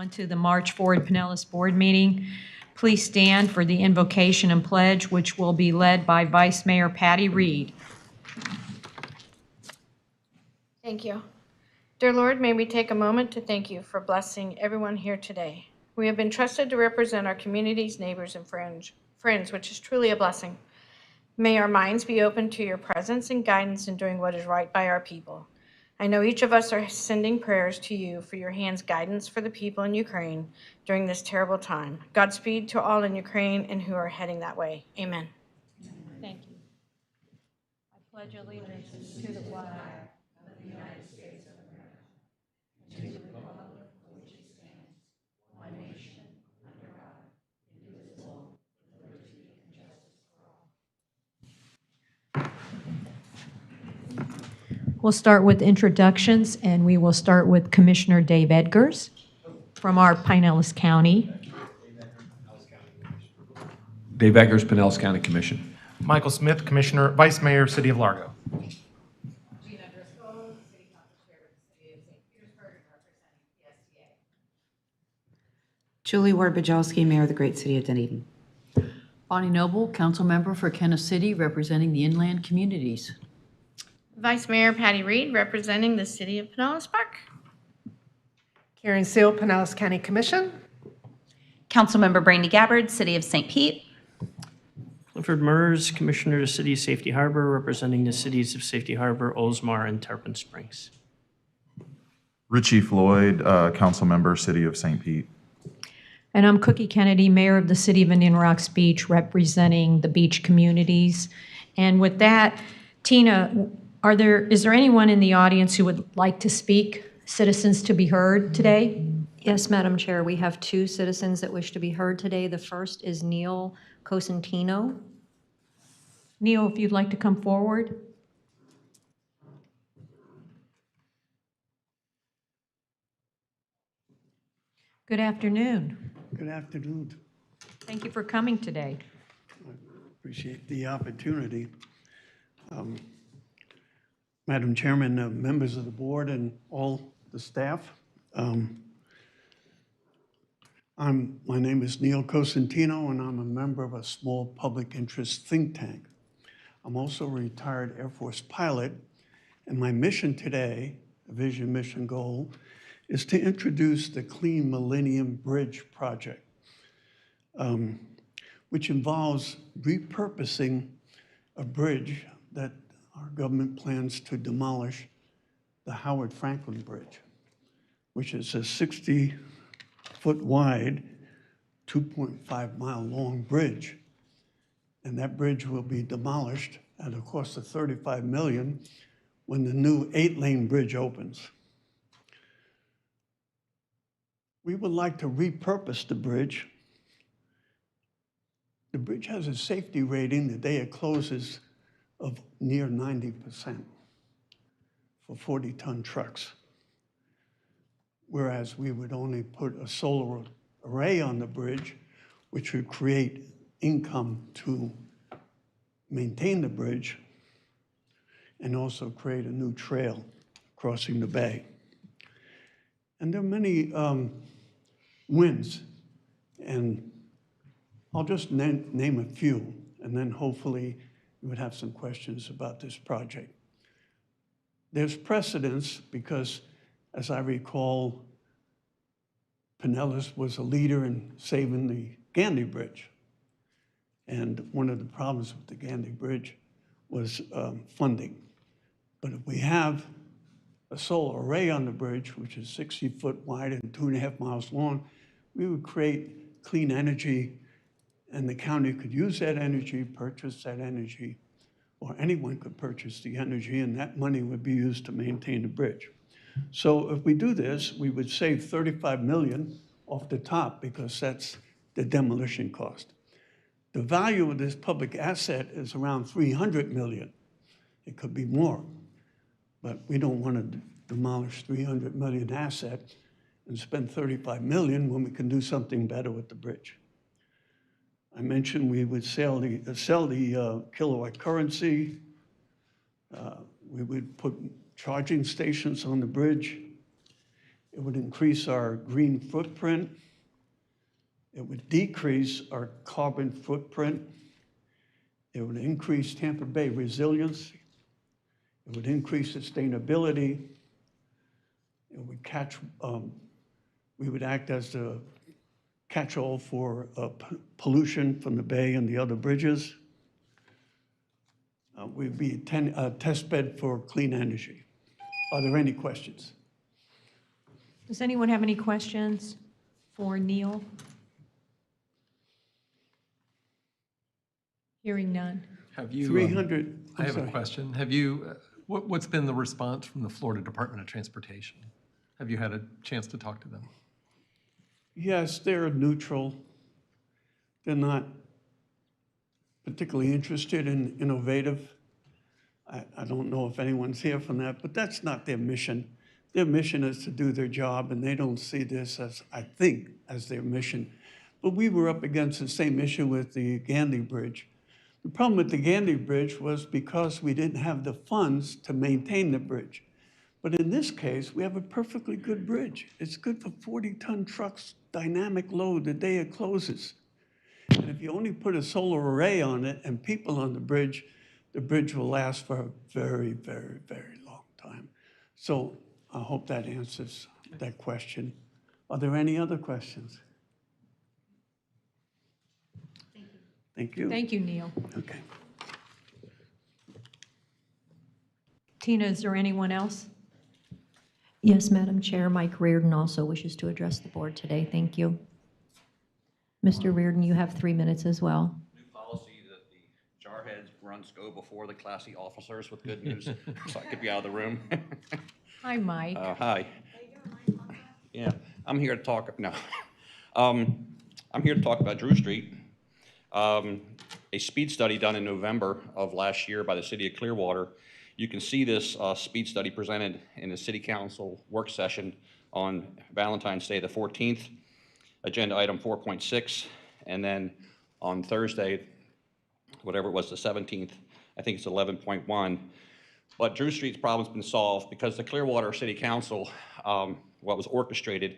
on to the March Forward Pinellas Board meeting. Please stand for the Invocation and Pledge, which will be led by Vice Mayor Patty Reed. Thank you. Dear Lord, may we take a moment to thank you for blessing everyone here today. We have been trusted to represent our communities, neighbors, and friends, which is truly a blessing. May our minds be open to your presence and guidance in doing what is right by our people. I know each of us are sending prayers to you for your hand's guidance for the people in Ukraine during this terrible time. Godspeed to all in Ukraine and who are heading that way. Amen. Thank you. I pledge allegiance to the flag of the United States of America, and to the republic for which it stands, one nation, under God, indivisible, with liberty and justice for all. We'll start with introductions, and we will start with Commissioner Dave Edgars from our Pinellas County. Dave Edgars, Pinellas County Commission. Michael Smith, Commissioner, Vice Mayor, City of Largo. Julie Ward-Bajowski, Mayor of the Great City of Dunedin. Bonnie Noble, Council Member for Kenna City, representing the inland communities. Vice Mayor Patty Reed, representing the City of Pinellas Park. Karen Seal, Pinellas County Commission. Councilmember Brandy Gabbard, City of St. Pete. Clifford Mers, Commissioner to City of Safety Harbor, representing the cities of Safety Harbor, Oldsmar, and Tarpon Springs. Richie Floyd, Council Member, City of St. Pete. And I'm Cookie Kennedy, Mayor of the City of Indian Rocks Beach, representing the beach communities. And with that, Tina, is there anyone in the audience who would like to speak, citizens to be heard today? Yes, Madam Chair, we have two citizens that wish to be heard today. The first is Neil Cosentino. Neil, if you'd like to come forward. Good afternoon. Good afternoon. Thank you for coming today. I appreciate the opportunity. Madam Chairman, members of the board, and all the staff. My name is Neil Cosentino, and I'm a member of a small public interest think tank. I'm also a retired Air Force pilot, and my mission today, a vision, mission, goal, is to introduce the Clean Millennium Bridge project, which involves repurposing a bridge that our government plans to demolish, the Howard Franklin Bridge, which is a 60-foot wide, 2.5-mile long bridge. And that bridge will be demolished at a cost of $35 million when the new 8-lane bridge opens. We would like to repurpose the bridge. The bridge has a safety rating the day it closes of near 90% for 40-ton trucks. Whereas we would only put a solar array on the bridge, which would create income to maintain the bridge and also create a new trail crossing the bay. And there are many wins, and I'll just name a few, and then hopefully you would have some questions about this project. There's precedence because, as I recall, Pinellas was a leader in saving the Gandy Bridge. And one of the problems with the Gandy Bridge was funding. But if we have a solar array on the bridge, which is 60 foot wide and 2.5 miles long, we would create clean energy, and the county could use that energy, purchase that energy, or anyone could purchase the energy, and that money would be used to maintain the bridge. So if we do this, we would save $35 million off the top because that's the demolition cost. The value of this public asset is around $300 million. It could be more, but we don't want to demolish $300 million asset and spend $35 million when we can do something better with the bridge. I mentioned we would sell the kilowatt currency. We would put charging stations on the bridge, It would increase our green footprint. It would decrease our carbon footprint. It would increase Tampa Bay resilience. It would increase sustainability. It would we would act as the catch-all for pollution from the bay and the other bridges. We'd be a test bed for clean energy. Are there any questions? Does anyone have any questions for Neil? Hearing none. Have you? 300. I have a question. Have you? What's been the response from the Florida Department of Transportation? Have you had a chance to talk to them? Yes, they're neutral. They're not particularly interested in innovative. I don't know if anyone's here from that, but that's not their mission. Their mission is to do their job, and they don't see this as, I think, as their mission. But we were up against the same issue with the Gandy Bridge. The problem with the Gandy Bridge was because we didn't have the funds to maintain the bridge. But in this case, we have a perfectly good bridge. It's good for 40-ton trucks, dynamic load the day it closes. And if you only put a solar array on it and people on the bridge will last for a very, very, very long time. So I hope that answers that question. Are there any other questions? Thank you. Thank you, Neil. Okay. Tina, is there anyone else? Yes, Madam Chair, Mike Reardon also wishes to address the board today. Thank you. Mr. Reardon, you have 3 minutes as well. New policy that the jarheads runs go before the classy officers with good news, so I could be out of the room. Hi, Mike. Hi. Yeah, I'm here to talk, no. I'm here to talk about Drew Street. A speed study done in November of last year by the city of Clearwater. You can see this speed study presented in the city council work session on Valentine's Day, the 14th, agenda item 4.6, and then on Thursday, whatever it was, the 17th, I think it's 11.1. But Drew Street's problem's been solved because the Clearwater City Council, was orchestrated,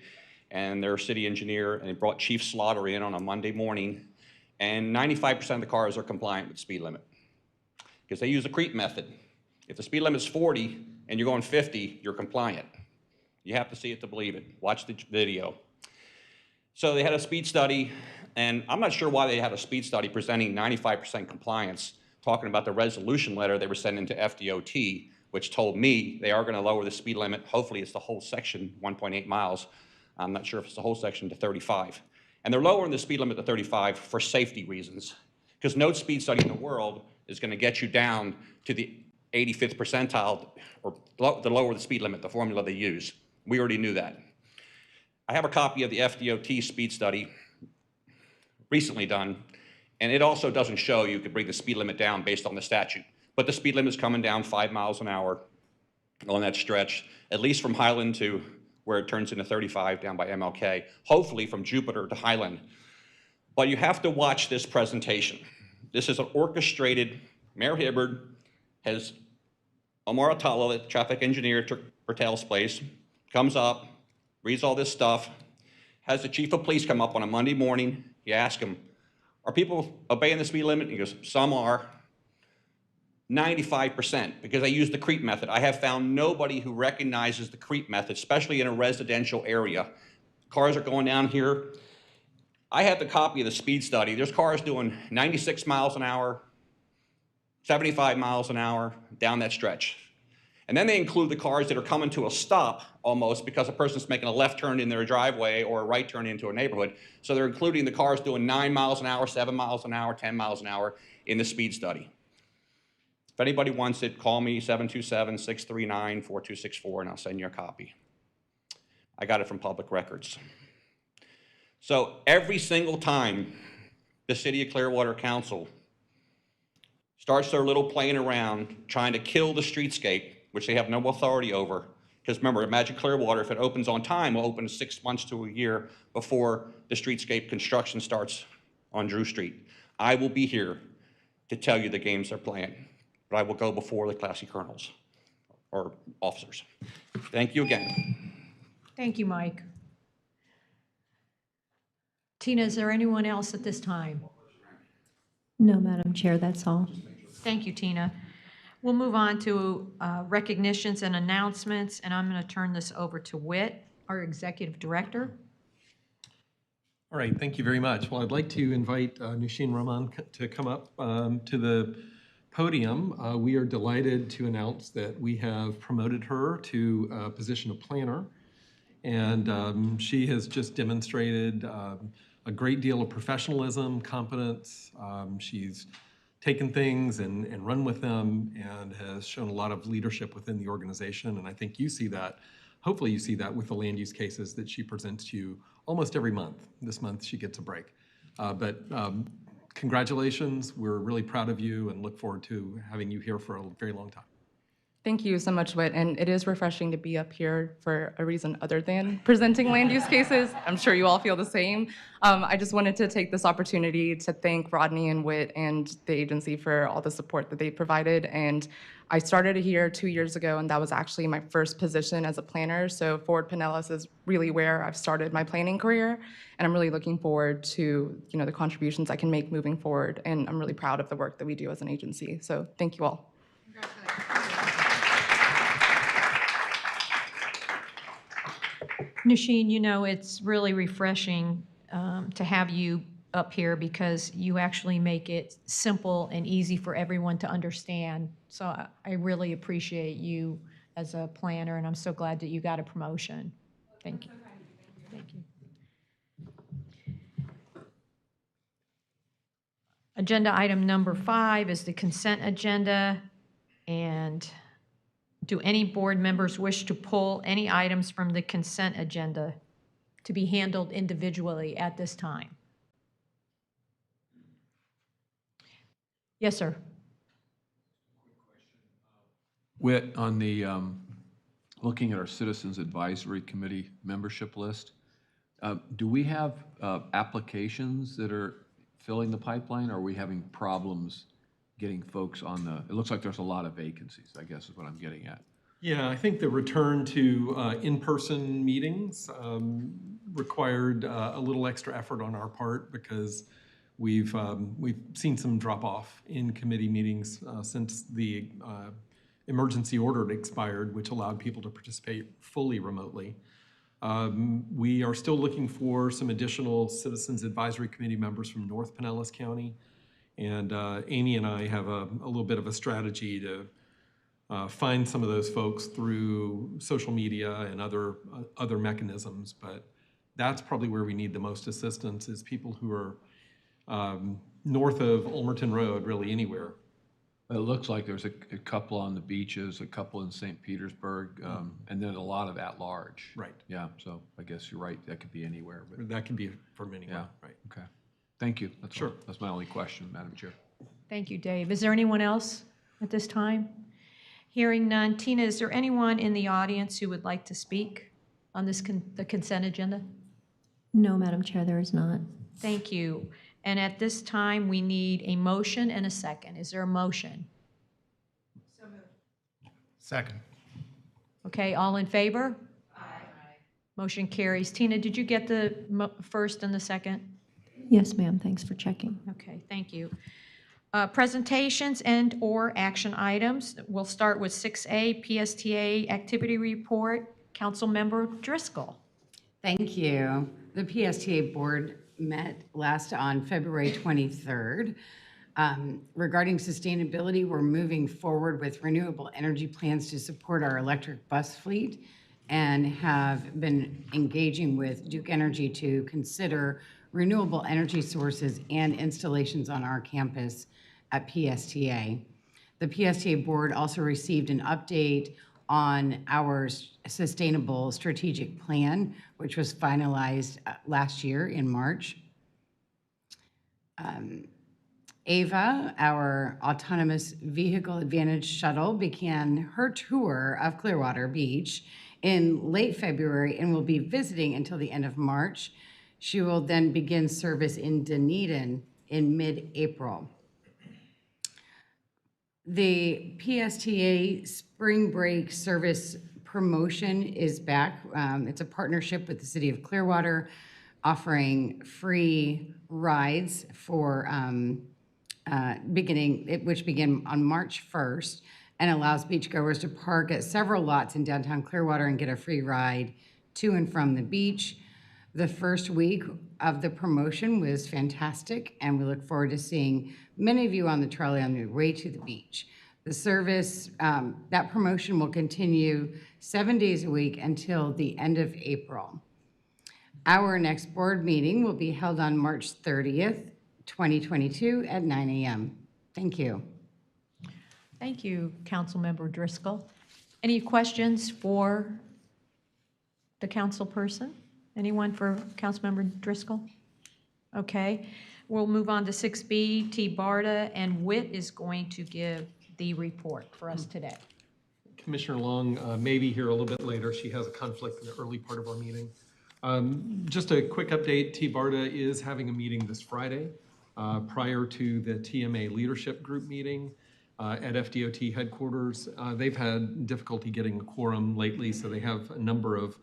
and their city engineer, and they brought Chief Slaughter in on a Monday morning, and 95% of the cars are compliant with the speed limit because they use the creep method. If the speed limit is 40 and you're going 50, you're compliant. You have to see it to believe it. Watch the video. So they had a speed study, and I'm not sure why they had a speed study presenting 95% compliance, talking about the resolution letter they were sending to FDOT, which told me they are going to lower the speed limit. Hopefully it's the whole section, 1.8 miles. I'm not sure if it's the whole section, to 35. And they're lowering the speed limit to 35 for safety reasons, because no speed study in the world is going to get you down to the 85th percentile, or to lower the speed limit, the formula they use. We already knew that. I have a copy of the FDOT speed study recently done, and it also doesn't show you could bring the speed limit down based on the statute. But the speed limit is coming down 5 miles an hour on that stretch, at least from Highland to where it turns into 35 down by MLK, hopefully from Jupiter to Highland. But you have to watch this presentation. This is an orchestrated, Mayor Hibbard has Omar Atala, the traffic engineer at Patel's place, comes up, reads all this stuff, has the chief of police come up on a Monday morning. You ask him, are people obeying the speed limit? He goes, some are. 95%, because I use the creep method. I have found nobody who recognizes the creep method, especially in a residential area. Cars are going down here. I have the copy of the speed study. There's cars doing 96 miles an hour, 75 miles an hour down that stretch. And then they include the cars that are coming to a stop almost because a person's making a left turn in their driveway or a right turn into a neighborhood. So they're including the cars doing 9 miles an hour, 7 miles an hour, 10 miles an hour in the speed study. If anybody wants it, call me, 727-639-4264, and I'll send you a copy. I got it from public records. So every single time the City of Clearwater Council starts their little playing around trying to kill the streetscape, which they have no authority over, because remember, imagine Clearwater, if it opens on time, will open 6 months to a year before the streetscape construction starts on Drew Street. I will be here to tell you the games they're playing, but I will go before the classy colonels or officers. Thank you again. Thank you, Mike. Tina, is there anyone else at this time? No, Madam Chair, that's all. Thank you, Tina. We'll move on to recognitions and announcements, and I'm going to turn this over to Whit, our Executive Director. All right, thank you very much. Well, I'd like to invite Nushin Rahman to come up to the podium. We are delighted to announce that we have promoted her to a position of planner, and she has just demonstrated a great deal of professionalism, competence. She's taken things and run with them and has shown a lot of leadership within the organization, and I think you see that. Hopefully you see that with the land use cases that she presents to you almost every month. This month she gets a break. But congratulations, we're really proud of you and look forward to having you here for a very long time. Thank you so much, Whit, and it is refreshing to be up here for a reason other than presenting land use cases. I'm sure you all feel the same. I just wanted to take this opportunity to thank Rodney and Whit and the agency for all the support that they provided. And I started here 2 years ago, and that was actually my first position as a planner. So Forward Pinellas is really where I've started my planning career, and I'm really looking forward to the contributions I can make moving forward. And I'm really proud of the work that we do as an agency. So thank you all. Nushin, it's really refreshing to have you up here because you actually make it simple and easy for everyone to understand. So I really appreciate you as a planner, and I'm so glad that you got a promotion. Thank you. Thank you. Agenda item number 5 is the consent agenda. And do any board members wish to pull any items from the consent agenda to be handled individually at this time? Yes, sir. Whit, on the, looking at our Citizens Advisory Committee membership list, do we have applications that are filling the pipeline, or are we having problems getting folks on the, it looks like there's a lot of vacancies, I guess is what I'm getting at. Yeah, I think the return to in-person meetings required a little extra effort on our part because we've seen some drop-off in committee meetings since the emergency order expired, which allowed people to participate fully remotely. We are still looking for some additional Citizens Advisory Committee members from North Pinellas County. And Amy and I have a little bit of a strategy to find some of those folks through social media and other mechanisms. But that's probably where we need the most assistance is people who are north of Ulmerton Road, really anywhere. It looks like there's a couple on the beaches, a couple in St. Petersburg, and then a lot of at large. Right. Yeah, so I guess you're right. That could be anywhere. But that could be from anywhere. Yeah. Right. Okay. Thank you. That's Sure. That's my only question, Madam Chair. Thank you, Dave. Is there anyone else at this time? Hearing none. Tina, is there anyone in the audience who would like to speak on this the consent agenda? No, Madam Chair, there is not. Thank you. And at this time, we need a motion and a second. Is there a motion? So moved. Second. Okay, all in favor? Aye. Motion carries. Tina, did you get the first and the second? Yes, ma'am. Thanks for checking. Okay, thank you. Presentations and/or action items. We'll start with 6A, PSTA Activity Report. Councilmember Driscoll. Thank you. The PSTA Board met last on February 23rd. Regarding sustainability, we're moving forward with renewable energy plans to support our electric bus fleet and have been engaging with Duke Energy to consider renewable energy sources and installations on our campus at PSTA. The PSTA Board also received an update on our sustainable strategic plan, which was finalized last year in March. Ava, our autonomous vehicle advantage shuttle, began her tour of Clearwater Beach in late February and will be visiting until the end of March. She will then begin service in Dunedin in mid-April. The PSTA Spring Break Service promotion is back. It's a partnership with the city of Clearwater, offering free rides for which begin on March 1st, and allows beachgoers to park at several lots in downtown Clearwater and get a free ride to and from the beach. The first week of the promotion was fantastic, and we look forward to seeing many of you on the trolley on your way to the beach. The service, that promotion will continue 7 days a week until the end of April. Our next board meeting will be held on March 30th, 2022 at 9 a.m. Thank you. Thank you, Councilmember Driscoll. Any questions for the council person? Anyone for Councilmember Driscoll? Okay, we'll move on to 6B. T. Barta and Witt is going to give the report for us today. Commissioner Long may be here a little bit later. She has a conflict in the early part of our meeting. Just a quick update, T. Barta is having a meeting this Friday prior to the TMA Leadership Group meeting at FDOT headquarters. They've had difficulty getting a quorum lately, so they have a number of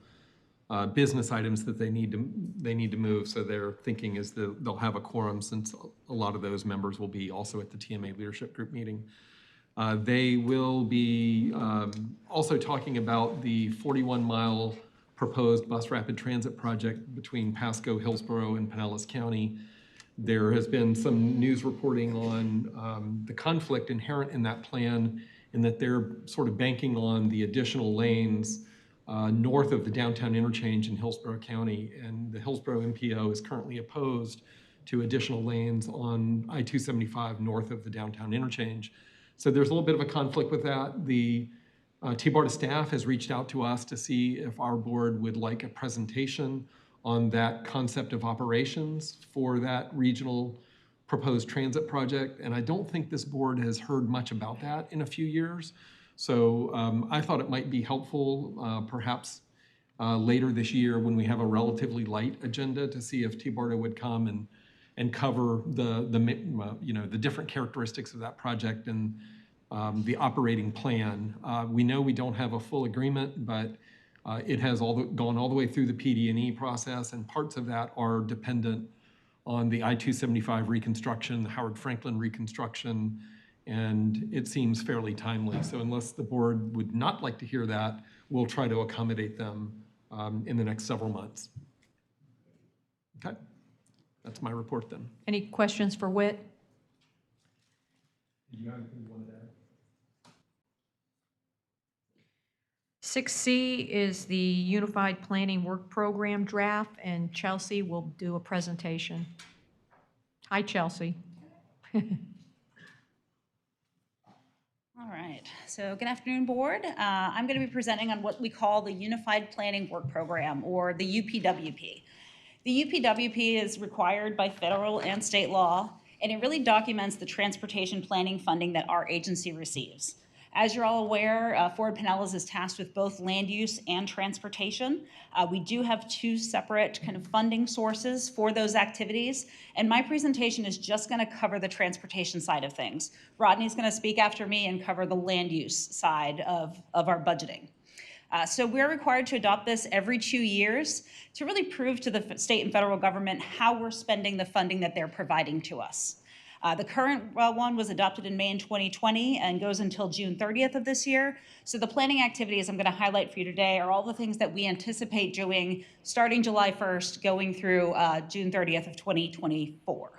business items that they need to move. So their thinking is that they'll have a quorum, since a lot of those members will be also at the TMA Leadership Group meeting. They will be also talking about the 41-mile proposed bus rapid transit project between Pasco, Hillsborough, and Pinellas County. There has been some news reporting on the conflict inherent in that plan, in that they're sort of banking on the additional lanes north of the downtown interchange in Hillsborough County, and the Hillsborough MPO is currently opposed to additional lanes on I-275 north of the downtown interchange. So there's a little bit of a conflict with that. The T-BARTA staff has reached out to us to see if our board would like a presentation on that concept of operations for that regional proposed transit project, and I don't think this board has heard much about that in a few years. So I thought it might be helpful, perhaps later this year when we have a relatively light agenda, to see if T-BARTA would come and cover the different characteristics of that project and the operating plan. We know we don't have a full agreement, but it has gone all the way through the PD&E process, and parts of that are dependent on the I-275 reconstruction, the Howard Franklin reconstruction, and it seems fairly timely. So unless the board would not like to hear that, we'll try to accommodate them in the next several months. Okay, that's my report then. Any questions for Witt? Do you have anything you wanted to add? 6C is the Unified Planning Work Program draft, and Chelsea will do a presentation. Hi, Chelsea. All right, so good afternoon, board. I'm going to be presenting on what we call the Unified Planning Work Program, or the UPWP. The UPWP is required by federal and state law, and it really documents the transportation planning funding that our agency receives. As you're all aware, Ford Pinellas is tasked with both land use and transportation. We do have two separate kind of funding sources for those activities, and my presentation is just going to cover the transportation side of things. Rodney's going to speak after me and cover the land use side of our budgeting. So we're required to adopt this every 2 years to really prove to the state and federal government how we're spending the funding that they're providing to us. The current one was adopted in May in 2020 and goes until June 30th of this year. So the planning activities I'm going to highlight for you today are all the things that we anticipate doing starting July 1st, going through June 30th of 2024.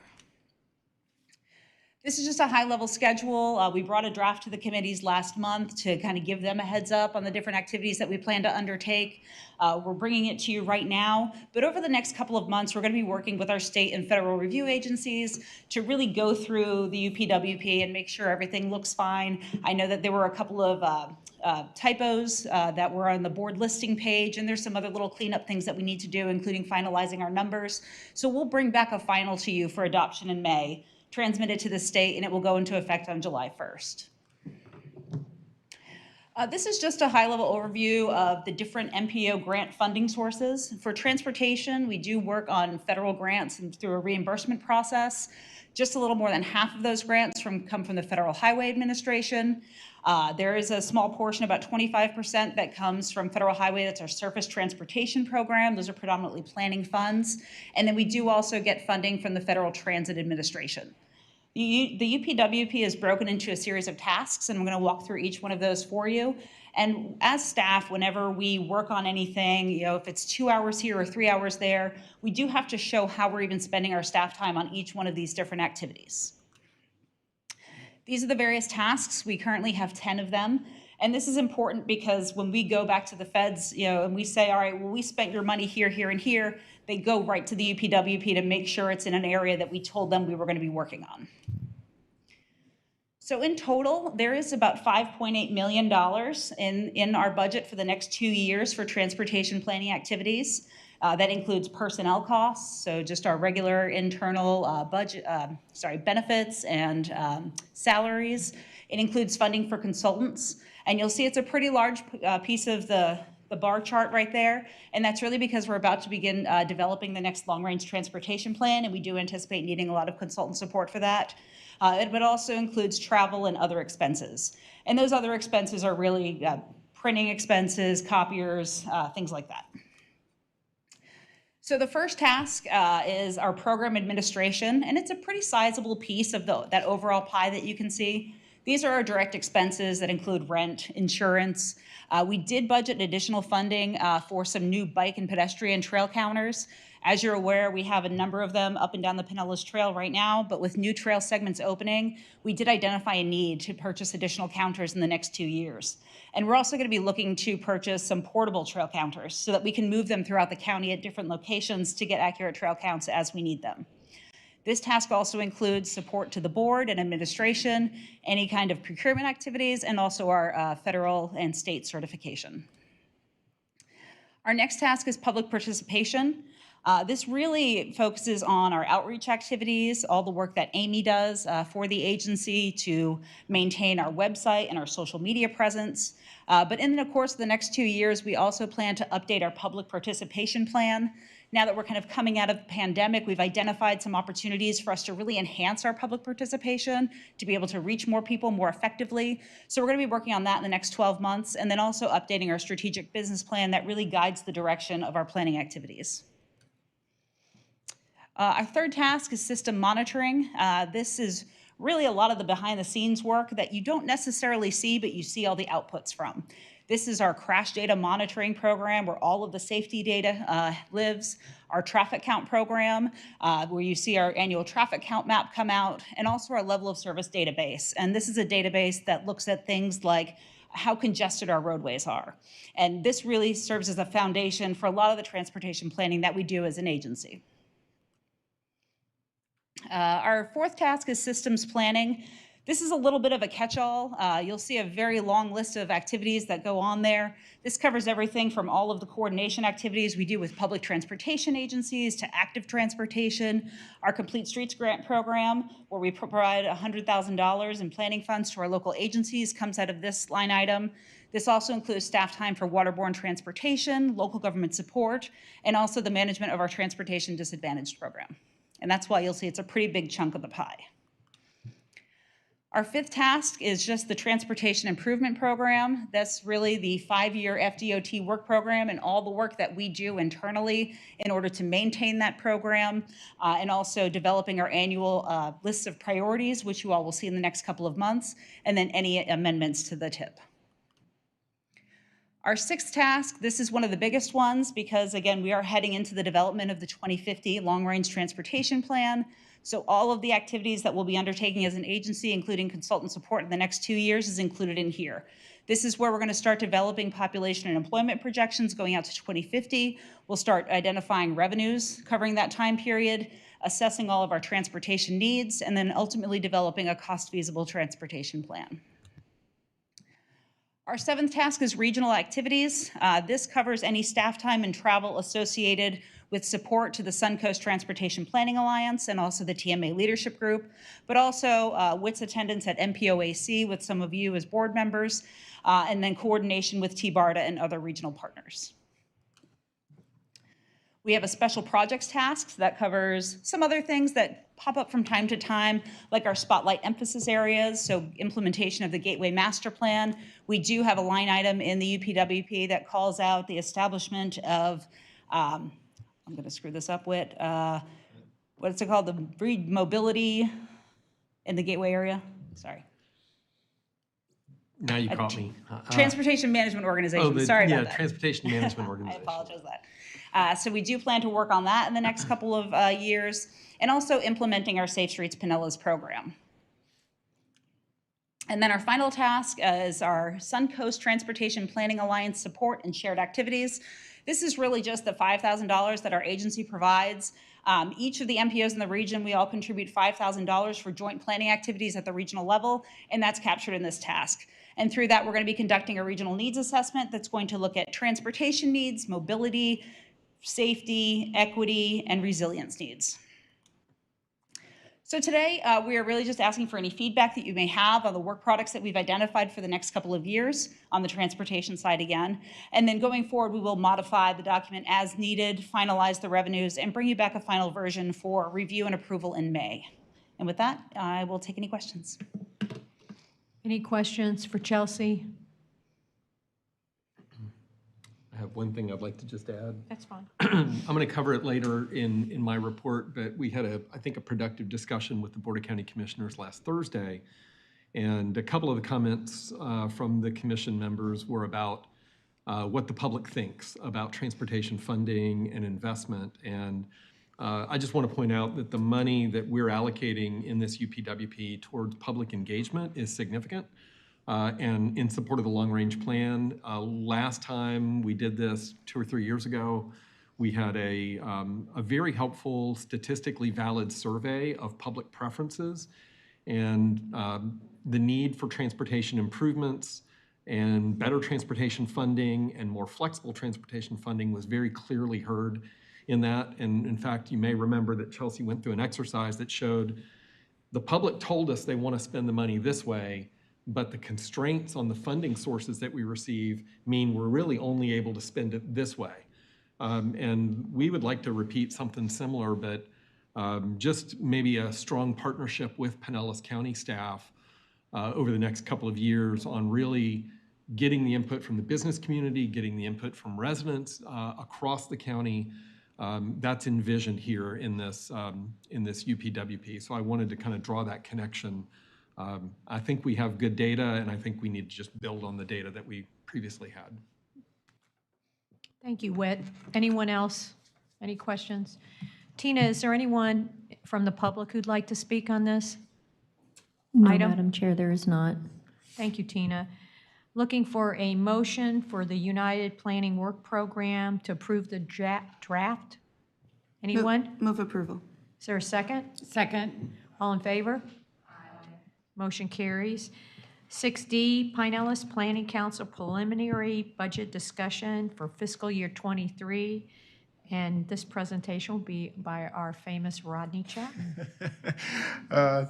This is just a high-level schedule. We brought a draft to the committees last month to kind of give them a heads up on the different activities that we plan to undertake. We're bringing it to you right now, but over the next couple of months, we're going to be working with our state and federal review agencies to really go through the UPWP and make sure everything looks fine. I know that there were a couple of typos that were on the board listing page, and there's some other little cleanup things that we need to do, including finalizing our numbers. So we'll bring back a final to you for adoption in May, transmitted to the state, and it will go into effect on July 1st. This is just a high-level overview of the different MPO grant funding sources. For transportation, we do work on federal grants and through a reimbursement process. Just a little more than half of those grants come from the Federal Highway Administration. There is a small portion, about 25%, that comes from Federal Highway. That's our surface transportation program. Those are predominantly planning funds. And then we do also get funding from the Federal Transit Administration. The UPWP is broken into a series of tasks, and I'm going to walk through each one of those for you. And as staff, whenever we work on anything, if it's 2 hours here or 3 hours there, we do have to show how we're even spending our staff time on each one of these different activities. These are the various tasks. We currently have 10 of them. And this is important because when we go back to the feds, and we say, all right, well, we spent your money here, here, and here, they go right to the UPWP to make sure it's in an area that we told them we were going to be working on. So in total, there is about $5.8 million in our budget for the next 2 years for transportation planning activities. That includes personnel costs, so just our regular internal benefits and salaries. It includes funding for consultants. And you'll see it's a pretty large piece of the bar chart right there. And that's really because we're about to begin developing the next long-range transportation plan, and we do anticipate needing a lot of consultant support for that. It also includes travel and other expenses. And those other expenses are really printing expenses, copiers, things like that. So the first task is our program administration, and it's a pretty sizable piece of that overall pie that you can see. These are our direct expenses that include rent, insurance. We did budget additional funding for some new bike and pedestrian trail counters. As you're aware, we have a number of them up and down the Pinellas Trail right now, but with new trail segments opening, we did identify a need to purchase additional counters in the next 2 years. And we're also going to be looking to purchase some portable trail counters so that we can move them throughout the county at different locations to get accurate trail counts as we need them. This task also includes support to the board and administration, any kind of procurement activities, and also our federal and state certification. Our next task is public participation. This really focuses on our outreach activities, all the work that Amy does for the agency to maintain our website and our social media presence. But in the course of the next 2 years, we also plan to update our public participation plan. Now that we're kind of coming out of the pandemic, we've identified some opportunities for us to really enhance our public participation, to be able to reach more people more effectively. So we're going to be working on that in the next 12 months, and then also updating our strategic business plan that really guides the direction of our planning activities. Our third task is system monitoring. This is really a lot of the behind the scenes work that you don't necessarily see, but you see all the outputs from. This is our crash data monitoring program where all of the safety data lives, our traffic count program where you see our annual traffic count map come out, and also our level of service database. And this is a database that looks at things like how congested our roadways are. And this really serves as a foundation for a lot of the transportation planning that we do as an agency. Our fourth task is systems planning. This is a little bit of a catch-all. You'll see a very long list of activities that go on there. This covers everything from all of the coordination activities we do with public transportation agencies to active transportation, our Complete Streets Grant Program, where we provide $100,000 in planning funds to our local agencies, comes out of this line item. This also includes staff time for waterborne transportation, local government support, and also the management of our Transportation Disadvantaged program. And that's why you'll see it's a pretty big chunk of the pie. Our fifth task is just the Transportation Improvement Program. That's really the 5-year FDOT work program and all the work that we do internally in order to maintain that program, and also developing our annual lists of priorities, which you all will see in the next couple of months, and then any amendments to the TIP. Our sixth task, this is one of the biggest ones because, again, we are heading into the development of the 2050 Long-Range Transportation Plan. So all of the activities that we'll be undertaking as an agency, including consultant support in the next 2 years, is included in here. This is where we're going to start developing population and employment projections going out to 2050. We'll start identifying revenues covering that time period, assessing all of our transportation needs, and then ultimately developing a cost-feasible transportation plan. Our seventh task is regional activities. This covers any staff time and travel associated with support to the Suncoast Transportation Planning Alliance and also the TMA Leadership Group, but also WIT's attendance at MPOAC with some of you as board members, and then coordination with TBARDA and other regional partners. We have a special projects task that covers some other things that pop up from time to time, like our spotlight emphasis areas, so implementation of the Gateway Master Plan. We do have a line item in the UPWP that calls out the establishment of, I'm going to screw this up with, what's it called, the breed mobility in the Gateway area? Sorry. Now you caught me. Transportation Management Organization, sorry about that. Transportation Management Organization. I apologize for that. So we do plan to work on that in the next couple of years, and also implementing our Safe Streets Pinellas program. And then our final task is our Suncoast Transportation Planning Alliance support and shared activities. This is really just the $5,000 that our agency provides. Each of the MPOs in the region, we all contribute $5,000 for joint planning activities at the regional level, and that's captured in this task. And through that, we're going to be conducting a regional needs assessment that's going to look at transportation needs, mobility, safety, equity, and resilience needs. So today, we are really just asking for any feedback that you may have on the work products that we've identified for the next couple of years on the transportation side again. And then going forward, we will modify the document as needed, finalize the revenues, and bring you back a final version for review and approval in May. And with that, I will take any questions. Any questions for Chelsea? I have one thing I'd like to just add. That's fine. I'm going to cover it later in my report, but we had, I think, a productive discussion with the Board of County Commissioners last Thursday. And a couple of the comments from the commission members were about what the public thinks about transportation funding and investment. And I just want to point out that the money that we're allocating in this UPWP towards public engagement is significant. And in support of the long-range plan. Last time we did this 2 or 3 years ago, we had a very helpful, statistically valid survey of public preferences and the need for transportation improvements and better transportation funding and more flexible transportation funding was very clearly heard in that. And in fact, you may remember that Chelsea went through an exercise that showed the public told us they want to spend the money this way, but the constraints on the funding sources that we receive mean we're really only able to spend it this way. And we would like to repeat something similar, but just maybe a strong partnership with Pinellas County staff over the next couple of years on really getting the input from the business community, getting the input from residents across the county. That's envisioned here in this UPWP. So I wanted to kind of draw that connection. I think we have good data, and I think we need to just build on the data that we previously had. Thank you, Whit. Anyone else? Any questions? Tina, is there anyone from the public who'd like to speak on this No, item? Madam Chair, there is not. Thank you, Tina. Looking for a motion for the United Planning Work Program to approve the draft. Anyone? Move approval. Is there a second? Second. All in favor? Motion carries. 6D, Pinellas Planning Council preliminary budget discussion for fiscal year 23. And this presentation will be by our famous Rodney Chapman.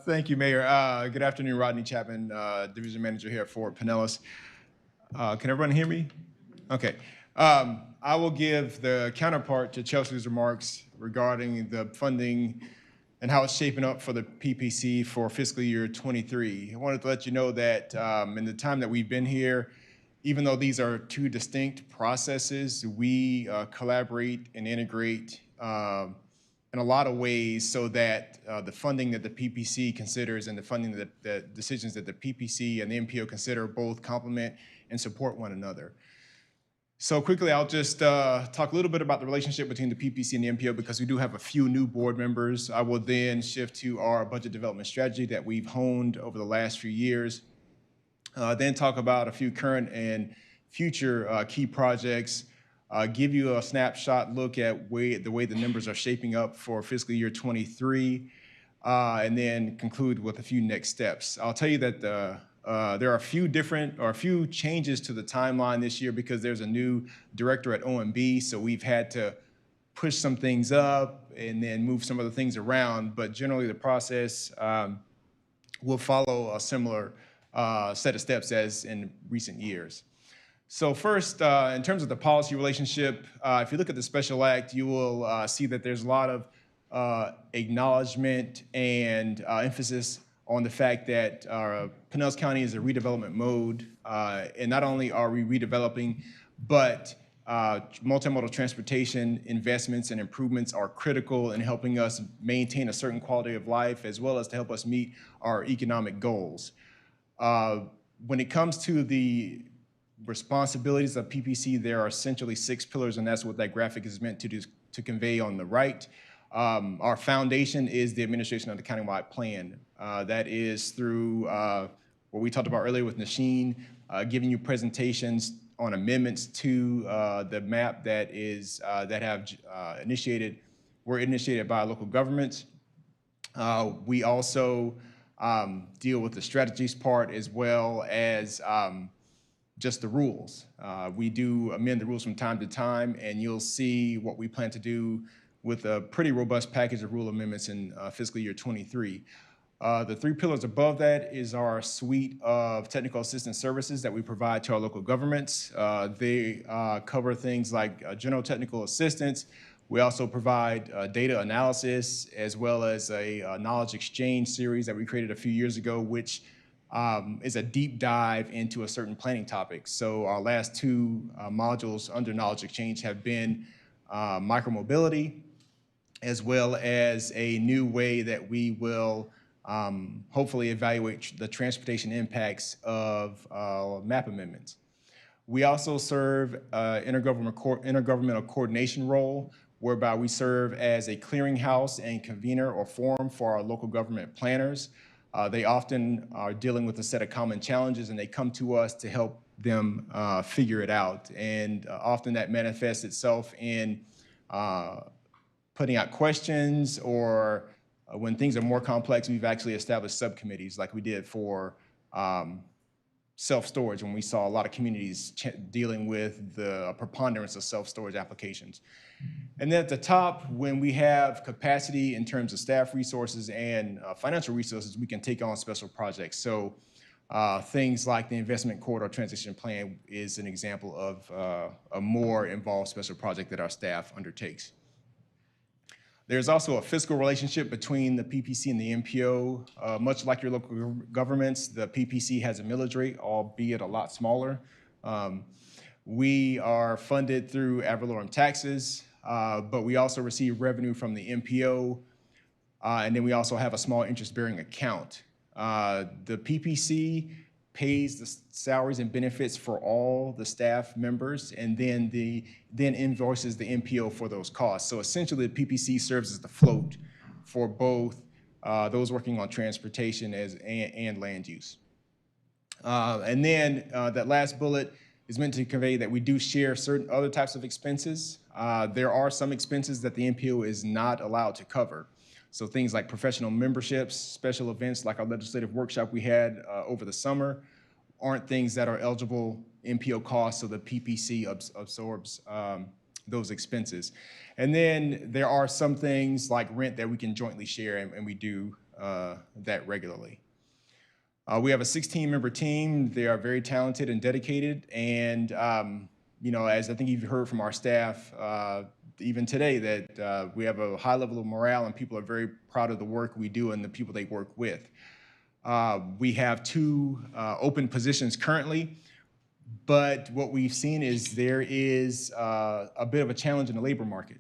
Thank you, Mayor. Good afternoon, Rodney Chapman, Division Manager here for Pinellas. Can everyone hear me? Okay. I will give the counterpart to Chelsea's remarks regarding the funding and how it's shaping up for the PPC for fiscal year 23. I wanted to let you know that in the time that we've been here, even though these are two distinct processes, we collaborate and integrate in a lot of ways so that the funding that the PPC considers and the funding that the decisions that the PPC and the MPO consider both complement and support one another. So quickly, I'll just talk a little bit about the relationship between the PPC and the MPO because we do have a few new board members. I will then shift to our budget development strategy that we've honed over the last few years. Then talk about a few current and future key projects, give you a snapshot look at the way the numbers are shaping up for fiscal year 23, and then conclude with a few next steps. I'll tell you that there are a few changes to the timeline this year because there's a new director at OMB, so we've had to push some things up and then move some other things around, but generally the process will follow a similar set of steps as in recent years. So first, in terms of the policy relationship, if you look at the special act, you will see that there's a lot of acknowledgement and emphasis on the fact that Pinellas County is a redevelopment mode, and not only are we redeveloping, but multimodal transportation investments and improvements are critical in helping us maintain a certain quality of life, as well as to help us meet our economic goals. When it comes to the responsibilities of PPC, there are essentially 6 pillars, and that's what that graphic is meant to do, to convey on the right. Our foundation is the administration of the countywide plan. That is through what we talked about earlier with Nasheen, giving you presentations on amendments to the map that is that have were initiated by local governments. We also deal with the strategies part as well as just the rules. We do amend the rules from time to time, and you'll see what we plan to do with a pretty robust package of rule amendments in fiscal year 23. The 3 pillars above that is our suite of technical assistance services that we provide to our local governments. They cover things like general technical assistance. We also provide data analysis, as well as a knowledge exchange series that we created a few years ago, which is a deep dive into a certain planning topic. So our last 2 modules under knowledge exchange have been micromobility, as well as a new way that we will hopefully evaluate the transportation impacts of map amendments. We also serve intergovernmental coordination role, whereby we serve as a clearinghouse and convener or forum for our local government planners. They often are dealing with a set of common challenges, and they come to us to help them figure it out. And often that manifests itself in putting out questions, or when things are more complex, we've actually established subcommittees like we did for self-storage, when we saw a lot of communities dealing with the preponderance of self-storage applications. And then at the top, when we have capacity in terms of staff resources and financial resources, we can take on special projects. So things like the investment corridor transition plan is an example of a more involved special project that our staff undertakes. There's also a fiscal relationship between the PPC and the MPO. Much like your local governments, the PPC has a millage rate, albeit a lot smaller. We are funded through ad valorem taxes, but we also receive revenue from the MPO, and then we also have a small interest-bearing account. The PPC pays the salaries and benefits for all the staff members, and then invoices the MPO for those costs. So essentially, the PPC serves as the float for both those working on transportation and land use. And then that last bullet is meant to convey that we do share certain other types of expenses. There are some expenses that the MPO is not allowed to cover. So things like professional memberships, special events like our legislative workshop we had over the summer aren't things that are eligible MPO costs, so the PPC absorbs those expenses. And then there are some things like rent that we can jointly share, and we do that regularly. We have a 16-member team. They are very talented and dedicated, and you know, as I think you've heard from our staff, even today, that we have a high level of morale, and people are very proud of the work we do and the people they work with. We have 2 open positions currently, but what we've seen is there is a bit of a challenge in the labor market.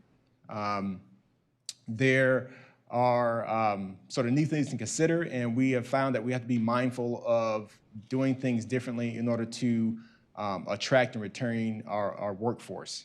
There are sort of new things to consider, and we have found that we have to be mindful of doing things differently in order to attract and retain our workforce.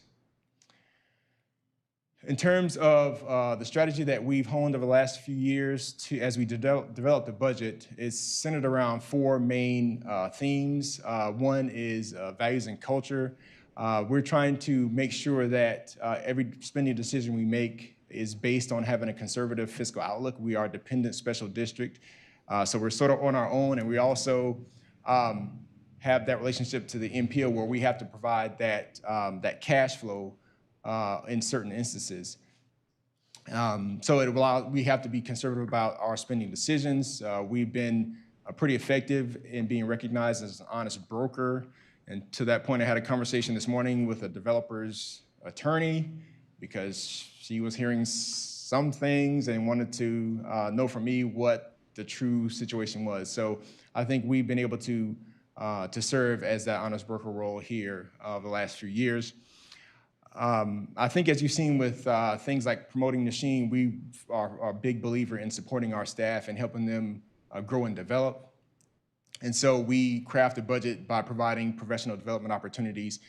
In terms of the strategy that we've honed over the last few years as we develop the budget, it's centered around 4 main themes. One is values and culture. We're trying to make sure that every spending decision we make is based on having a conservative fiscal outlook. We are a dependent special district, so we're sort of on our own, and we also have that relationship to the MPO where we have to provide that cash flow in certain instances. So it will allow, we have to be conservative about our spending decisions. We've been pretty effective in being recognized as an honest broker. And to that point, I had a conversation this morning with a developer's attorney because she was hearing some things and wanted to know from me what the true situation was. So I think we've been able to serve as that honest broker role here the last few years. I think as you've seen with things like promoting the Sheen, we are a big believer in supporting our staff and helping them grow and develop. And so we craft a budget by providing professional development opportunities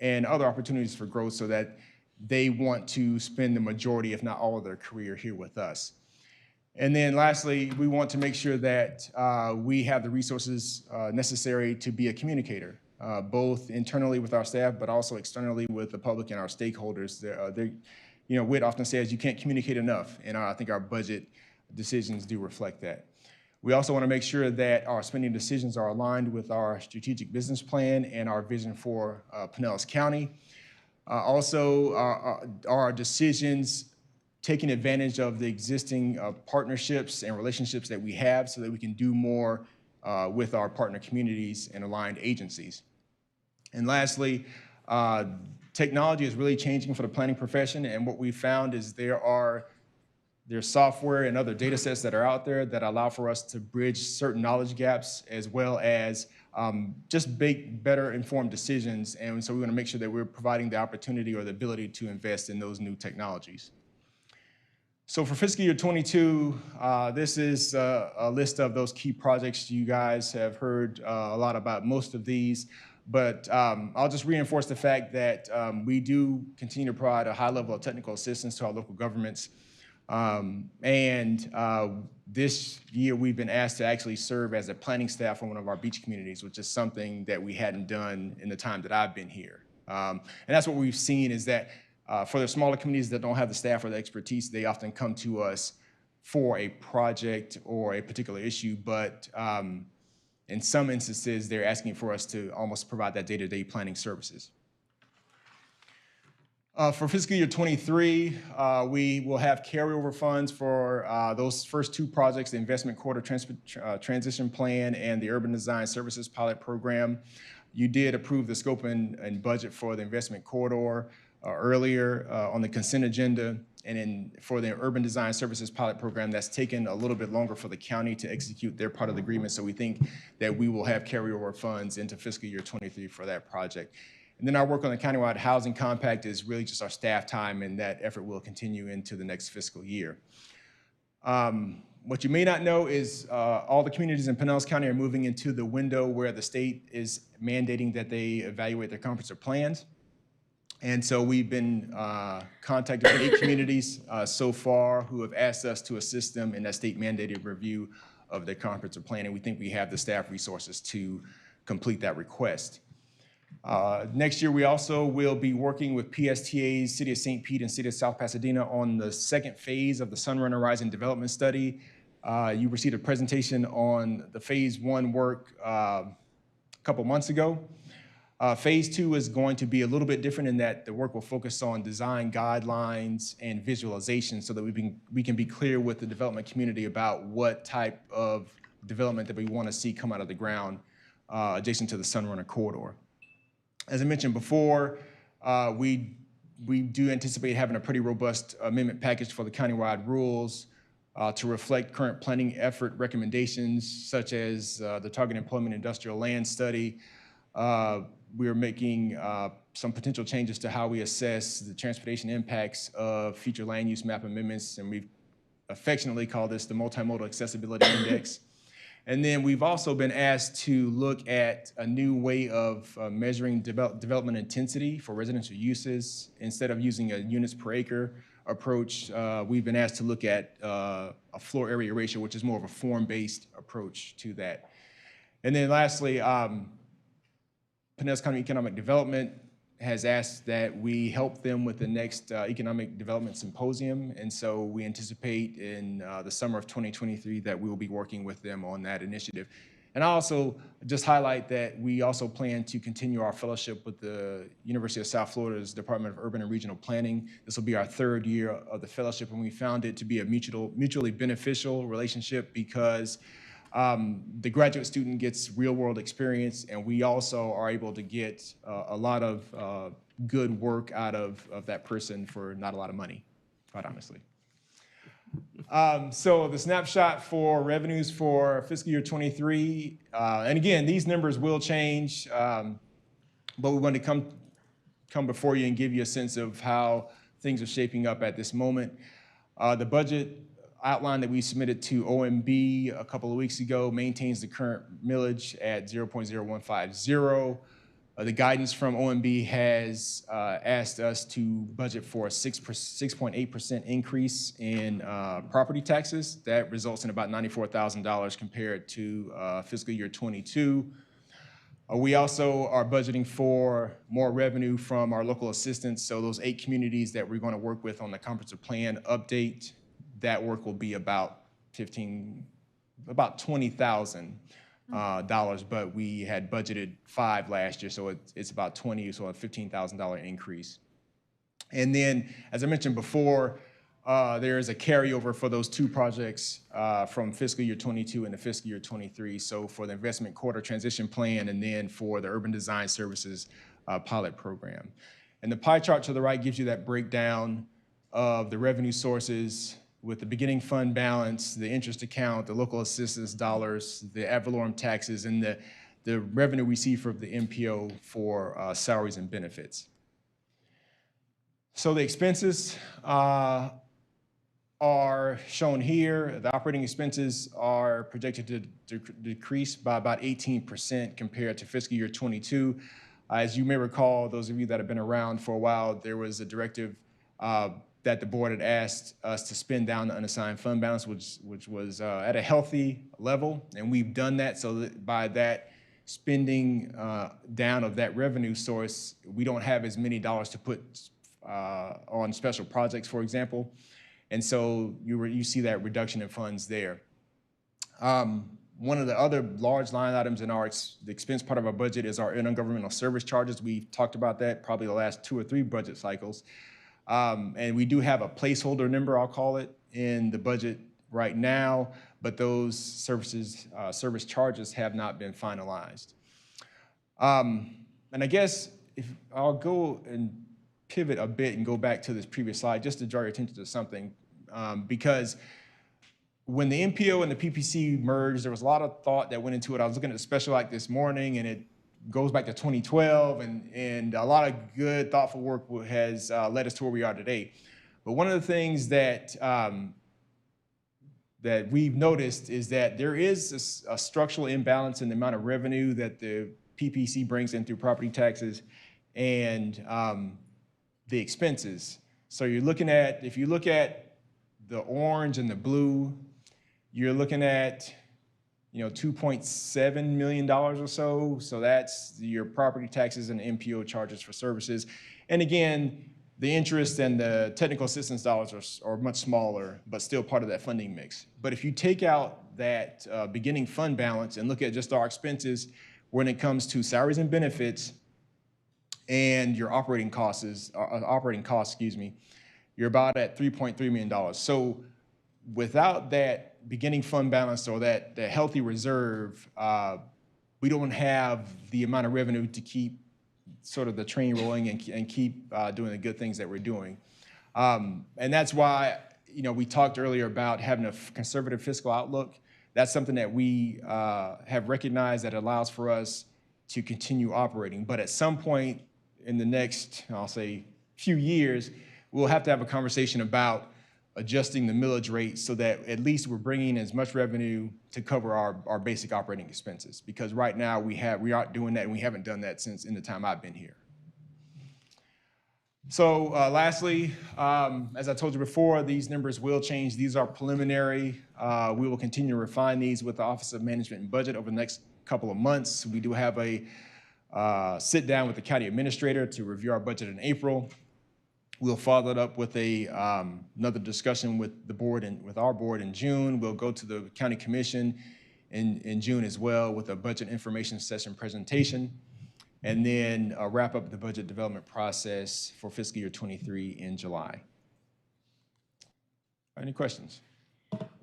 and other opportunities for growth so that they want to spend the majority, if not all of their career here with us. And then lastly, we want to make sure that we have the resources necessary to be a communicator, both internally with our staff, but also externally with the public and our stakeholders. Whit often says you can't communicate enough, and I think our budget decisions do reflect that. We also want to make sure that our spending decisions are aligned with our strategic business plan and our vision for Pinellas County. Also, our decisions taking advantage of the existing partnerships and relationships that we have so that we can do more with our partner communities and aligned agencies. And lastly, technology is really changing for the planning profession, and what we found is there's software and other data sets that are out there that allow for us to bridge certain knowledge gaps as well as just make better informed decisions. And so we want to make sure that we're providing the opportunity or the ability to invest in those new technologies. So for fiscal year 22, this is a list of those key projects. You guys have heard a lot about most of these, but I'll just reinforce the fact that we do continue to provide a high level of technical assistance to our local governments. This year we've been asked to actually serve as a planning staff on one of our beach communities, which is something that we hadn't done in the time that I've been here. And that's what we've seen is that for the smaller communities that don't have the staff or the expertise, they often come to us for a project or a particular issue, but in some instances, they're asking for us to almost provide that day-to-day planning services. For fiscal year 23, we will have carryover funds for those first two projects, the Investment Corridor Transition Plan and the Urban Design Services Pilot Program. You did approve the scope and budget for the Investment Corridor earlier on the consent agenda. And then for the Urban Design Services Pilot Program, that's taken a little bit longer for the county to execute their part of the agreement. So we think that we will have carryover funds into fiscal year 23 for that project. And then our work on the countywide housing compact is really just our staff time, and that effort will continue into the next fiscal year. What you may not know is all the communities in Pinellas County are moving into the window where the state is mandating that they evaluate their comprehensive plans. And so we've been contacted with 8 communities so far who have asked us to assist them in that state mandated review of their comprehensive plan, and we think we have the staff resources to complete that request. Next year, we also will be working with Psta, City of St. Pete, and City of South Pasadena on the second phase of the Sunrun Horizon Development Study. You received a presentation on the phase 1 work a couple months ago. Phase 2 is going to be a little bit different in that the work will focus on design guidelines and visualization so that we can be clear with the development community about what type of development that we want to see come out of the ground adjacent to the Sunrunner corridor. As I mentioned before, we do anticipate having a pretty robust amendment package for the countywide rules to reflect current planning effort recommendations, such as the Target Employment Industrial Land Study. We are making some potential changes to how we assess the transportation impacts of future land use map amendments, and we've affectionately called this the Multimodal Accessibility Index. And then we've also been asked to look at a new way of measuring development intensity for residential uses. Instead of using a units per acre approach, we've been asked to look at a floor area ratio, which is more of a form-based approach to that. And then lastly, Pinellas County Economic Development has asked that we help them with the next Economic Development Symposium. And so we anticipate in the summer of 2023 that we will be working with them on that initiative. And I also just highlight that we also plan to continue our fellowship with the University of South Florida's Department of Urban and Regional Planning. This will be our 3rd year of the fellowship, and we found it to be a mutually beneficial relationship because the graduate student gets real-world experience, and we also are able to get a lot of good work out of that person for not a lot of money, quite honestly. So the snapshot for revenues for fiscal year 23, and again, these numbers will change, but we want to come before you and give you a sense of how things are shaping up at this moment. The budget outline that we submitted to OMB a couple of weeks ago maintains the current millage at 0.0150. The guidance from OMB has asked us to budget for a 6.8% increase in property taxes. That results in about $94,000 compared to fiscal year 22. We also are budgeting for more revenue from our local assistance. So those 8 communities that we're going to work with on the comprehensive plan update, that work will be about $20,000. But we had budgeted 5 last year, so it's about 20, so a $15,000 increase. And then, as I mentioned before, there is a carryover for those 2 projects from fiscal year 22 into fiscal year 23. So for the investment quarter transition plan, and then for the urban design services pilot program. And the pie chart to the right gives you that breakdown of the revenue sources, with the beginning fund balance, the interest account, the local assistance dollars, the ad valorem taxes, and the revenue received from the MPO for salaries and benefits. So the expenses are shown here. The operating expenses are projected to decrease by about 18% compared to fiscal year 22. As you may recall, those of you that have been around for a while, there was a directive that the board had asked us to spend down the unassigned fund balance, which was at a healthy level, and we've done that. So that by that spending down of that revenue source, we don't have as many dollars to put on special projects, for example, and so you see that reduction in funds there. One of the other large line items in the expense part of our budget is our intergovernmental service charges. We've talked about that probably the last 2 or 3 budget cycles. And we do have a placeholder number, I'll call it, in the budget right now, but those service charges have not been finalized. And I guess if I'll go and pivot a bit and go back to this previous slide just to draw your attention to something, because when the MPO and the PPC merged, there was a lot of thought that went into it. I was looking at the special act this morning, and it goes back to 2012, and a lot of good, thoughtful work has led us to where we are today. But one of the things that that we've noticed is that there is a structural imbalance in the amount of revenue that the PPC brings in through property taxes and the expenses. So you're looking at, if you look at the orange and the blue, you're looking at $2.7 million or so. So that's your property taxes and MPO charges for services. And again, the interest and the technical assistance dollars are much smaller, but still part of that funding mix. But if you take out that beginning fund balance and look at just our expenses when it comes to salaries and benefits and your operating costs, you're about at $3.3 million. So without that beginning fund balance or that healthy reserve, we don't have the amount of revenue to keep sort of the train rolling and keep doing the good things that we're doing. And that's why, we talked earlier about having a conservative fiscal outlook. That's something that we have recognized that allows for us to continue operating. But at some point in the next, I'll say, few years, we'll have to have a conversation about adjusting the millage rate so that at least we're bringing as much revenue to cover our basic operating expenses. Because right now we aren't doing that, and we haven't done that since in the time I've been here. So lastly, as I told you before, these numbers will change. These are preliminary. We will continue to refine these with the Office of Management and Budget over the next couple of months. We do have a sit down with the county administrator to review our budget in April. We'll follow it up with another discussion with the board and with our board in June. We'll go to the county commission in June as well with a budget information session presentation, and then wrap up the budget development process for fiscal year 23 in July. Any questions?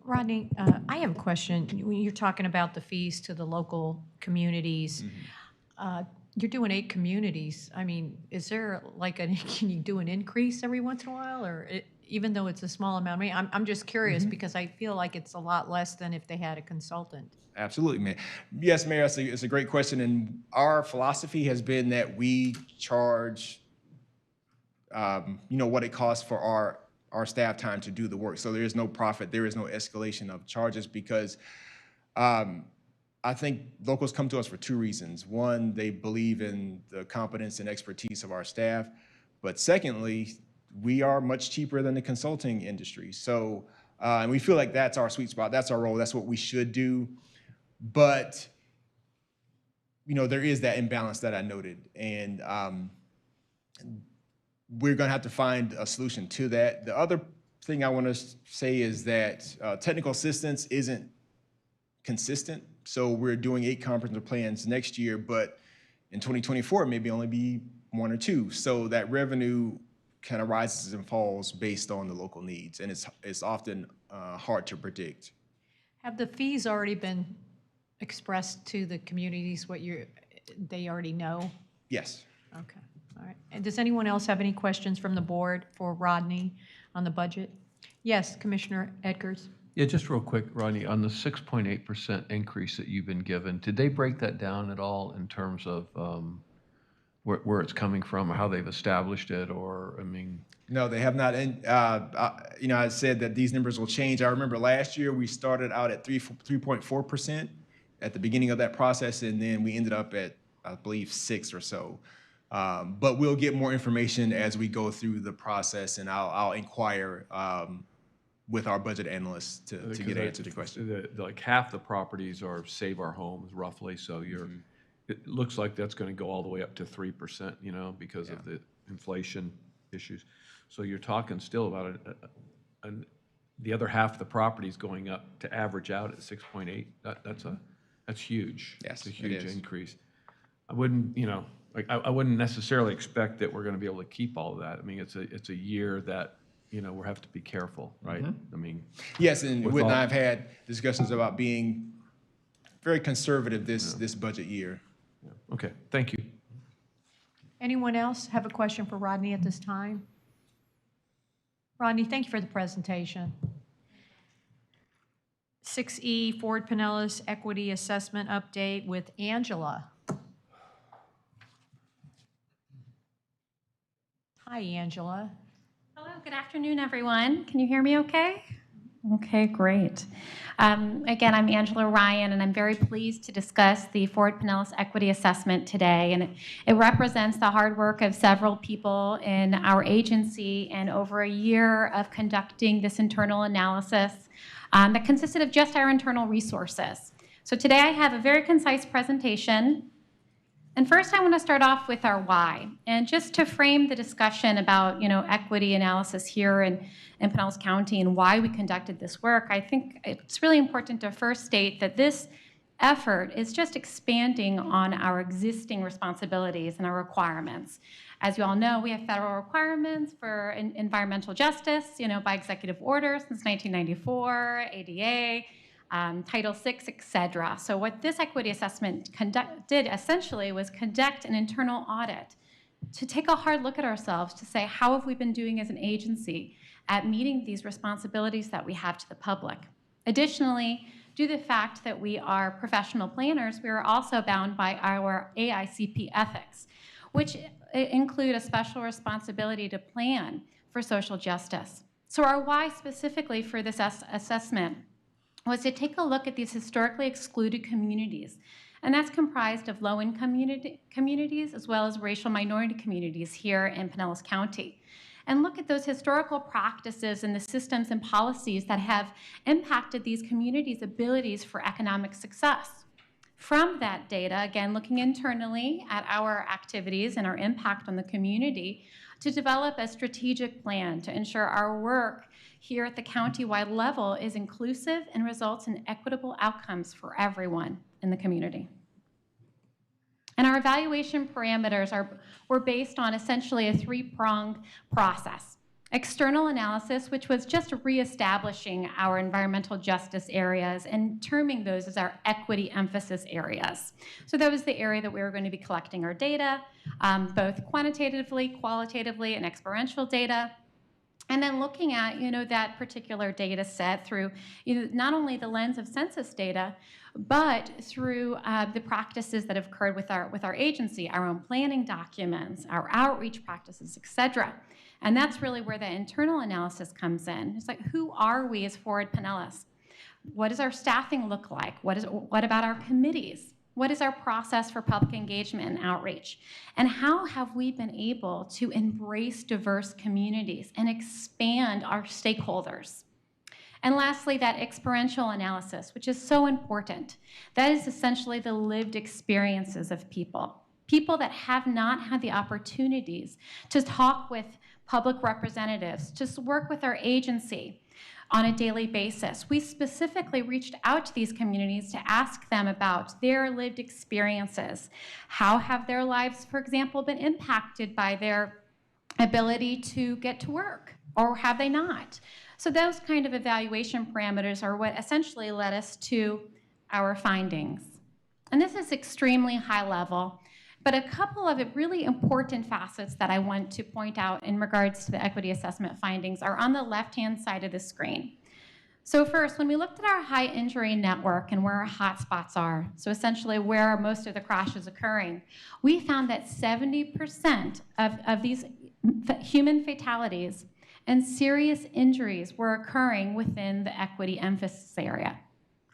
Rodney, I have a question. When you're talking about the fees to the local communities, you're doing 8 communities. I mean, is there like can you do an increase every once in a while, or even though it's a small amount? I mean, I'm just curious because I feel like it's a lot less than if they had a consultant. Absolutely, Mayor. Yes, Mayor, it's a great question, and our philosophy has been that we charge, what it costs for our staff time to do the work. So there is no profit, there is no escalation of charges because I think locals come to us for 2 reasons. One, they believe in the competence and expertise of our staff, but secondly, we are much cheaper than the consulting industry. So, and we feel like that's our sweet spot, that's our role, that's what we should do. But, there is that imbalance that I noted, and we're going to have to find a solution to that. The other thing I want to say is that technical assistance isn't consistent. So we're doing 8 comprehensive plans next year, but in 2024, maybe only be 1 or 2. So that revenue kind of rises and falls based on the local needs, and it's often hard to predict. Have the fees already been expressed to the communities, what they already know? Yes. Okay, all right. And does anyone else have any questions from the board for Rodney on the budget? Yes, Commissioner Edgars. Yeah, just real quick, Rodney, on the 6.8% increase that you've been given, did they break that down at all in terms of where it's coming from or how they've established it, or, I mean? No, they have not. And, I said that these numbers will change. I remember last year we started out at 3.4% at the beginning of that process, and then we ended up at, I believe, 6 or so. But we'll get more information as we go through the process, and I'll inquire with our budget analysts to get an answer to the question. Like half the properties are Save Our Homes, roughly, so it looks like that's going to go all the way up to 3%, because of the inflation issues. So you're talking still about the other half of the properties going up to average out at 6.8. That's huge. Yes, it's a huge it is. Increase. I wouldn't, I wouldn't necessarily expect that we're going to be able to keep all of that. I mean, it's a year that we'll have to be careful, right? I mean, yes, and Whit and I have had discussions about being very conservative this budget year. Yeah. Okay, thank you. Anyone else have a question for Rodney at this time? Rodney, thank you for the presentation. 6E, Ford Pinellas Equity Assessment Update with Angela. Hi, Angela. Hello, good afternoon, everyone. Can you hear me okay? Okay, great. Again, I'm Angela Ryan, and I'm very pleased to discuss the Ford Pinellas Equity Assessment today. And it represents the hard work of several people in our agency and over a year of conducting this internal analysis that consisted of just our internal resources. So today I have a very concise presentation. And first, I want to start off with our why. And just to frame the discussion about, equity analysis here in Pinellas County and why we conducted this work, I think it's really important to first state that this effort is just expanding on our existing responsibilities and our requirements. As you all know, we have federal requirements for environmental justice, by executive order since 1994, ADA, Title VI, et cetera. So what this equity assessment did essentially was conduct an internal audit to take a hard look at ourselves to say, how have we been doing as an agency at meeting these responsibilities that we have to the public? Additionally, due to the fact that we are professional planners, we are also bound by our AICP ethics, which include a special responsibility to plan for social justice. So our why specifically for this assessment was to take a look at these historically excluded communities. And that's comprised of low-income communities as well as racial minority communities here in Pinellas County. And look at those historical practices and the systems and policies that have impacted these communities' abilities for economic success. From that data, again, looking internally at our activities and our impact on the community, to develop a strategic plan to ensure our work here at the county-wide level is inclusive and results in equitable outcomes for everyone in the community. And our evaluation parameters were based on essentially a three-pronged process. External analysis, which was just reestablishing our environmental justice areas and terming those as our equity emphasis areas. So that was the area that we were going to be collecting our data, both quantitatively, qualitatively, and experiential data. And then looking at, that particular data set through, not only the lens of census data, but through the practices that have occurred with our agency, our own planning documents, our outreach practices, et cetera. And that's really where the internal analysis comes in. It's like, who are we as Forward Pinellas? What does our staffing look like? What about our committees? What is our process for public engagement and outreach? And how have we been able to embrace diverse communities and expand our stakeholders? And lastly, that experiential analysis, which is so important. That is essentially the lived experiences of people. People that have not had the opportunities to talk with public representatives, to work with our agency on a daily basis. We specifically reached out to these communities to ask them about their lived experiences. How have their lives, for example, been impacted by their ability to get to work, or have they not? So those kind of evaluation parameters are what essentially led us to our findings. And this is extremely high level, but a couple of really important facets that I want to point out in regards to the equity assessment findings are on the left-hand side of the screen. So first, when we looked at our high injury network and where our hotspots are, so essentially where most of the crash is occurring, we found that 70% of these human fatalities and serious injuries were occurring within the equity emphasis area.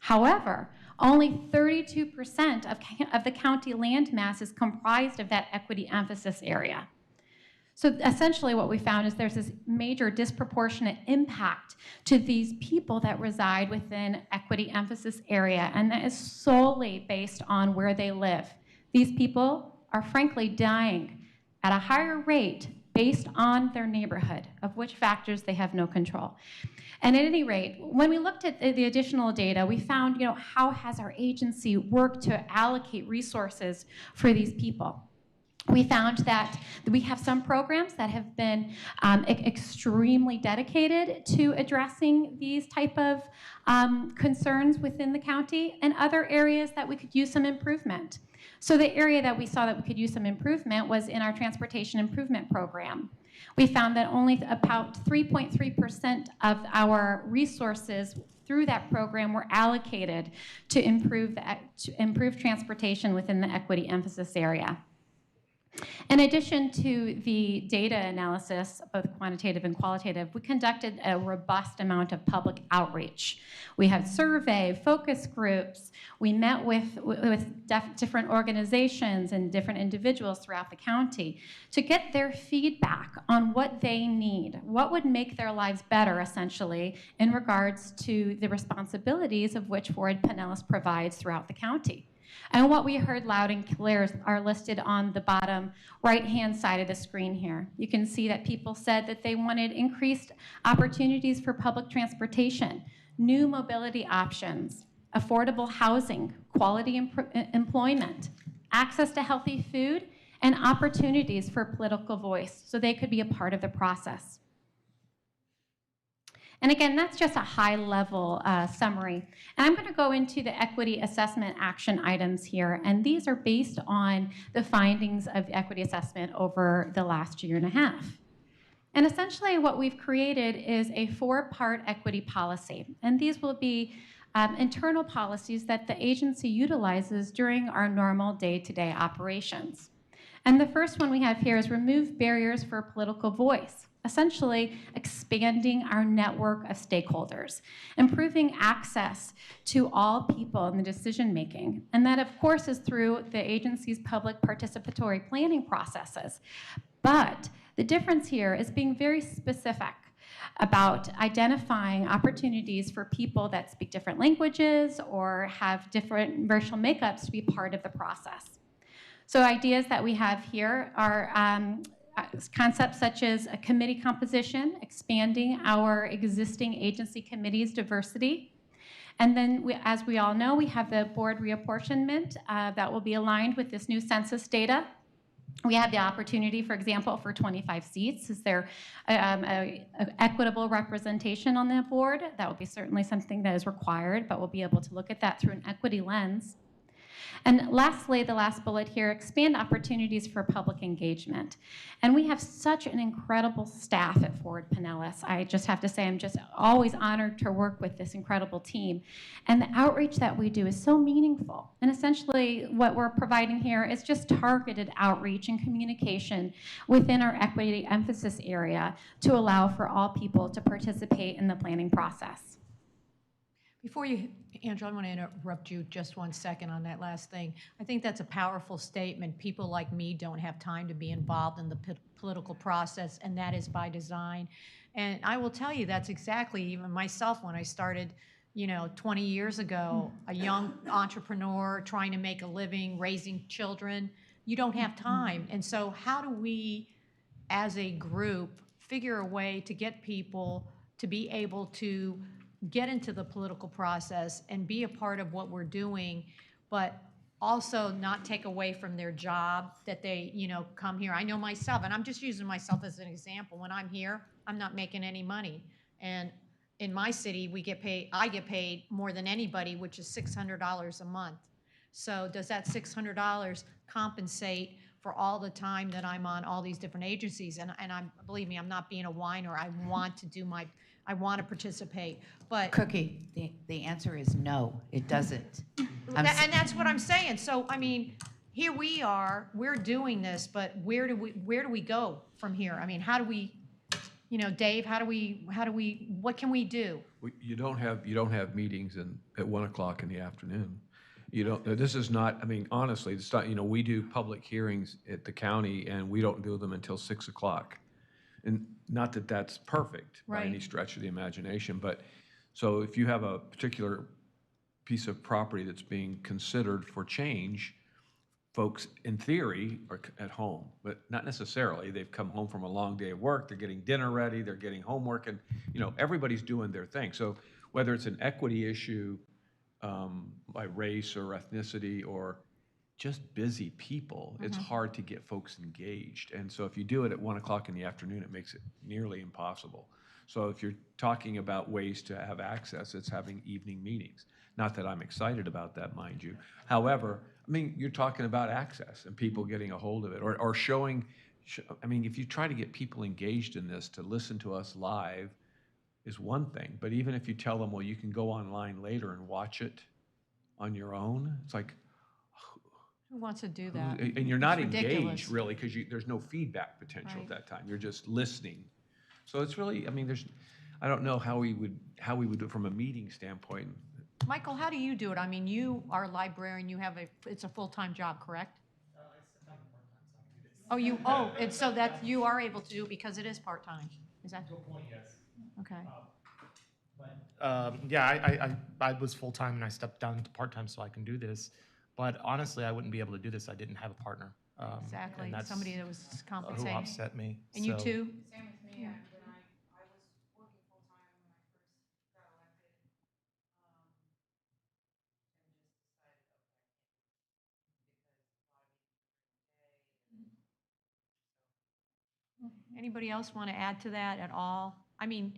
However, only 32% of the county land mass is comprised of that equity emphasis area. So essentially what we found is there's this major disproportionate impact to these people that reside within equity emphasis area, and that is solely based on where they live. These people are frankly dying at a higher rate based on their neighborhood, of which factors they have no control. And at any rate, when we looked at the additional data, we found, how has our agency worked to allocate resources for these people? We found that we have some programs that have been extremely dedicated to addressing these type of concerns within the county, and other areas that we could use some improvement. So the area that we saw that we could use some improvement was in our transportation improvement program. We found that only about 3.3% of our resources through that program were allocated to improve transportation within the equity emphasis area. In addition to the data analysis, both quantitative and qualitative, we conducted a robust amount of public outreach. We had survey, focus groups. We met with different organizations and different individuals throughout the county to get their feedback on what they need, what would make their lives better, essentially, in regards to the responsibilities of which Forward Pinellas provides throughout the county. And what we heard loud and clear are listed on the bottom right-hand side of the screen here. You can see that people said that they wanted increased opportunities for public transportation, new mobility options, affordable housing, quality employment, access to healthy food, and opportunities for political voice so they could be a part of the process. And again, that's just a high-level summary. And I'm going to go into the equity assessment action items here, and these are based on the findings of equity assessment over the last year and a half. And essentially what we've created is a 4-part equity policy, and these will be internal policies that the agency utilizes during our normal day-to-day operations. And the first one we have here is remove barriers for political voice. Essentially expanding our network of stakeholders, improving access to all people in the decision making. And that, of course, is through the agency's public participatory planning processes. But the difference here is being very specific about identifying opportunities for people that speak different languages or have different racial makeups to be part of the process. So ideas that we have here are concepts such as a committee composition, expanding our existing agency committees' diversity. And then, as we all know, we have the board reapportionment that will be aligned with this new census data. We have the opportunity, for example, for 25 seats. Is there a equitable representation on the board? That will be certainly something that is required, but we'll be able to look at that through an equity lens. And lastly, the last bullet here, expand opportunities for public engagement. And we have such an incredible staff at Forward Pinellas. I just have to say, I'm just always honored to work with this incredible team. And the outreach that we do is so meaningful. And essentially, what we're providing here is just targeted outreach and communication within our equity emphasis area to allow for all people to participate in the planning process. Before you, Angela, I want to interrupt you just 1 second on that last thing. I think that's a powerful statement. People like me don't have time to be involved in the political process, and that is by design. And I will tell you, that's exactly, even myself, when I started, 20 years ago, a young entrepreneur trying to make a living, raising children, you don't have time. And so how do we, as a group, figure a way to get people to be able to get into the political process and be a part of what we're doing, but also not take away from their job that they, come here. I know myself, and I'm just using myself as an example. When I'm here, I'm not making any money. And in my city, I get paid more than anybody, which is $600 a month. So does that $600 compensate for all the time that I'm on all these different agencies? And believe me, I'm not being a whiner. I want to participate, but. Cookie, the answer is no, it doesn't. And that's what I'm saying. So, I mean, here we are, we're doing this, but where do we go from here? I mean, how do we, Dave, what can we do? You don't have meetings at 1 o'clock in the afternoon. You don't, this is not, I mean, honestly, it's not, we do public hearings at the county and we don't do them until 6 o'clock. And not that that's perfect by any stretch of the imagination, but so if you have a particular piece of property that's being considered for change, folks in theory are at home, but not necessarily. They've come home from a long day of work, they're getting dinner ready, they're getting homework, and everybody's doing their thing. So whether it's an equity issue by race or ethnicity or just busy people, it's hard to get folks engaged. And so if you do it at 1 o'clock in the afternoon, it makes it nearly impossible. So if you're talking about ways to have access, it's having evening meetings. Not that I'm excited about that, mind you. However, I mean, you're talking about access and people getting a hold of it or showing, I mean, if you try to get people engaged in this, to listen to us live is one thing. But even if you tell them, well, you can go online later and watch it on your own, it's like, Who wants to do that? and you're not It's engaged ridiculous. really because there's no feedback potential at that time. You're just listening. So it's really, I mean, I don't know how we would do it from a meeting standpoint. Michael, how do you do it? I mean, you are a librarian, it's a full-time job, correct? And so that you are able to do it because it is part-time. Is that? To a point, yes. Okay. Yeah, I was full-time and I stepped down to part-time so I can do this. But honestly, I wouldn't be able to do this. I didn't have a partner. Exactly, and that's somebody that was who compensating. offset me. And you So- too? Same with me. When I was working full-time when I first got elected, Anybody else want to add to that at all? I mean,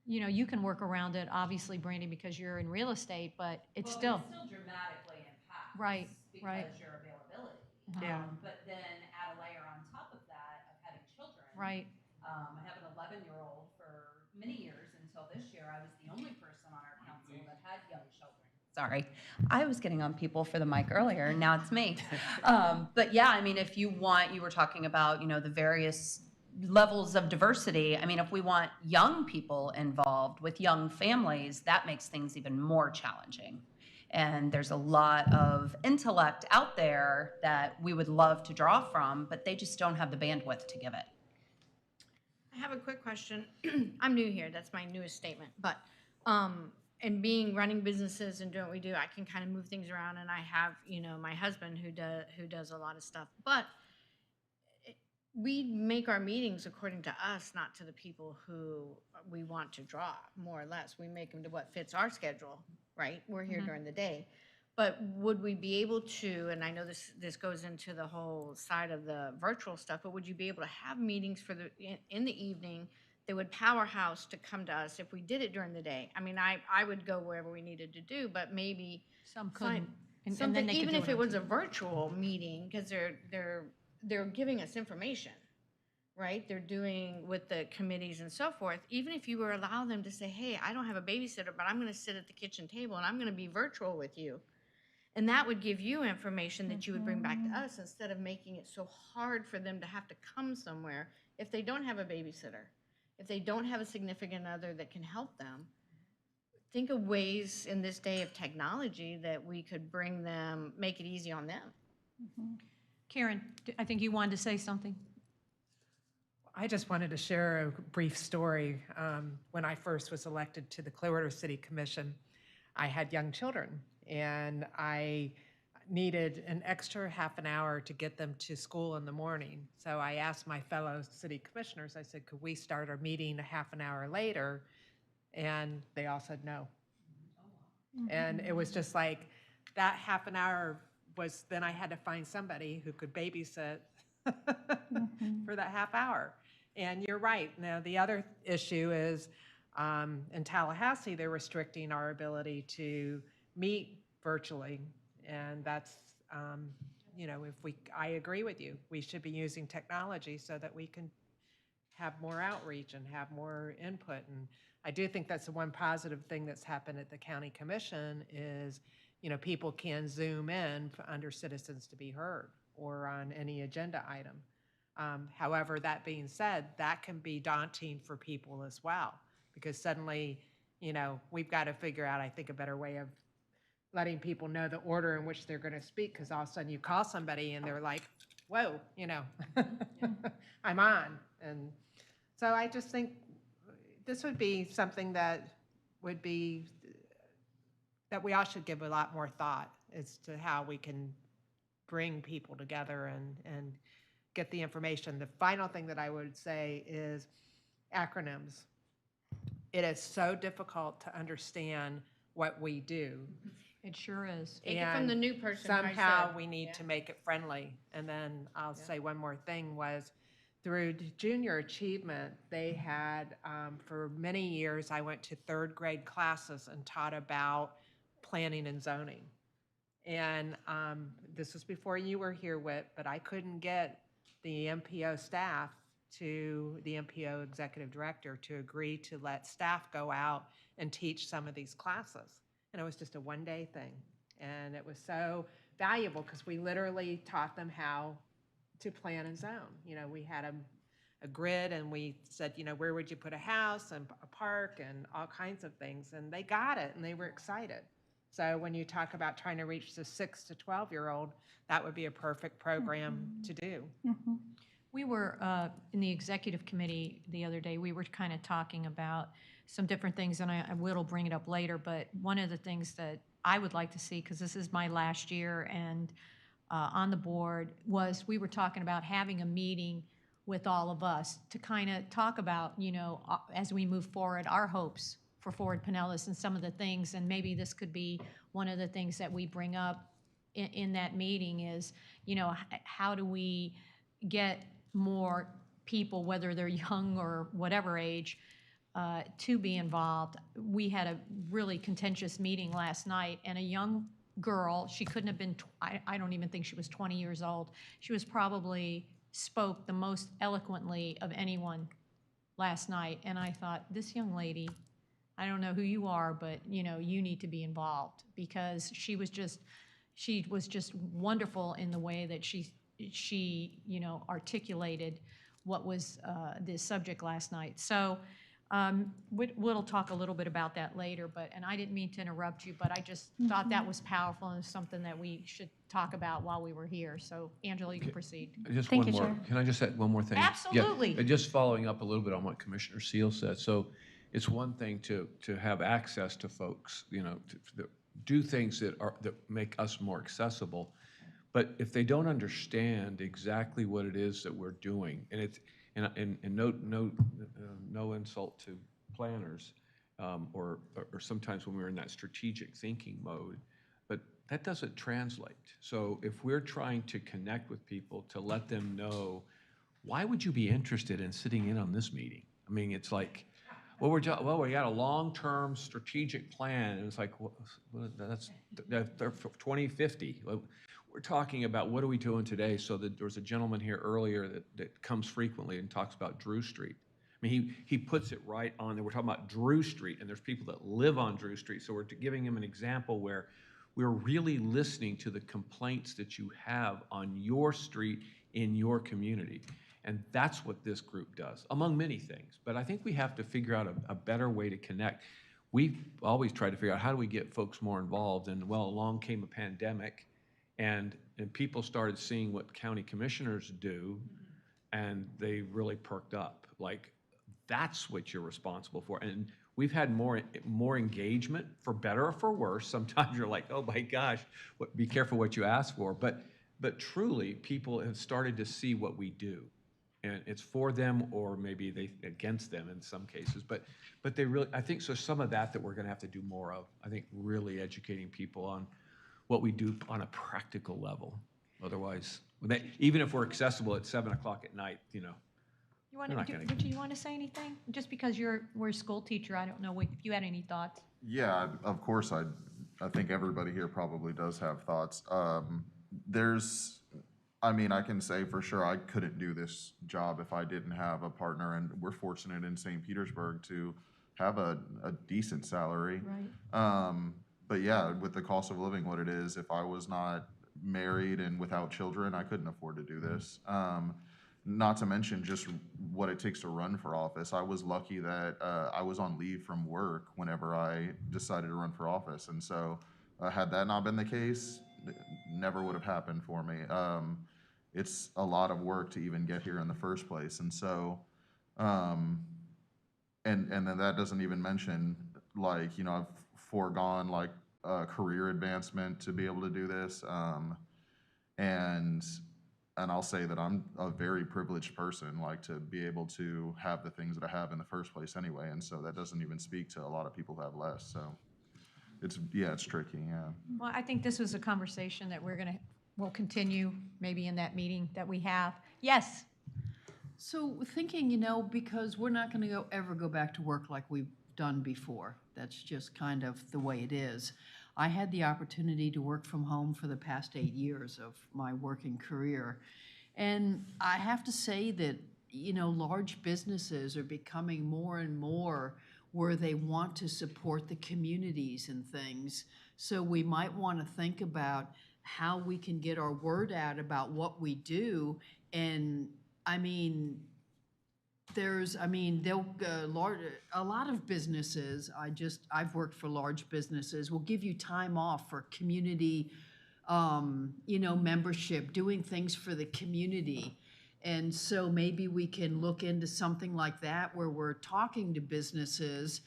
you can work around it, obviously, Brandy, because you're in real estate, but it's still. It still dramatically impacts. Right, right. Because your availability. Yeah. But then add a layer on top of that of having children. Right. I have an 11-year-old for many years until this year. I was the only person on our council that had young children. Sorry, I was getting on people for the mic earlier, and now it's me. But yeah, I mean, if you were talking about, the various levels of diversity. I mean, if we want young people involved with young families, that makes things even more challenging. And there's a lot of intellect out there that we would love to draw from, but they just don't have the bandwidth to give it. I have a quick question. I'm new here, that's my newest statement, but, and running businesses and doing what we do, I can kind of move things around, and I have, my husband who does a lot of stuff, but we make our meetings according to us, not to the people who we want to draw, more or less. We make them to what fits our schedule, right? We're here during the day. But would we be able to, and I know this goes into the whole side of the virtual stuff, but would you be able to have meetings in the evening that would powerhouse to come to us if we did it during the day? I mean, I would go wherever we needed to do, but maybe Some couldn't. And something, then they could even do if it it on was a virtual meeting, because they're giving us information, right? They're doing with the committees and so forth. Even if you were allow them to say, hey, I don't have a babysitter, but I'm going to sit at the kitchen table and I'm going to be virtual with you. And that would give you information that you would bring back to us instead of making it so hard for them to have to come somewhere if they don't have a babysitter, if they don't have a significant other that can help them. Think of ways in this day of technology that we could bring them, make it easy on them. Karen, I think you wanted to say something. I just wanted to share a brief story. When I first was elected to the Clearwater City Commission, I had young children, and I needed an extra half an hour to get them to school in the morning. So I asked my fellow city commissioners, I said, could we start our meeting a half an hour later? And they all said no. And it was just like that half an hour was, then I had to find somebody who could babysit for that half hour. And you're right. Now, the other issue is in Tallahassee, they're restricting our ability to meet virtually. And that's, I agree with you. We should be using technology so that we can have more outreach and have more input. And I do think that's the one positive thing that's happened at the county commission is, people can Zoom in under citizens to be heard or on any agenda item. However, that being said, that can be daunting for people as well, because suddenly, we've got to figure out, I think, a better way of letting people know the order in which they're going to speak, because all of a sudden you call somebody and they're like, whoa, I'm on. And so I just think this would be something that we all should give a lot more thought as to how we can bring people together and get the information. The final thing that I would say is acronyms. It is so difficult to understand what we do. It sure is. Take it from the new person. Somehow we need to make it friendly. And then I'll say one more thing was through junior achievement, they had, for many years, I went to third grade classes and taught about planning and zoning. And this was before you were here, Whit, but I couldn't get the MPO staff to the MPO executive director to agree to let staff go out and teach some of these classes. And it was just a one-day thing. And it was so valuable because we literally taught them how to plan and zone. We had a grid and we said, where would you put a house and a park and all kinds of things. And they got it and they were excited. So when you talk about trying to reach the 6 to 12-year-old, that would be a perfect program to do. We were in the executive committee the other day, we were kind of talking about some different things, and I will bring it up later, but one of the things that I would like to see, because this is my last year and on the board, was we were talking about having a meeting with all of us to kind of talk about, as we move forward, our hopes for Forward Pinellas and some of the things, and maybe this could be one of the things that we bring up in that meeting is, how do we get more people, whether they're young or whatever age, to be involved. We had a really contentious meeting last night, and a young girl, she couldn't have been, I don't even think she was 20 years old. She was probably spoke the most eloquently of anyone last night, and I thought, this young lady, I don't know who you are, but you need to be involved, because she was just wonderful in the way that she articulated what was the subject last night. So we'll talk a little bit about that later, and I didn't mean to interrupt you, but I just thought that was powerful and something that we should talk about while we were here. So Angela, you can proceed. Just Thank one you, more. Chair. Can I just add one more thing? Absolutely. Yeah, just following up a little bit on what Commissioner Seal said. So it's one thing to have access to folks, to do things that make us more accessible. But if they don't understand exactly what it is that we're doing, and no insult to planners, or sometimes when we're in that strategic thinking mode, but that doesn't translate. So if we're trying to connect with people to let them know, why would you be interested in sitting in on this meeting? I mean, it's like, well, we got a long-term strategic plan, and it's like, well, that's 2050. We're talking about what are we doing today. So there was a gentleman here earlier that comes frequently and talks about Drew Street. I mean, he puts it right on there. We're talking about Drew Street, and there's people that live on Drew Street. So we're giving him an example where we're really listening to the complaints that you have on your street in your community. And that's what this group does, among many things. But I think we have to figure out a better way to connect. We've always tried to figure out how do we get folks more involved. And well, along came a pandemic, and people started seeing what county commissioners do, and they really perked up. Like, that's what you're responsible for. And we've had more engagement, for better or for worse. Sometimes you're like, oh my gosh, be careful what you ask for. But truly, people have started to see what we do. And it's for them, or maybe they against them in some cases. But they really, I think so some of that we're gonna have to do more of. I think really educating people on what we do on a practical level. Otherwise, even if we're accessible at 7 o'clock at night, You want to, you want to say anything? Just because we're a school teacher, I don't know if you had any thoughts. Yeah, of course, I think everybody here probably does have thoughts. I can say for sure I couldn't do this job if I didn't have a partner, and we're fortunate in St. Petersburg to have a decent salary. Right. But yeah, with the cost of living what it is, if I was not married and without children, I couldn't afford to do this. Not to mention just what it takes to run for office. I was lucky that I was on leave from work whenever I decided to run for office. And so had that not been the case, it never would have happened for me. It's a lot of work to even get here in the first place. And so, and then that doesn't even mention, I've foregone career advancement to be able to do this. And I'll say that I'm a very privileged person, to be able to have the things that I have in the first place anyway. And so that doesn't even speak to a lot of people who have less. So it's tricky, yeah. Well, I think this was a conversation that we'll continue maybe in that meeting that we have. Yes. So thinking, because we're not going to ever go back to work like we've done before. That's just kind of the way it is. I had the opportunity to work from home for the past 8 years of my working career. And I have to say that, large businesses are becoming more and more where they want to support the communities and things. So we might want to think about how we can get our word out about what we do. And a lot of businesses, I've worked for large businesses, will give you time off for community, membership, doing things for the community. And so maybe we can look into something like that where we're talking to businesses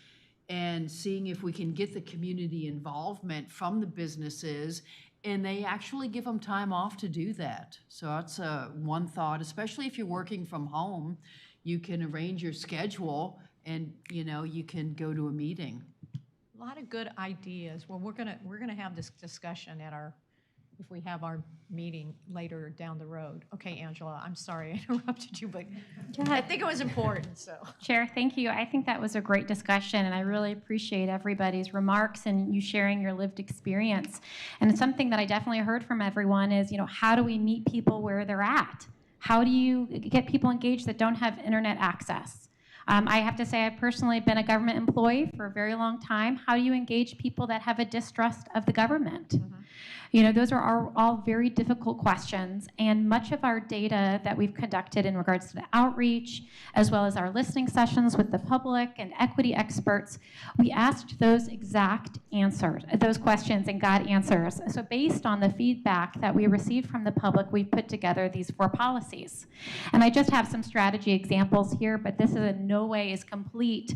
and seeing if we can get the community involvement from the businesses, and they actually give them time off to do that. So that's one thought, especially if you're working from home. You can arrange your schedule and, you can go to a meeting. A lot of good ideas. Well, we're gonna have this discussion if we have our meeting later down the road. Okay, Angela, I'm sorry I interrupted you, but I think it was important, so. Chair, thank you. I think that was a great discussion, and I really appreciate everybody's remarks and you sharing your lived experience. And something that I definitely heard from everyone is, how do we meet people where they're at? How do you get people engaged that don't have internet access? I have to say I've personally been a government employee for a very long time. How do you engage people that have a distrust of the government? Those are all very difficult questions, and much of our data that we've conducted in regards to the outreach, as well as our listening sessions with the public and equity experts, we asked those exact answers, those questions, and got answers. So based on the feedback that we received from the public, we put together these 4 policies. And I just have some strategy examples here, but this is in no way is complete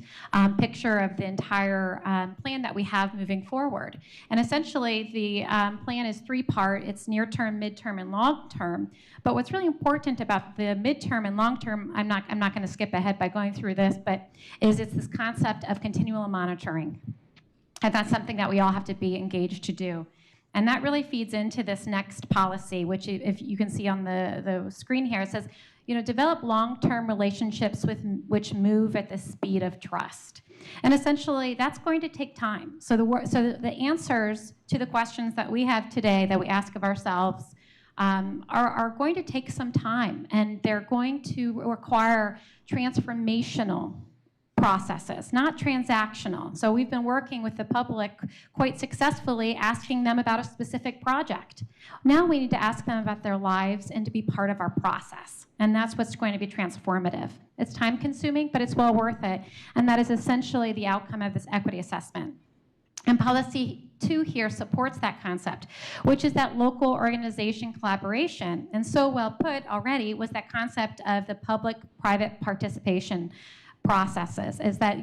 picture of the entire plan that we have moving forward. And essentially, the plan is 3-part. It's near term, midterm, and long term. But what's really important about the midterm and long term, I'm not going to skip ahead by going through this, but it's this concept of continual monitoring. And that's something that we all have to be engaged to do. And that really feeds into this next policy, which if you can see on the screen here, it says, develop long-term relationships which move at the speed of trust. And essentially, that's going to take time. So the answers to the questions that we have today that we ask of ourselves are going to take some time, and they're going to require transformational processes, not transactional. So we've been working with the public quite successfully, asking them about a specific project. Now we need to ask them about their lives and to be part of our process. And that's what's going to be transformative. It's time consuming, but it's well worth it. And that is essentially the outcome of this equity assessment. And policy 2 here supports that concept, which is that local organization collaboration. And so well put already was that concept of the public-private participation processes, is that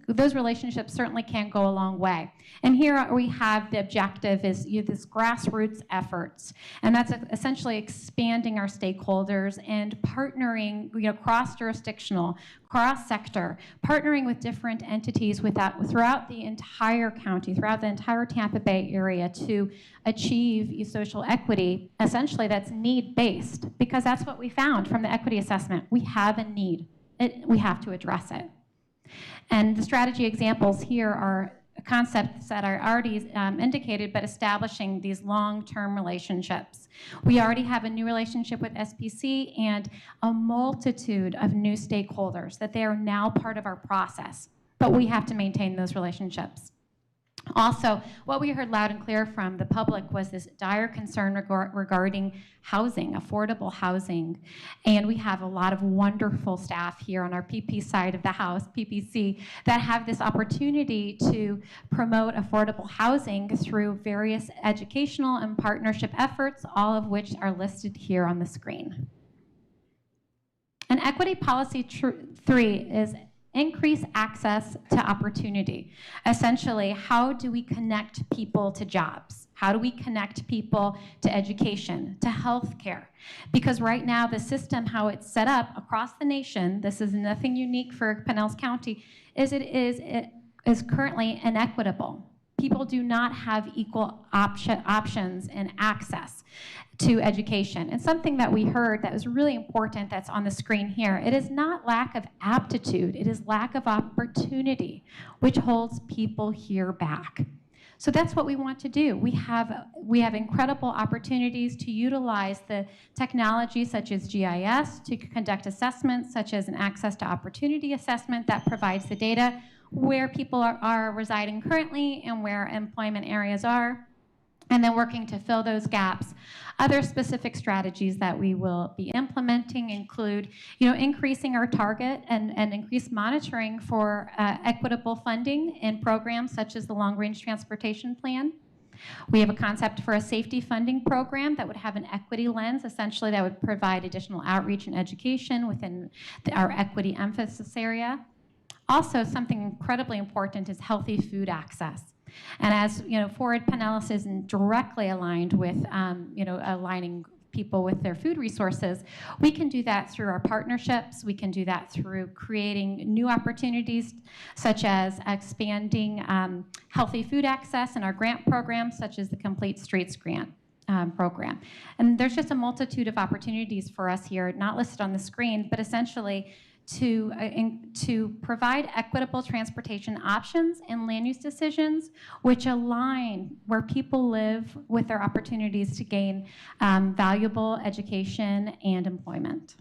those relationships certainly can go a long way. And here we have the objective is this grassroots efforts, and that's essentially expanding our stakeholders and partnering, cross-jurisdictional, cross-sector, partnering with different entities throughout the entire county, throughout the entire Tampa Bay area to achieve social equity. Essentially, that's need-based, because that's what we found from the equity assessment. We have a need. We have to address it. And the strategy examples here are concepts that are already indicated, but establishing these long-term relationships. We already have a new relationship with SPC and a multitude of new stakeholders that they are now part of our process, but we have to maintain those relationships. Also, what we heard loud and clear from the public was this dire concern regarding housing, affordable housing. And we have a lot of wonderful staff here on our PP side of the house, PPC, that have this opportunity to promote affordable housing through various educational and partnership efforts, all of which are listed here on the screen. And equity policy 3 is increase access to opportunity. Essentially, how do we connect people to jobs? How do we connect people to education, to healthcare? Because right now, the system, how it's set up across the nation, this is nothing unique for Pinellas County, it is currently inequitable. People do not have equal options and access to education. And something that we heard that was really important that's on the screen here, it is not lack of aptitude, it is lack of opportunity, which holds people here back. So that's what we want to do. We have incredible opportunities to utilize the technology such as GIS to conduct assessments such as an access to opportunity assessment that provides the data where people are residing currently and where employment areas are, and then working to fill those gaps. Other specific strategies that we will be implementing include, increasing our target and increased monitoring for equitable funding in programs such as the Long Range Transportation Plan. We have a concept for a safety funding program that would have an equity lens, essentially that would provide additional outreach and education within our equity emphasis area. Also, something incredibly important is healthy food access. And as Forward Pinellas is directly aligned with, aligning people with their food resources, we can do that through our partnerships. We can do that through creating new opportunities, such as expanding healthy food access in our grant programs, such as the Complete Streets Grant program. And there's just a multitude of opportunities for us here, not listed on the screen, but essentially to provide equitable transportation options and land use decisions which align where people live with their opportunities to gain valuable education and employment.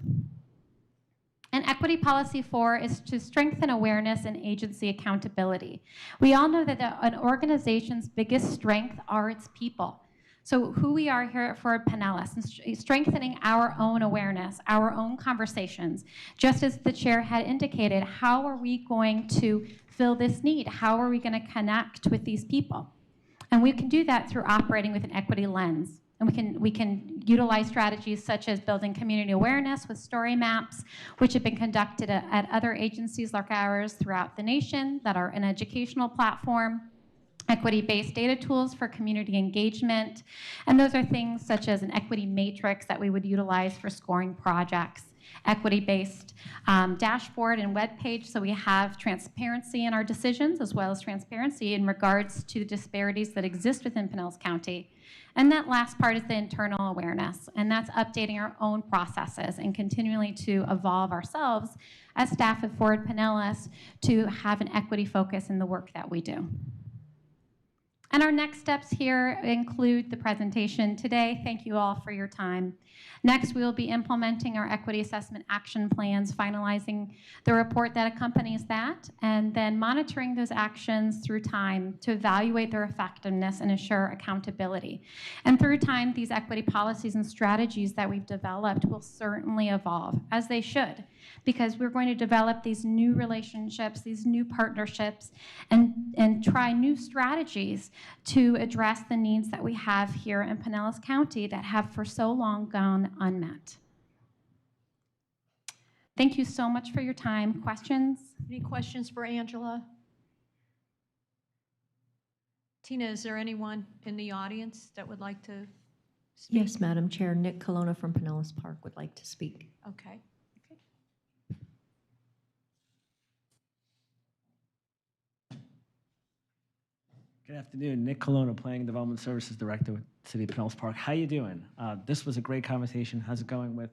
And equity policy 4 is to strengthen awareness and agency accountability. We all know that an organization's biggest strength are its people. So who we are here at Ford Pinellas, and strengthening our own awareness, our own conversations. Just as the chair had indicated, how are we going to fill this need? How are we going to connect with these people? And we can do that through operating with an equity lens. And we can utilize strategies such as building community awareness with story maps, which have been conducted at other agencies like ours throughout the nation that are an educational platform, equity-based data tools for community engagement. And those are things such as an equity matrix that we would utilize for scoring projects, equity-based dashboard and web page, so we have transparency in our decisions as well as transparency in regards to the disparities that exist within Pinellas County. And that last part is the internal awareness, and that's updating our own processes and continually to evolve ourselves as staff at Ford Pinellas to have an equity focus in the work that we do. And our next steps here include the presentation today. Thank you all for your time. Next, we will be implementing our equity assessment action plans, finalizing the report that accompanies that, and then monitoring those actions through time to evaluate their effectiveness and ensure accountability. And through time, these equity policies and strategies that we've developed will certainly evolve, as they should, because we're going to develop these new relationships, these new partnerships, and try new strategies to address the needs that we have here in Pinellas County that have for so long gone unmet. Thank you so much for your time. Questions? Any questions for Angela? Tina, is there anyone in the audience that would like to speak? Yes, Madam Chair. Nick Colonna from Pinellas Park would like to speak. Okay. Good afternoon, Nick Colonna, Planning and Development Services Director with City of Pinellas Park. How you doing? This was a great conversation. How's it going with?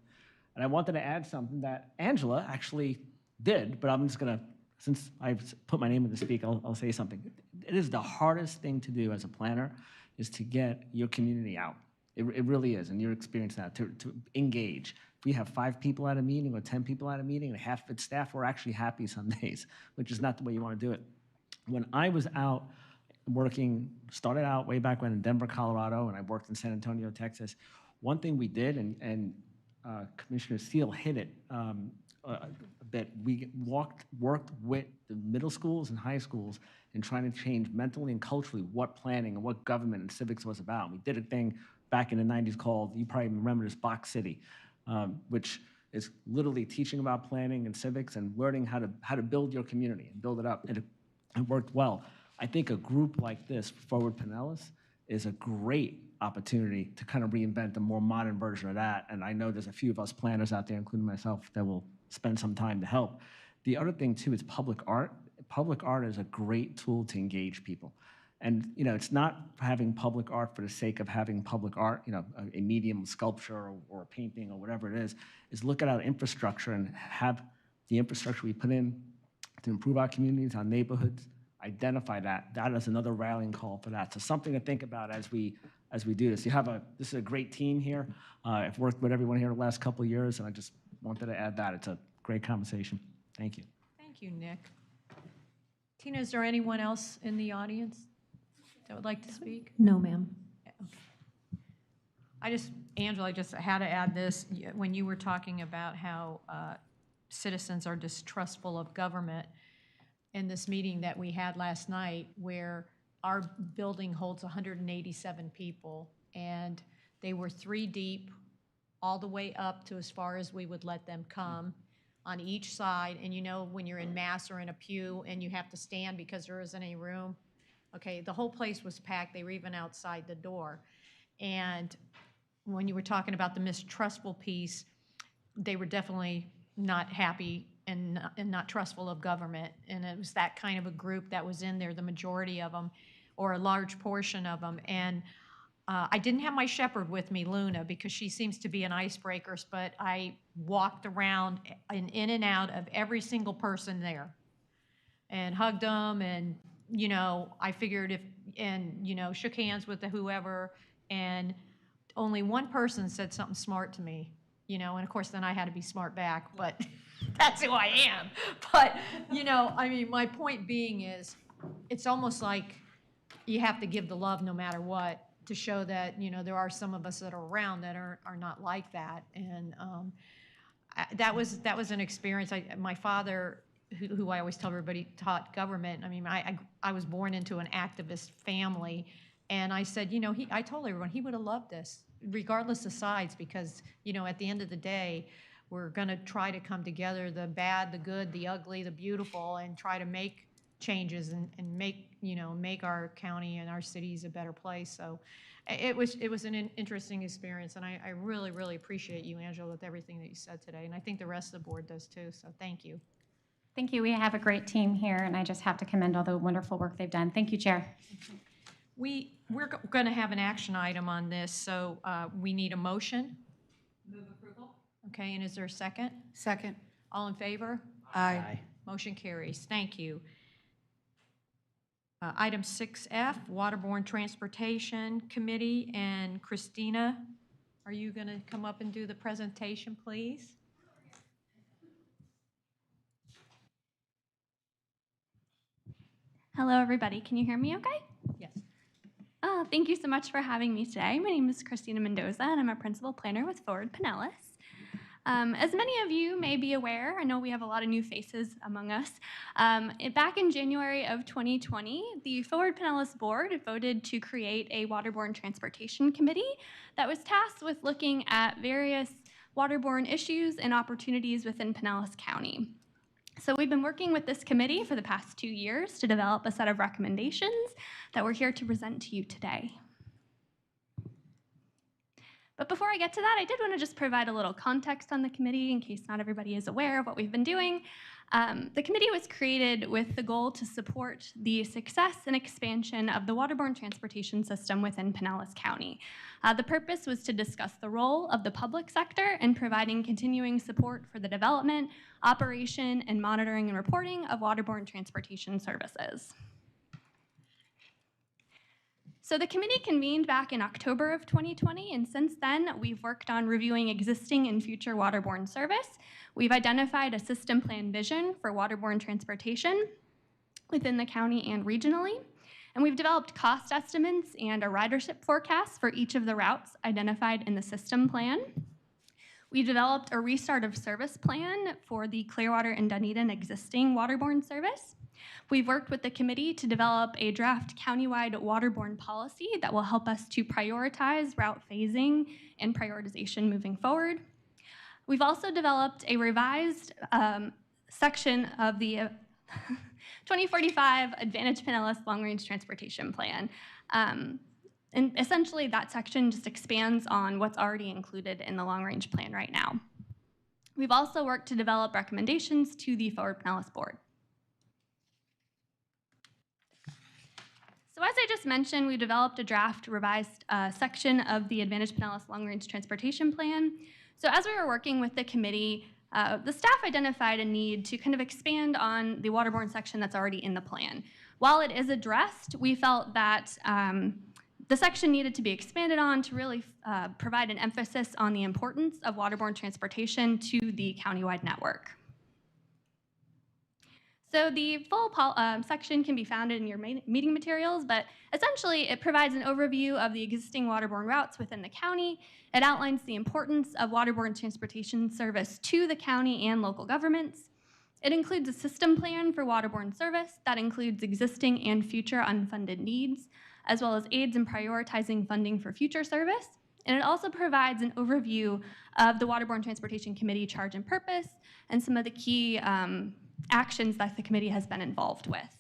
And I wanted to add something that Angela actually did, but I'm just gonna, since I've put my name in the speak, I'll say something. It is the hardest thing to do as a planner, is to get your community out. It really is, and you're experiencing that, to engage. If we have 5 people at a meeting or 10 people at a meeting and half of its staff, we're actually happy some days, which is not the way you want to do it. When I was out working, started out way back when in Denver, Colorado, and I worked in San Antonio, Texas. One thing we did, and Commissioner Steele hit it a bit, we worked with the middle schools and high schools in trying to change mentally and culturally what planning and what government and civics was about. We did a thing back in the 90s called, you probably remember this, Box City, which is literally teaching about planning and civics and learning how to build your community and build it up, and it worked well. I think a group like this, Forward Pinellas, is a great opportunity to kind of reinvent a more modern version of that. And I know there's a few of us planners out there, including myself, that will spend some time to help. The other thing too is public art. Public art is a great tool to engage people. And it's not having public art for the sake of having public art, a medium, sculpture or a painting or whatever it is look at our infrastructure and have the infrastructure we put in to improve our communities, our neighborhoods, identify that. That is another rallying call for that. So something to think about as we do this. This is a great team here. I've worked with everyone here the last couple of years, and I just wanted to add that. It's a great conversation. Thank you. Thank you, Nick. Tina, is there anyone else in the audience that would like to speak? No, ma'am. Angela, I just had to add this. When you were talking about how citizens are distrustful of government, in this meeting that we had last night, where our building holds 187 people, and they were 3 deep all the way up to as far as we would let them come on each side. And when you're in mass or in a pew and you have to stand because there isn't any room, okay, the whole place was packed. They were even outside the door. And when you were talking about the mistrustful piece, they were definitely not happy and not trustful of government. And it was that kind of a group that was in there, the majority of them, or a large portion of them. And I didn't have my shepherd with me, Luna, because she seems to be an icebreaker, but I walked around and in and out of every single person there and hugged them, and I figured shook hands with whoever, and only one person said something smart to me, and of course then I had to be smart back, but that's who I am. But, my point being is, it's almost like you have to give the love no matter what, to show that, you know, there are some of us that are around that are not like that. And that was an experience. My father, who I always tell everybody taught government. I mean, I was born into an activist family, and I said, you know, I told everyone he would have loved this, regardless of sides, because, you know, at the end of the day, we're going to try to come together, the bad, the good, the ugly, the beautiful, and try to make changes and make our county and our cities a better place. So it was an interesting experience, and I really, really appreciate you, Angela, with everything that you said today, and I think the rest of the board does too, so thank you. Thank you. We have a great team here, and I just have to commend all the wonderful work they've done. Thank you, Chair. We're going to have an action item on this, so we need a motion. Move approval. Okay, and is there a second? Second. All in favor? Aye. Motion carries. Thank you. Item 6F, Waterborne Transportation Committee, and Christina, are you going to come up and do the presentation, please? Hello, everybody. Can you hear me okay? Yes. Thank you so much for having me today. My name is Christina Mendoza, and I'm a principal planner with Forward Pinellas. As many of you may be aware, I know we have a lot of new faces among us. Back in January of 2020, the Forward Pinellas board voted to create a waterborne transportation committee that was tasked with looking at various waterborne issues and opportunities within Pinellas County. So we've been working with this committee for the past 2 years to develop a set of recommendations that we're here to present to you today. But before I get to that, I did want to just provide a little context on the committee in case not everybody is aware of what we've been doing. The committee was created with the goal to support the success and expansion of the waterborne transportation system within Pinellas County. The purpose was to discuss the role of the public sector in providing continuing support for the development, operation, and monitoring and reporting of waterborne transportation services. So the committee convened back in October of 2020, and since then, we've worked on reviewing existing and future waterborne service. We've identified a system plan vision for waterborne transportation within the county and regionally, and we've developed cost estimates and a ridership forecast for each of the routes identified in the system plan. We developed a restart of service plan for the Clearwater and Dunedin existing waterborne service. We've worked with the committee to develop a draft countywide waterborne policy that will help us to prioritize route phasing and prioritization moving forward. We've also developed a revised section of the 2045 Advantage Pinellas Long Range Transportation Plan. And essentially that section just expands on what's already included in the long range plan right now. We've also worked to develop recommendations to the Forward Pinellas board. So as I just mentioned, we developed a draft revised section of the Advantage Pinellas Long Range Transportation Plan. So as we were working with the committee, the staff identified a need to kind of expand on the waterborne section that's already in the plan. While it is addressed, we felt that the section needed to be expanded on to really provide an emphasis on the importance of waterborne transportation to the countywide network. So the full section can be found in your meeting materials, but essentially it provides an overview of the existing waterborne routes within the county. It outlines the importance of waterborne transportation service to the county and local governments. It includes a system plan for waterborne service that includes existing and future unfunded needs, as well as aids in prioritizing funding for future service. And it also provides an overview of the Waterborne Transportation Committee charge and purpose and some of the key actions that the committee has been involved with.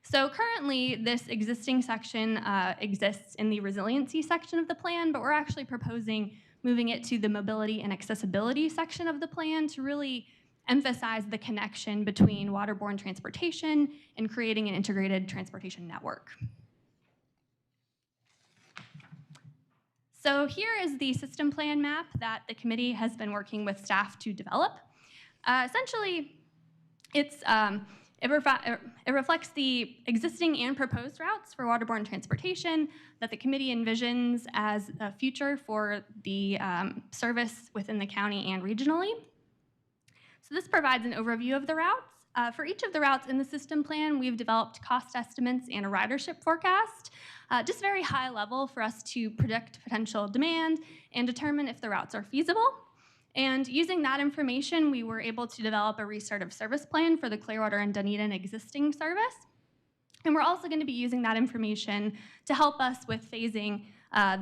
So currently, this existing section exists in the resiliency section of the plan, but we're actually proposing moving it to the mobility and accessibility section of the plan to really emphasize the connection between waterborne transportation and creating an integrated transportation network. So here is the system plan map that the committee has been working with staff to develop. Essentially, it reflects the existing and proposed routes for waterborne transportation that the committee envisions as a future for the service within the county and regionally. So this provides an overview of the routes. For each of the routes in the system plan, we've developed cost estimates and a ridership forecast, just very high level for us to predict potential demand and determine if the routes are feasible. And using that information, we were able to develop a restart of service plan for the Clearwater and Dunedin existing service. And we're also going to be using that information to help us with phasing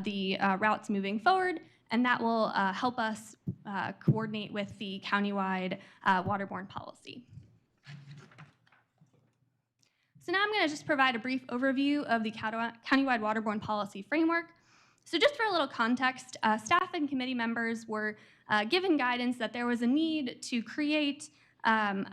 the routes moving forward, and that will help us coordinate with the countywide waterborne policy. So now I'm going to just provide a brief overview of the countywide waterborne policy framework. So just for a little context, staff and committee members were given guidance that there was a need to create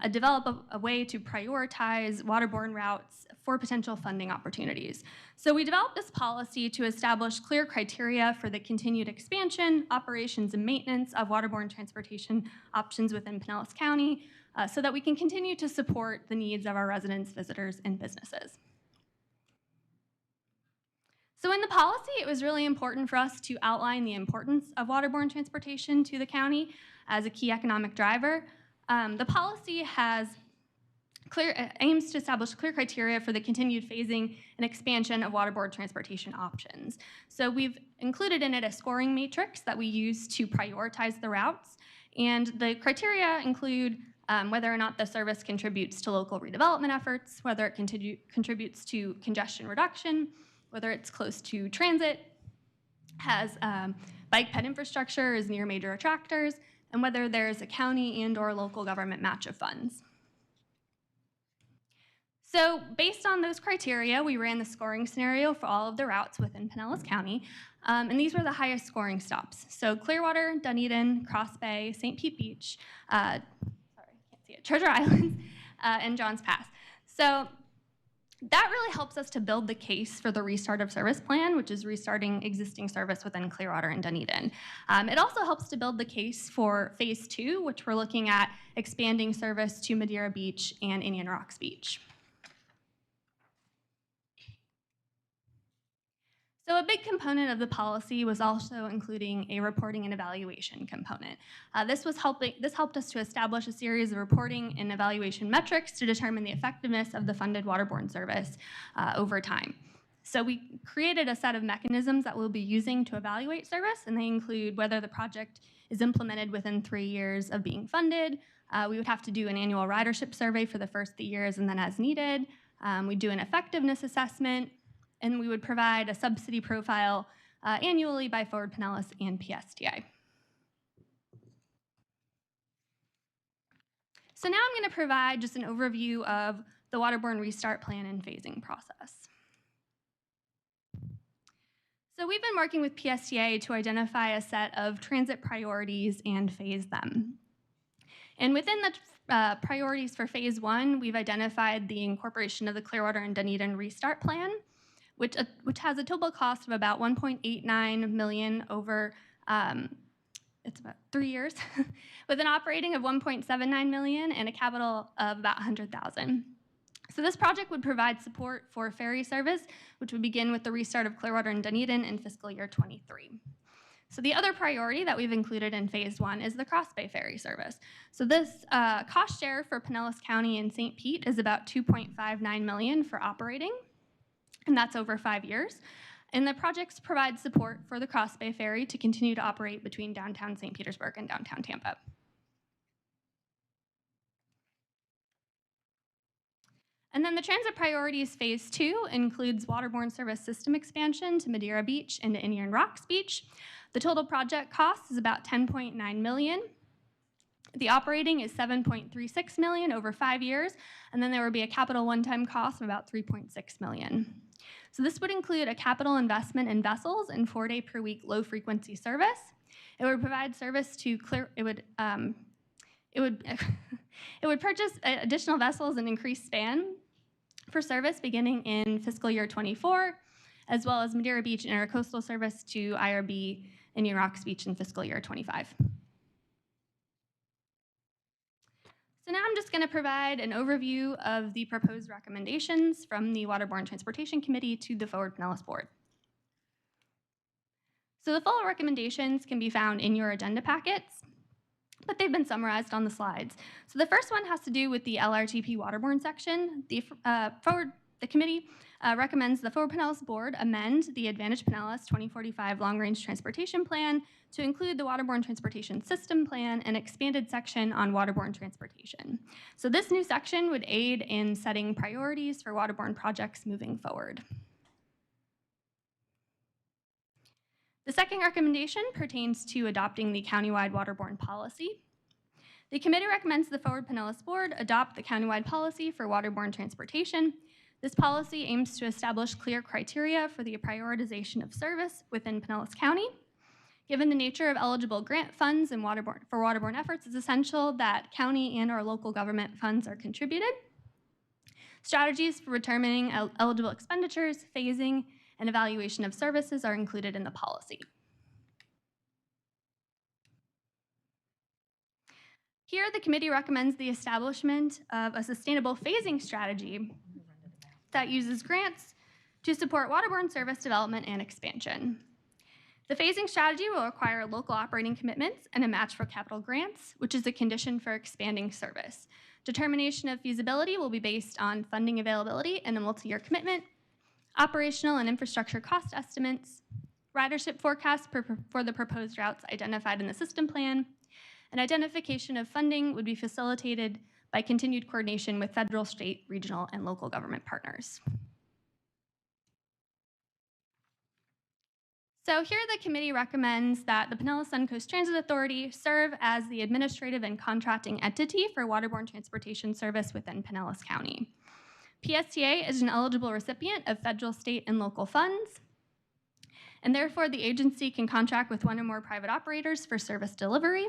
develop a way to prioritize waterborne routes for potential funding opportunities. So we developed this policy to establish clear criteria for the continued expansion, operations, and maintenance of waterborne transportation options within Pinellas County so that we can continue to support the needs of our residents, visitors, and businesses. So in the policy, it was really important for us to outline the importance of waterborne transportation to the county as a key economic driver. The policy aims to establish clear criteria for the continued phasing and expansion of waterborne transportation options. So we've included in it a scoring matrix that we use to prioritize the routes. And the criteria include whether or not the service contributes to local redevelopment efforts, whether it contributes to congestion reduction, whether it's close to transit, has bike ped infrastructure, is near major attractors, and whether there's a county and/or local government match of funds. So based on those criteria, we ran the scoring scenario for all of the routes within Pinellas County, and these were the highest scoring stops. So Clearwater, Dunedin, Cross Bay, St. Pete Beach, Treasure Island, and Johns Pass. So that really helps us to build the case for the restart of service plan, which is restarting existing service within Clearwater and Dunedin. It also helps to build the case for phase 2, which we're looking at expanding service to Madeira Beach and Indian Rocks Beach. So a big component of the policy was also including a reporting and evaluation component. This helped us to establish a series of reporting and evaluation metrics to determine the effectiveness of the funded waterborne service over time. So we created a set of mechanisms that we'll be using to evaluate service, and they include whether the project is implemented within 3 years of being funded. We would have to do an annual ridership survey for the first 3 years and then as needed. We do an effectiveness assessment, and we would provide a subsidy profile annually by Forward Pinellas and Psta. So now I'm going to provide just an overview of the waterborne restart plan and phasing process. So we've been working with Psta to identify a set of transit priorities and phase them. And within the priorities for phase 1, we've identified the incorporation of the Clearwater and Dunedin restart plan, which has a total cost of about $1.89 million over, it's about 3 years, with an operating of $1.79 million and a capital of about $100,000. So this project would provide support for Ferry Service, which would begin with the restart of Clearwater and Dunedin in fiscal year 23. So the other priority that we've included in phase 1 is the Cross Bay Ferry Service. So this cost share for Pinellas County and St. Pete is about $2.59 million for operating, and that's over 5 years. And the projects provide support for the Cross Bay Ferry to continue to operate between downtown St. Petersburg and downtown Tampa. And then the transit priorities phase 2 includes waterborne service system expansion to Madeira Beach and to Indian Rocks Beach. The total project cost is about $10.9 million. The operating is $7.36 million over 5 years, and then there would be a capital one-time cost of about $3.6 million. So this would include a capital investment in vessels and 4-day-per-week low-frequency service. It would provide service to it would purchase additional vessels and increase span for service beginning in fiscal year 24, as well as Madeira Beach intercoastal service to IRB Indian Rocks Beach in fiscal year 25. So now I'm just going to provide an overview of the proposed recommendations from the Waterborne Transportation Committee to the Forward Pinellas Board. So the full recommendations can be found in your agenda packets, but they've been summarized on the slides. So the first one has to do with the LRTP Waterborne section. The committee recommends the Forward Pinellas Board amend the Advantage Pinellas 2045 Long Range Transportation Plan to include the Waterborne Transportation System Plan and expanded section on waterborne transportation. So this new section would aid in setting priorities for waterborne projects moving forward. The second recommendation pertains to adopting the countywide waterborne policy. The committee recommends the Forward Pinellas Board adopt the countywide policy for waterborne transportation. This policy aims to establish clear criteria for the prioritization of service within Pinellas County. Given the nature of eligible grant funds and for waterborne efforts, it's essential that county and/or local government funds are contributed. Strategies for determining eligible expenditures, phasing, and evaluation of services are included in the policy. Here, the committee recommends the establishment of a sustainable phasing strategy that uses grants to support waterborne service development and expansion. The phasing strategy will require local operating commitments and a match for capital grants, which is a condition for expanding service. Determination of feasibility will be based on funding availability and a multi-year commitment, operational and infrastructure cost estimates, ridership forecasts for the proposed routes identified in the system plan, and identification of funding would be facilitated by continued coordination with federal, state, regional, and local government partners. So here the committee recommends that the Pinellas Suncoast Transit Authority serve as the administrative and contracting entity for waterborne transportation service within Pinellas County. PSTA is an eligible recipient of federal, state, and local funds, and therefore the agency can contract with one or more private operators for service delivery.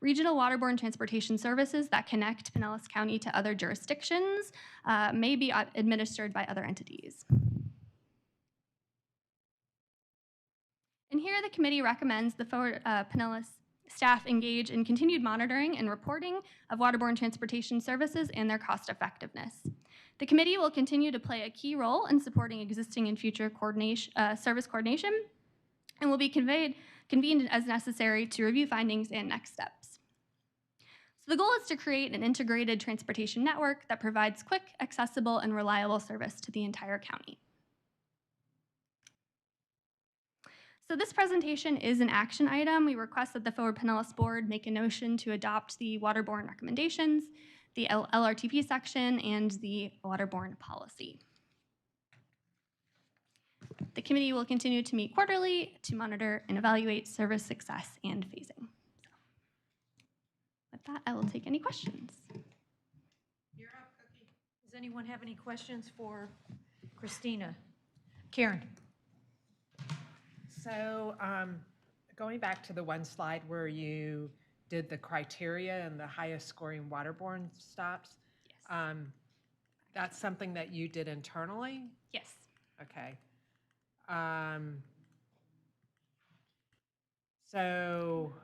Regional waterborne transportation services that connect Pinellas County to other jurisdictions may be administered by other entities. And here the committee recommends the Pinellas staff engage in continued monitoring and reporting of waterborne transportation services and their cost effectiveness. The committee will continue to play a key role in supporting existing and future service coordination and will be convened as necessary to review findings and next steps. So the goal is to create an integrated transportation network that provides quick, accessible, and reliable service to the entire county. So this presentation is an action item. We request that the Forward Pinellas Board make a motion to adopt the waterborne recommendations, the LRTP section, and the waterborne policy. The committee will continue to meet quarterly to monitor and evaluate service success and phasing. So, with that, I will take any questions. You're up, Cookie. Does anyone have any questions for Christina? Karen. So going back to the one slide where you did the criteria and the highest scoring waterborne stops, yes. That's something that you did internally? Yes. Okay. So,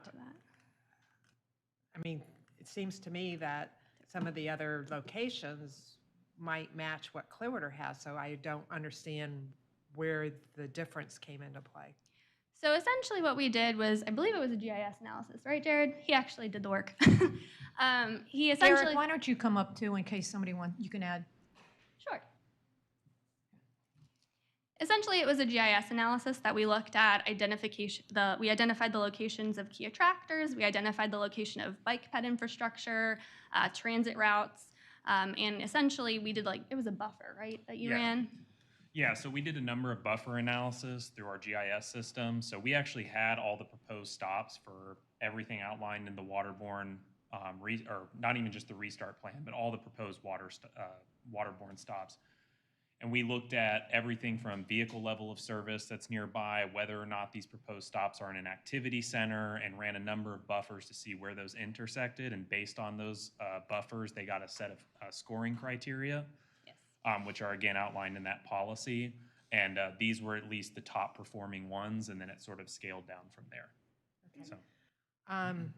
I mean, it seems to me that some of the other locations might match what Clearwater has, so I don't understand where the difference came into play. So essentially what we did was, I believe it was a GIS analysis, right, Jared? He actually did the work. He essentially— Eric, why don't you come up too in case somebody wants, you can add. Sure. Essentially, it was a GIS analysis that we looked at identification. We identified the locations of key attractors. We identified the location of bike ped infrastructure, transit routes, and essentially we did it was a buffer, right, that you ran? Yeah, so we did a number of buffer analysis through our GIS system. So we actually had all the proposed stops for everything outlined in the waterborne, or not even just the restart plan, but all the proposed waterborne stops. And we looked at everything from vehicle level of service that's nearby, whether or not these proposed stops are in an activity center, and ran a number of buffers to see where those intersected. And based on those buffers, they got a set of scoring criteria. Which are again outlined in that policy, and these were at least the top performing ones, and then it sort of scaled down from there. Okay. So,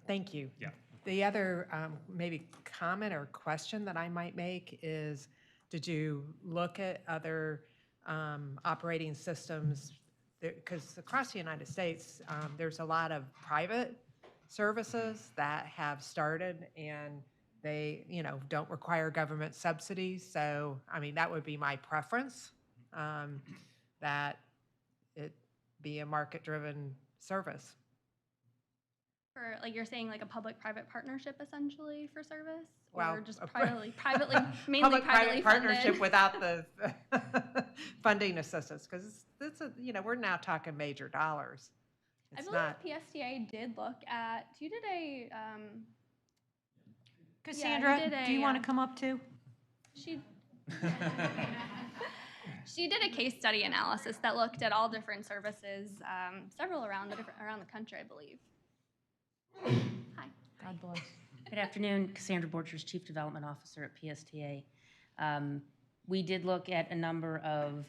thank you. Yeah. The other maybe comment or question that I might make is, did you look at other operating systems? Because across the United States, there's a lot of private services that have started, and they, don't require government subsidies. So, I mean, that would be my preference, that it be a market-driven service. For, like, you're saying like a public-private partnership essentially for service? Well, Or just privately, mainly Public-private privately partnership funded? without the funding assistance, because it's we're now talking major dollars. I It's believe not. PSTA did look at, you did a, Cassandra, do you want to come up too? She she did a case study analysis that looked at all different services, several around the country, I believe. Hi. God bless. Good afternoon, Cassandra Borchers, Chief Development Officer at PSTA. We did look at a number of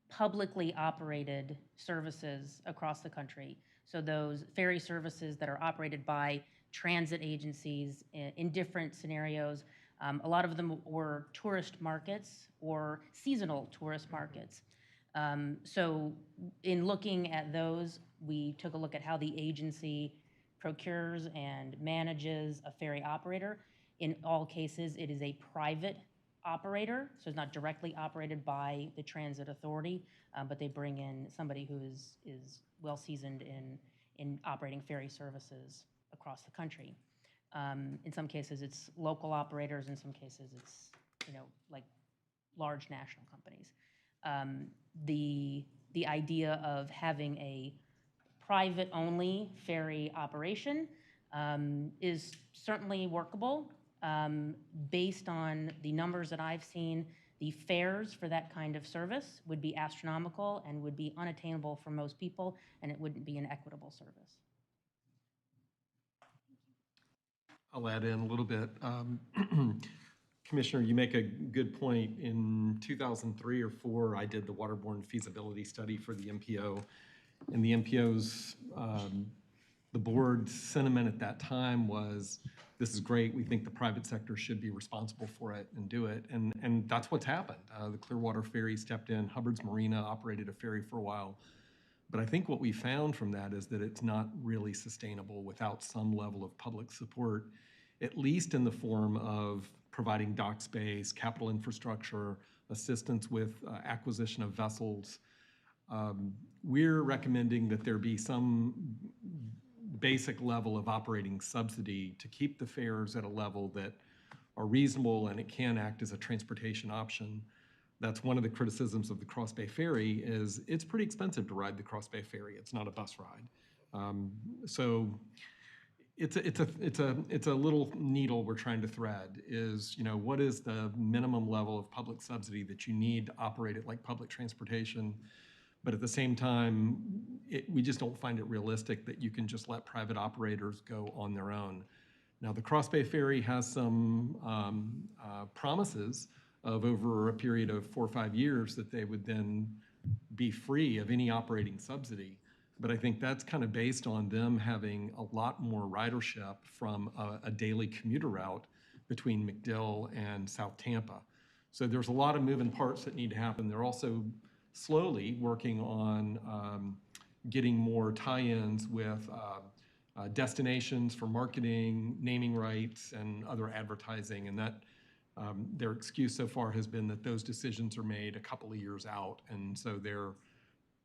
publicly operated services across the country. So those ferry services that are operated by transit agencies in different scenarios. A lot of them were tourist markets or seasonal tourist markets. So in looking at those, we took a look at how the agency procures and manages a ferry operator. In all cases, it is a private operator, so it's not directly operated by the transit authority, but they bring in somebody who is well seasoned in operating ferry services across the country. In some cases, it's local operators. In some cases, it's like large national companies. The idea of having a private-only ferry operation is certainly workable. Based on the numbers that I've seen, the fares for that kind of service would be astronomical and would be unattainable for most people, and it wouldn't be an equitable service. I'll add in a little bit. Commissioner, you make a good point. In 2003 or 4, I did the Waterborne feasibility study for the MPO. And the MPO's, the board's sentiment at that time was, this is great, we think the private sector should be responsible for it and do it. And that's what's happened. The Clearwater Ferry stepped in, Hubbard's Marina operated a ferry for a while. But I think what we found from that is that it's not really sustainable without some level of public support, at least in the form of providing dock space, capital infrastructure, assistance with acquisition of vessels. We're recommending that there be some basic level of operating subsidy to keep the fares at a level that are reasonable and it can act as a transportation option. That's one of the criticisms of the Cross Bay Ferry is it's pretty expensive to ride the Cross Bay Ferry. It's not a bus ride. So it's a little needle we're trying to thread is, what is the minimum level of public subsidy that you need to operate it like public transportation? But at the same time, we just don't find it realistic that you can just let private operators go on their own. Now, the Cross Bay Ferry has some promises of over a period of 4 or 5 years that they would then be free of any operating subsidy. But I think that's kind of based on them having a lot more ridership from a daily commuter route between McDill and South Tampa. So there's a lot of moving parts that need to happen. They're also slowly working on getting more tie-ins with destinations for marketing, naming rights, and other advertising. And that their excuse so far has been that those decisions are made a couple of years out. And so they're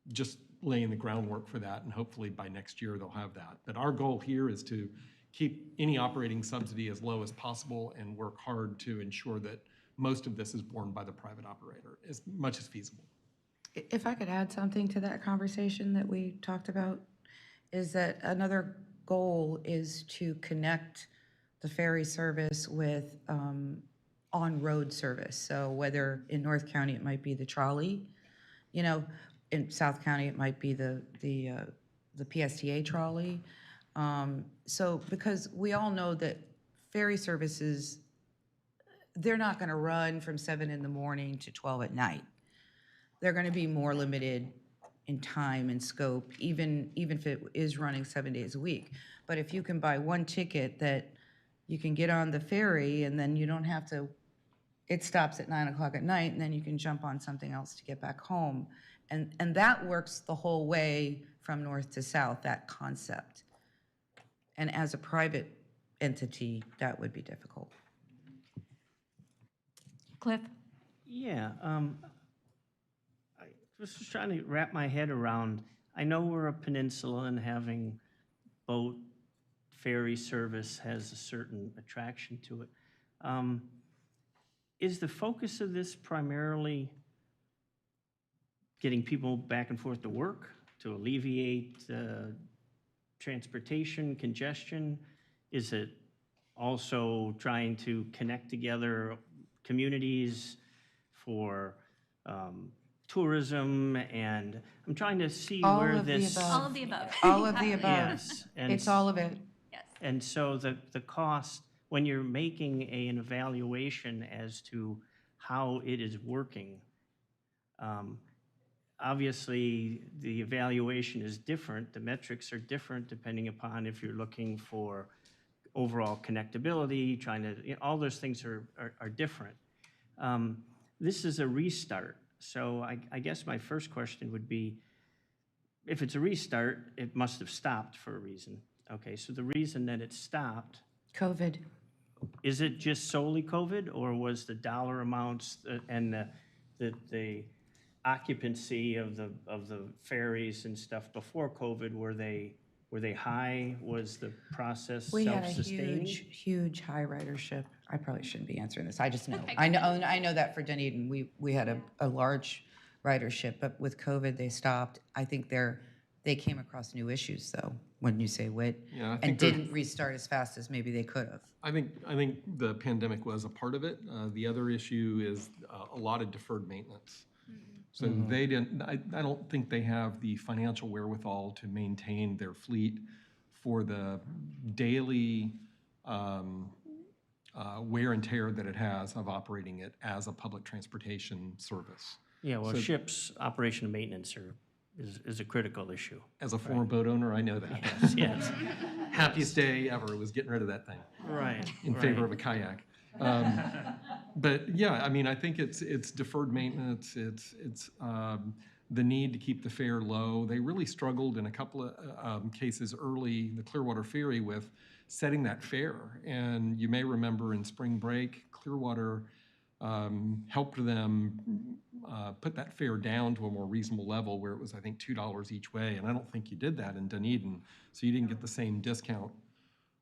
just laying the groundwork for that. And hopefully by next year they'll have that. But our goal here is to keep any operating subsidy as low as possible and work hard to ensure that most of this is borne by the private operator as much as feasible. If I could add something to that conversation that we talked about, is that another goal is to connect the ferry service with on-road service. So whether in North County it might be the trolley, in South County it might be the PSTA trolley. So because we all know that ferry services, they're not going to run from 7 in the morning to 12 at night. They're going to be more limited in time and scope, even if it is running 7 days a week. But if you can buy one ticket that you can get on the ferry and then you don't have to, it stops at 9 o'clock at night and then you can jump on something else to get back home. And that works the whole way from north to south, that concept. And as a private entity, that would be difficult. Cliff? Yeah, I was just trying to wrap my head around, I know we're a peninsula and having boat ferry service has a certain attraction to it. Is the focus of this primarily getting people back and forth to work, to alleviate transportation congestion? Is it also trying to connect together communities for tourism? And I'm trying to see All where of the this. above. All of the above. All of the above. Yes. and It's all of it. Yes. And so the cost, when you're making an evaluation as to how it is working, obviously the evaluation is different. The metrics are different depending upon if you're looking for overall connectability, trying to, all those things are different. This is a restart. So I guess my first question would be, if it's a restart, it must have stopped for a reason. Okay, so the reason that it stopped. COVID. Is it just solely COVID, or was the dollar amounts and the occupancy of the ferries and stuff before COVID, were they high? Was the process We had a self-sustaining? huge high ridership. I probably shouldn't be answering this. I just know. I know that for Dunedin, we had a large ridership, but with COVID, they stopped. I think they came across new issues, though, when you say WIT, Yeah, I and think didn't restart as fast as maybe they could have. I think the pandemic was a part of it. The other issue is a lot of deferred maintenance. So they didn't, I don't think they have the financial wherewithal to maintain their fleet for the daily wear and tear that it has of operating it as a public transportation service. Yeah, well, So- ships, operation and maintenance is a critical issue. As a former boat owner, I know that. Yes. Happiest day ever was getting rid of that thing. Right. In favor of a kayak. But yeah, I mean, I think it's deferred maintenance. It's the need to keep the fare low. They really struggled in a couple of cases early, the Clearwater Ferry, with setting that fare. And you may remember in spring break, Clearwater helped them put that fare down to a more reasonable level where it was, I think, $2 each way. And I don't think you did that in Dunedin, so you didn't get the same discount.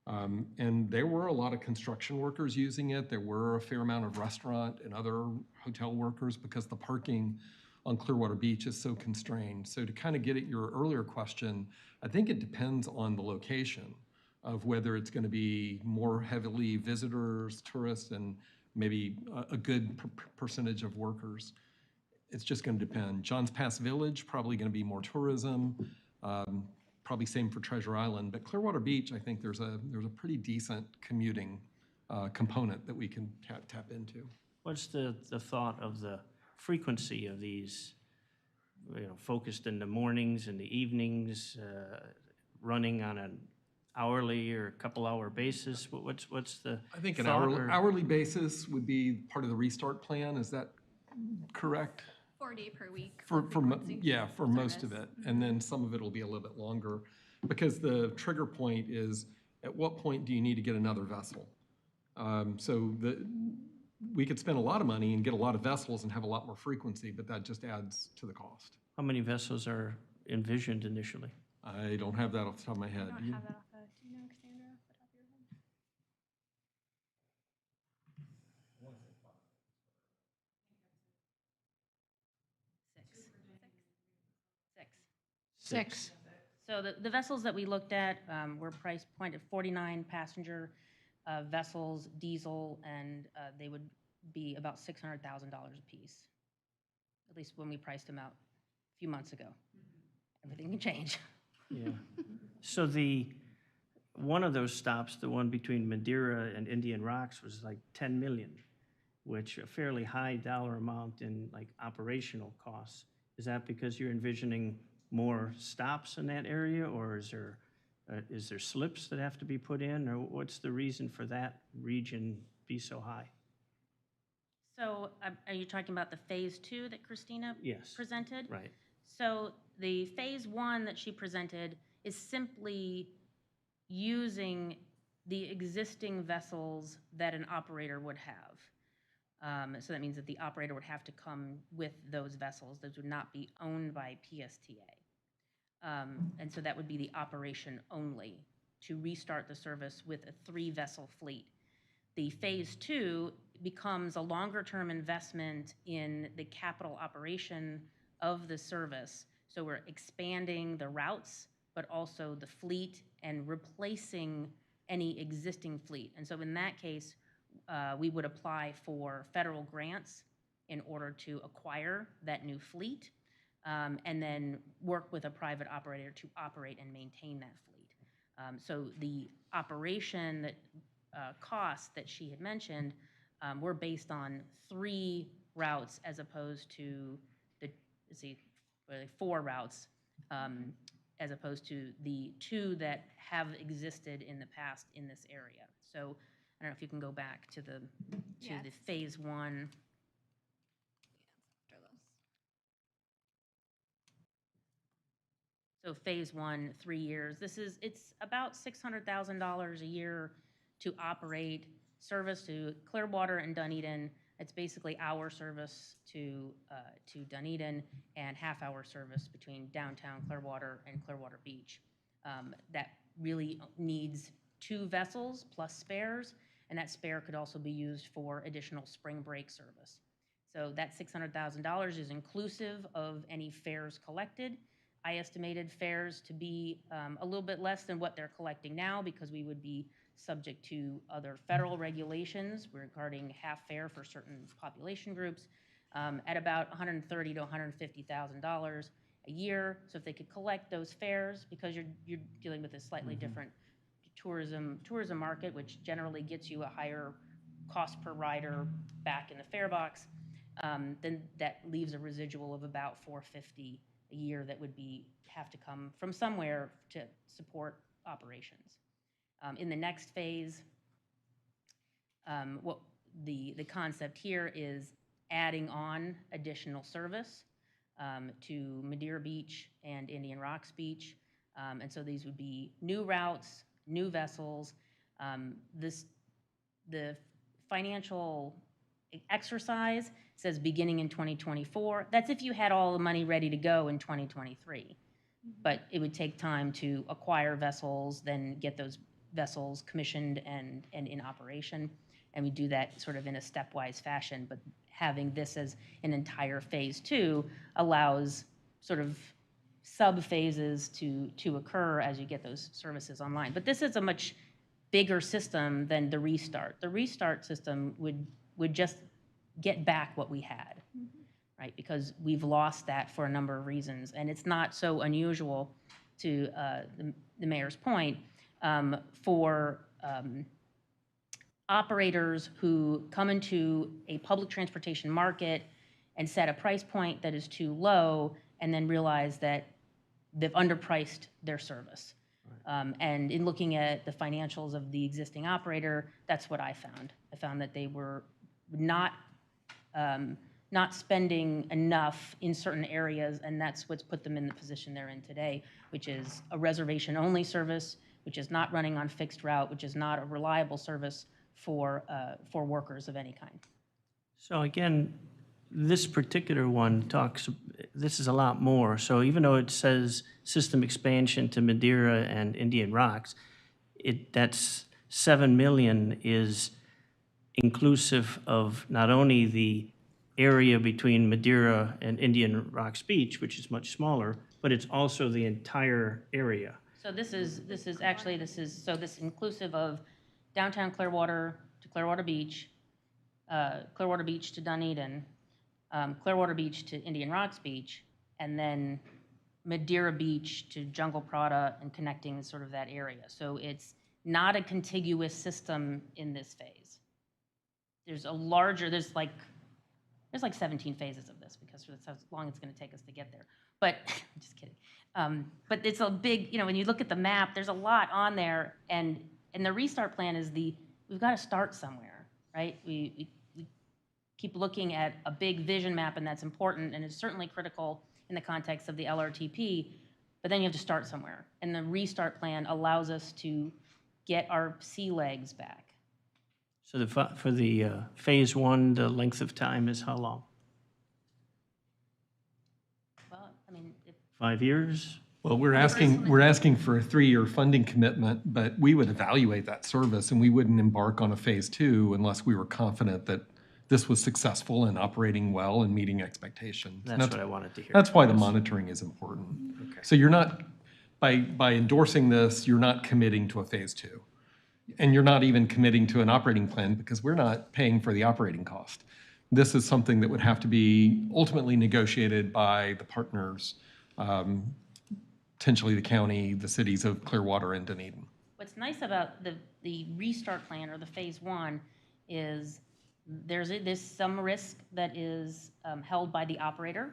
And there were a lot of construction workers using it. There were a fair amount of restaurant and other hotel workers because the parking on Clearwater Beach is so constrained. So to kind of get at your earlier question, I think it depends on the location of whether it's going to be more heavily visitors, tourists, and maybe a good percentage of workers. It's just going to depend. Johns Pass Village, probably going to be more tourism. Probably same for Treasure Island, but Clearwater Beach, I think there's a pretty decent commuting component that we can tap into. What's the thought of the frequency of these, focused in the mornings and the evenings, running on an hourly or a couple-hour basis? What's the I think an thought, or- hourly basis would be part of the restart plan. Is that correct? 4-day per week. For most of it. And then some of it will be a little bit longer, because the trigger point is, at what point do you need to get another vessel? So we could spend a lot of money and get a lot of vessels and have a lot more frequency, but that just adds to the cost. How many vessels are envisioned initially? I don't have that off the top of my head. I don't have that off the, do you know, Cassandra, off the top of your head? Six. So the vessels that we looked at were price point at 49 passenger vessels, diesel, and they would be about $600,000 a piece, at least when we priced them out a few months ago. Everything can change. Yeah. So one of those stops, the one between Madeira and Indian Rocks, was like 10 million, which a fairly high dollar amount in like operational costs. Is that because you're envisioning more stops in that area, or is there slips that have to be put in, or what's the reason for that region be so high? So are you talking about the phase 2 that Christina Yes. presented? Right. So the phase 1 that she presented is simply using the existing vessels that an operator would have. So that means that the operator would have to come with those vessels. Those would not be owned by PSTA. And so that would be the operation only to restart the service with a 3-vessel fleet. The phase 2 becomes a longer-term investment in the capital operation of the service. So we're expanding the routes, but also the fleet and replacing any existing fleet. And so in that case, we would apply for federal grants in order to acquire that new fleet, and then work with a private operator to operate and maintain that fleet. So the operation that costs that she had mentioned were based on 3 routes as opposed to the, let's see, 4 routes, as opposed to the 2 that have existed in the past in this area. So I don't know if you can go back to the phase 1. So phase 1, 3 years. It's about $600,000 a year to operate service to Clearwater and Dunedin. It's basically our service to Dunedin and half-hour service between downtown Clearwater and Clearwater Beach. That really needs 2 vessels plus spares, and that spare could also be used for additional spring break service. So that $600,000 is inclusive of any fares collected. I estimated fares to be a little bit less than what they're collecting now because we would be subject to other federal regulations regarding half fare for certain population groups at about $130,000 to $150,000 a year. So if they could collect those fares, because you're dealing with a slightly different tourism market, which generally gets you a higher cost per rider back in the fare box, then that leaves a residual of about $450 a year that would have to come from somewhere to support operations. In the next phase, what the concept here is adding on additional service to Madeira Beach and Indian Rocks Beach. And so these would be new routes, new vessels. The financial exercise says beginning in 2024. That's if you had all the money ready to go in 2023. But it would take time to acquire vessels, then get those vessels commissioned and in operation. And we do that sort of in a stepwise fashion, but having this as an entire phase 2 allows sort of sub-phases to occur as you get those services online. But this is a much bigger system than the restart. The restart system would just get back what we had, right? Because we've lost that for a number of reasons. And it's not so unusual, to the mayor's point, for operators who come into a public transportation market and set a price point that is too low and then realize that they've underpriced their service. And in looking at the financials of the existing operator, that's what I found. I found that they were not spending enough in certain areas, and that's what's put them in the position they're in today, which is a reservation-only service, which is not running on fixed route, which is not a reliable service for workers of any kind. So again, this particular one this is a lot more. So even though it says system expansion to Madeira and Indian Rocks, that's 7 million is inclusive of not only the area between Madeira and Indian Rocks Beach, which is much smaller, but it's also the entire area. So this is inclusive of downtown Clearwater to Clearwater Beach to Dunedin, Clearwater Beach to Indian Rocks Beach, and then Madeira Beach to Jungle Prada and connecting sort of that area. So it's not a contiguous system in this phase. There's like 17 phases of this because that's how long it's going to take us to get there. But I'm just kidding. But it's a big, when you look at the map, there's a lot on there, and the restart plan is we've got to start somewhere, right? We keep looking at a big vision map, and that's important, and it's certainly critical in the context of the LRTP. but then you have to start somewhere. And the restart plan allows us to get our sea legs back. So for the phase one, the length of time is how long? Well, I mean, 5 years? Well, we're asking for a 3-year funding commitment, but we would evaluate that service and we wouldn't embark on a phase 2 unless we were confident that this was successful and operating well and meeting expectations. That's what I wanted to hear. That's why the monitoring is important. Okay. So you're not, by endorsing this, you're not committing to a phase 2. And you're not even committing to an operating plan because we're not paying for the operating cost. This is something that would have to be ultimately negotiated by the partners, potentially the county, the cities of Clearwater and Dunedin. What's nice about the restart plan or the phase 1 is there's some risk that is held by the operator.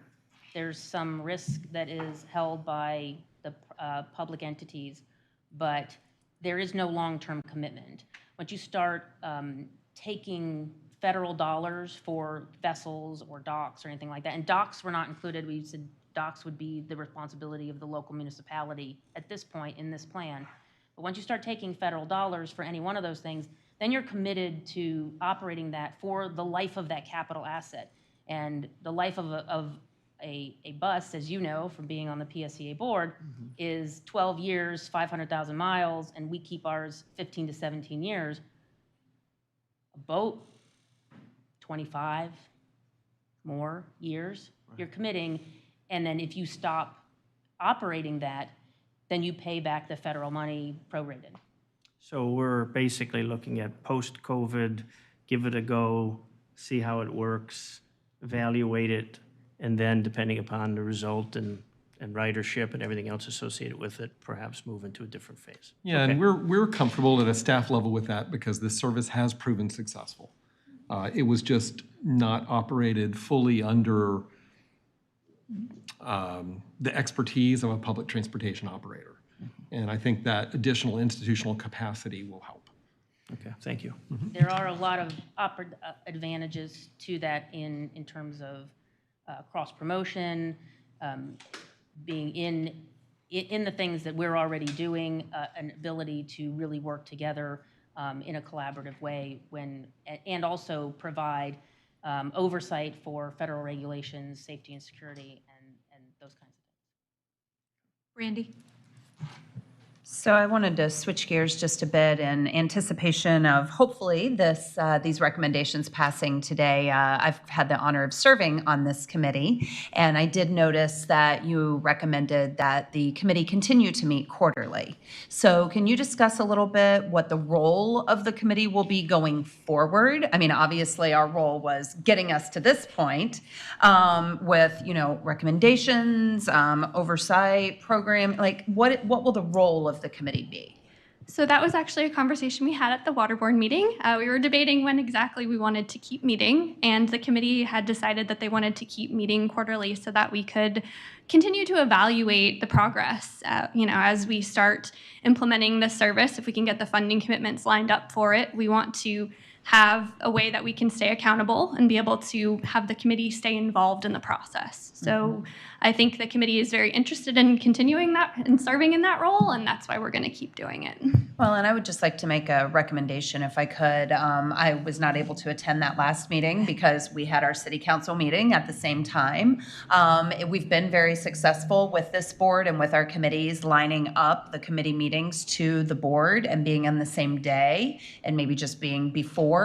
There's some risk that is held by the public entities, but there is no long-term commitment. Once you start taking federal dollars for vessels or docks or anything like that, and docks were not included, we said docks would be the responsibility of the local municipality at this point in this plan. But once you start taking federal dollars for any one of those things, then you're committed to operating that for the life of that capital asset. And the life of a bus, as you know from being on the PSCA board, is 12 years, 500,000 miles, and we keep ours 15 to 17 years. A boat, 25 more years, you're committing, and then if you stop operating that, then you pay back the federal money prorated. So we're basically looking at post-COVID, give it a go, see how it works, evaluate it, and then depending upon the result and ridership and everything else associated with it, perhaps move into a different phase. Yeah, Okay. and we're comfortable at a staff level with that because this service has proven successful. It was just not operated fully under the expertise of a public transportation operator. And I think that additional institutional capacity will help. Okay, thank you. There are a lot of advantages to that in terms of cross-promotion, being in the things that we're already doing, an ability to really work together in a collaborative way and also provide oversight for federal regulations, safety and security, and those kinds of things. Randy? So I wanted to switch gears just a bit in anticipation of hopefully these recommendations passing today. I've had the honor of serving on this committee, and I did notice that you recommended that the committee continue to meet quarterly. So can you discuss a little bit what the role of the committee will be going forward? I mean, obviously our role was getting us to this point with, recommendations, oversight, program, like what will the role of the committee be? So that was actually a conversation we had at the Waterborne meeting. We were debating when exactly we wanted to keep meeting, and the committee had decided that they wanted to keep meeting quarterly so that we could continue to evaluate the progress. As we start implementing this service, if we can get the funding commitments lined up for it, we want to have a way that we can stay accountable and be able to have the committee stay involved in the process. So I think the committee is very interested in continuing that and serving in that role, and that's why we're going to keep doing it. Well, and I would just like to make a recommendation if I could. I was not able to attend that last meeting because we had our city council meeting at the same time. We've been very successful with this board and with our committees lining up the committee meetings to the board and being on the same day and maybe just being before.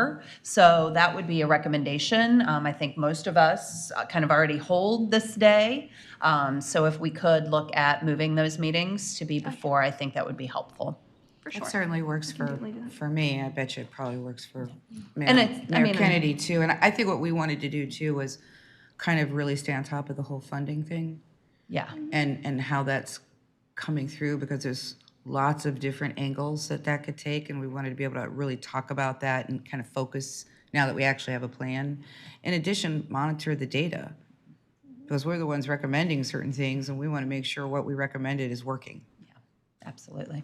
So that would be a recommendation. I think most of us kind of already hold this day. So if we could look at moving those meetings to be before, I think that would be helpful. For sure. It certainly works for me. I bet you it probably works for Mayor, And it's- Mayor Kennedy too. And I think what we wanted to do too was kind of really stay on top of the whole funding thing. Yeah. And how that's coming through, because there's lots of different angles that could take, and we wanted to be able to really talk about that and kind of focus now that we actually have a plan. In addition, monitor the data, because we're the ones recommending certain things, and we want to make sure what we recommended is working. Absolutely.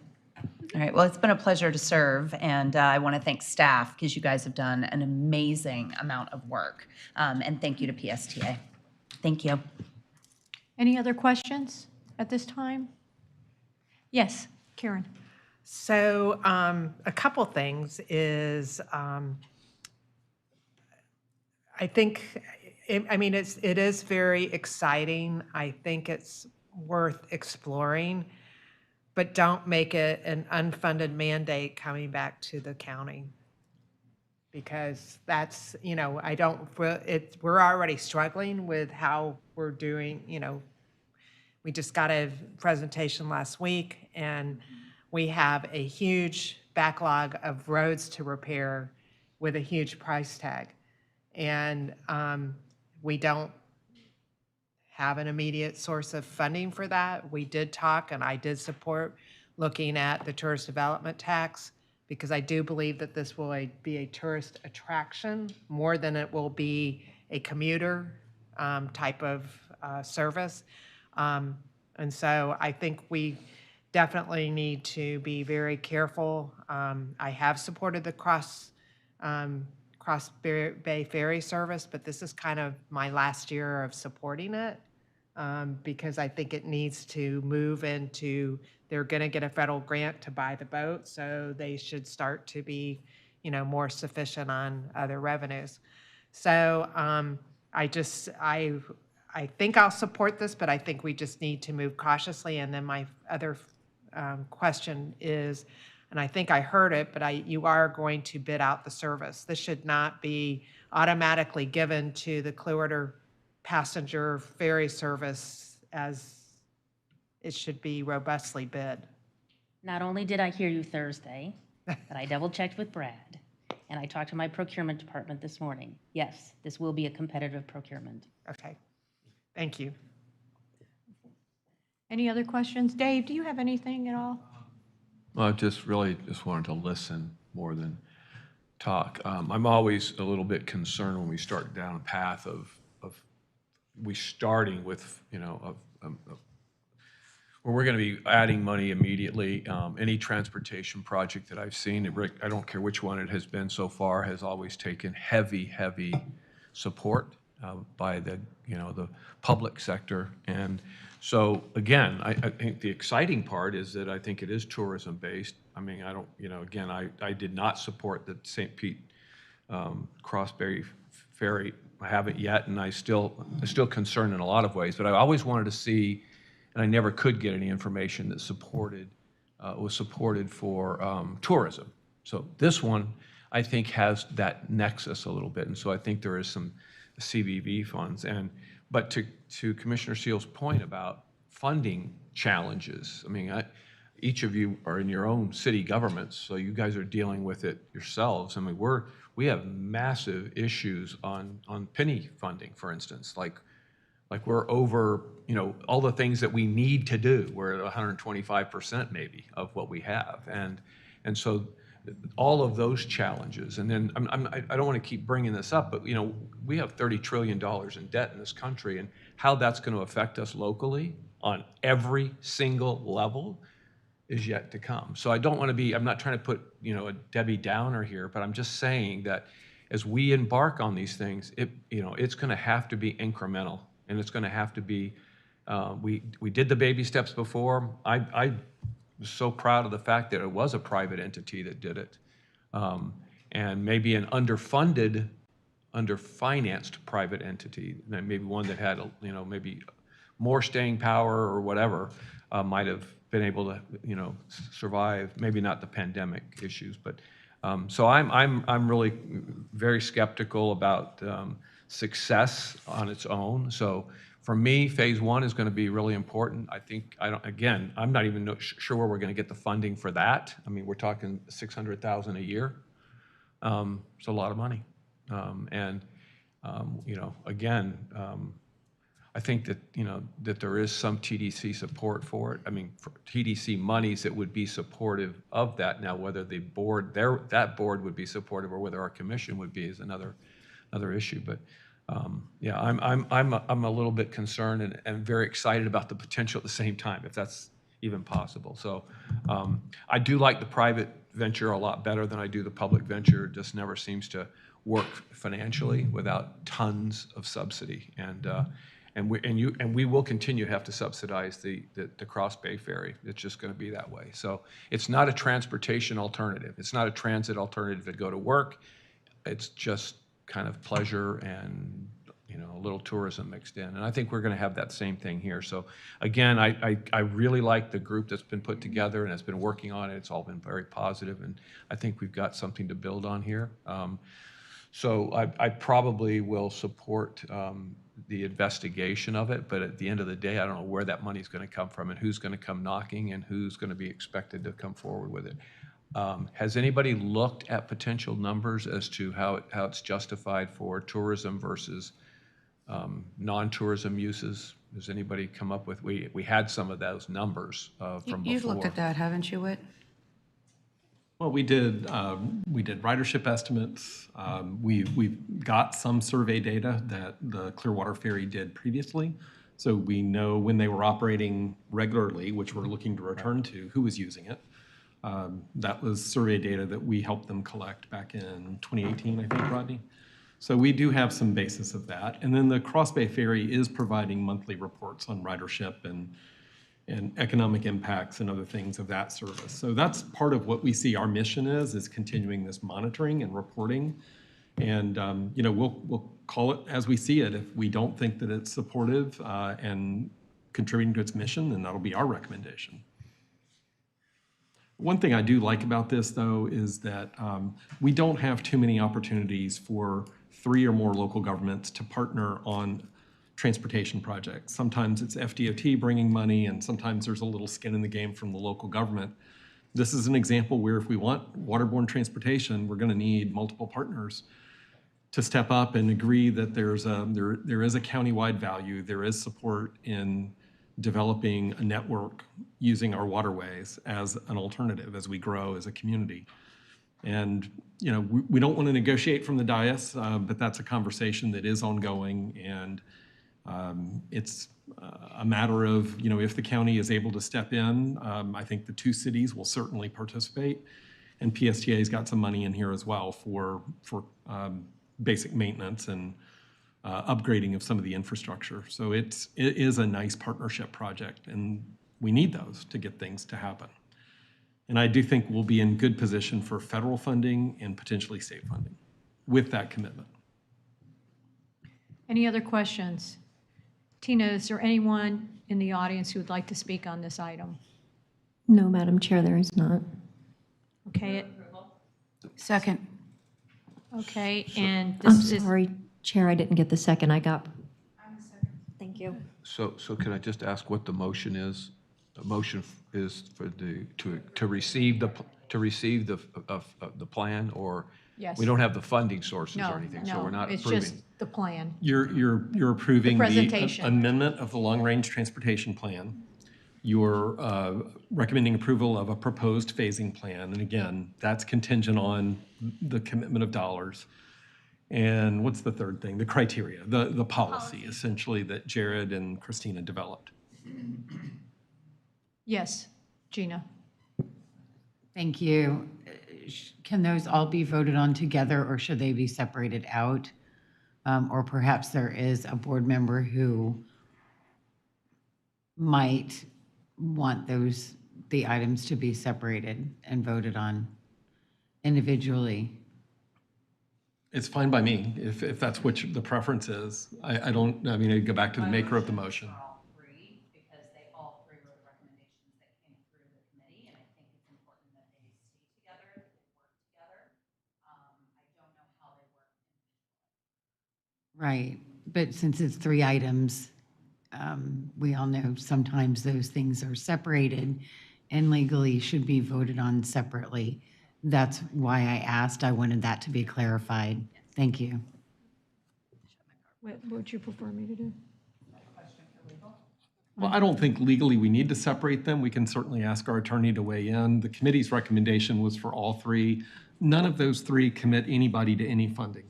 All right, well, it's been a pleasure to serve, and I want to thank staff because you guys have done an amazing amount of work. And thank you to PSTA. Thank you. Any other questions at this time? Yes, Karen. So a couple things is I think, I mean, it is very exciting. I think it's worth exploring, but don't make it an unfunded mandate coming back to the county. Because that's, you know, I don't, we're already struggling with how we're doing, you know, we just got a presentation last week and we have a huge backlog of roads to repair with a huge price tag. And we don't have an immediate source of funding for that. We did talk, and I did support looking at the tourist development tax, because I do believe that this will be a tourist attraction more than it will be a commuter type of service. And so I think we definitely need to be very careful. I have supported the cross Bay Ferry Service, but this is kind of my last year of supporting it because I think it needs to move into, they're going to get a federal grant to buy the boat, so they should start to be, you know, more sufficient on other revenues. So I think I'll support this, but I think we just need to move cautiously. And then my other question is, and I think I heard it, but you are going to bid out the service. This should not be automatically given to the Clearwater passenger ferry service, as it should be robustly bid. Not only did I hear you Thursday, but I double-checked with Brad, and I talked to my procurement department this morning. Yes, this will be a competitive procurement. Okay, thank you. Any other questions? Dave, do you have anything at all? Well, I just wanted to listen more than talk. I'm always a little bit concerned when we start down a path of we starting with, you know, where we're going to be adding money immediately. Any transportation project that I've seen, I don't care which one it has been so far, has always taken heavy support by the, you know, the public sector. And so again, I think the exciting part is that I think it is tourism based. I mean, I don't, you know, again, I did not support the St. Pete Cross-Bay Ferry. I haven't yet, and I'm still concerned in a lot of ways. But I always wanted to see, and I never could get any information that was supported for tourism. So this one, I think, has that nexus a little bit, and so I think there is some CVV funds. But to Commissioner Seal's point about funding challenges, I mean, each of you are in your own city governments, so you guys are dealing with it yourselves. I mean, we have massive issues on penny funding, for instance, like we're over, you know, all the things that we need to do. We're at 125% maybe of what we have, and so all of those challenges. And then I don't want to keep bringing this up, but you know, we have $30 trillion in debt in this country, and how that's going to affect us locally on every single level is yet to come. So I don't want to be, I'm not trying to put, you know, a Debbie Downer here, but I'm just saying that as we embark on these things, you know, it's going to have to be incremental, and it's going to have to be, we did the baby steps before. I was so proud of the fact that it was a private entity that did it, and maybe an underfunded, underfinanced private entity, maybe one that had, you know, maybe more staying power or whatever, might have been able to, you know, survive. Maybe not the pandemic issues, but so I'm really very skeptical about success on its own. So for me, phase one is going to be really important. I think, I'm not even sure where we're going to get the funding for that. I mean, we're talking $600,000 a year. It's a lot of money. You know, again, I think that, you know, that there is some TDC support for it. I mean, for TDC monies that would be supportive of that. Now, whether the board, that board would be supportive or whether our commission would be is another issue. But yeah, I'm a little bit concerned and very excited about the potential at the same time, if that's even possible. So I do like the private venture a lot better than I do the public venture. It just never seems to work financially without tons of subsidy. And we will continue to have to subsidize the Cross Bay Ferry. It's just going to be that way. So it's not a transportation alternative. It's not a transit alternative to go to work. It's just kind of pleasure and, you know, a little tourism mixed in. And I think we're going to have that same thing here. So again, I really like the group that's been put together and has been working on it. It's all been very positive, and I think we've got something to build on here. So I probably will support the investigation of it, but at the end of the day, I don't know where that money's going to come from and who's going to come knocking and who's going to be expected to come forward with it. Has anybody looked at potential numbers as to how it's justified for tourism versus non-tourism uses? Has anybody come up with, we had some of those numbers from before. You've looked at that, haven't you, Whit? Well, we did ridership estimates. We've got some survey data that the Clearwater Ferry did previously. So we know when they were operating regularly, which we're looking to return to, who was using it. That was survey data that we helped them collect back in 2018, I think, Rodney. So we do have some basis of that. And then the Cross Bay Ferry is providing monthly reports on ridership and economic impacts and other things of that service. So that's part of what we see our mission is continuing this monitoring and reporting. And you know, we'll call it as we see it. If we don't think that it's supportive and contributing to its mission, then that'll be our recommendation. One thing I do like about this, though, is that we don't have too many opportunities for 3 or more local governments to partner on transportation projects. Sometimes it's FDOT bringing money, and sometimes there's a little skin in the game from the local government. This is an example where if we want waterborne transportation, we're going to need multiple partners to step up and agree that there is a countywide value, there is support in developing a network using our waterways as an alternative as we grow as a community. And you know, we don't want to negotiate from the dais, but that's a conversation that is ongoing, and it's a matter of, you know, if the county is able to step in, I think the 2 cities will certainly participate, and PSTA's got some money in here as well for basic maintenance and upgrading of some of the infrastructure. So it is a nice partnership project, and we need those to get things to happen. And I do think we'll be in good position for federal funding and potentially state funding with that commitment. Any other questions? Tina, is there anyone in the audience who would like to speak on this item? No, Madam Chair, there is not. Okay. Second. Okay, and I'm this is... sorry, Chair, I didn't get the second. I got... Thank you. So can I just ask what the motion is? The motion is for to receive the plan, or Yes. we don't have the funding sources or anything, so we're not it's approving. just the plan. You're approving The the presentation. amendment of the long-range transportation plan. You're recommending approval of a proposed phasing plan. And again, that's contingent on the commitment of dollars. And what's the third thing? The criteria, the policy, essentially, that Jared and Christina developed. Yes, Gina. Thank you. Can those all be voted on together, or should they be separated out? Or perhaps there is a board member who might want the items to be separated and voted on individually. It's fine by me, if that's what the preference is. I mean, I'd go back to the maker of the motion. Because they all 3 were the recommendations that came through the committee, and I think it's important that they stay together, that they work together. I don't know how they work individually. Right, but since it's 3 items, we all know sometimes those things are separated and legally should be voted on separately. That's why I asked. I wanted that to be clarified. Thank you. What would you prefer me to do? Well, I don't think legally we need to separate them. We can certainly ask our attorney to weigh in. The committee's recommendation was for all 3. None of those 3 commit anybody to any funding.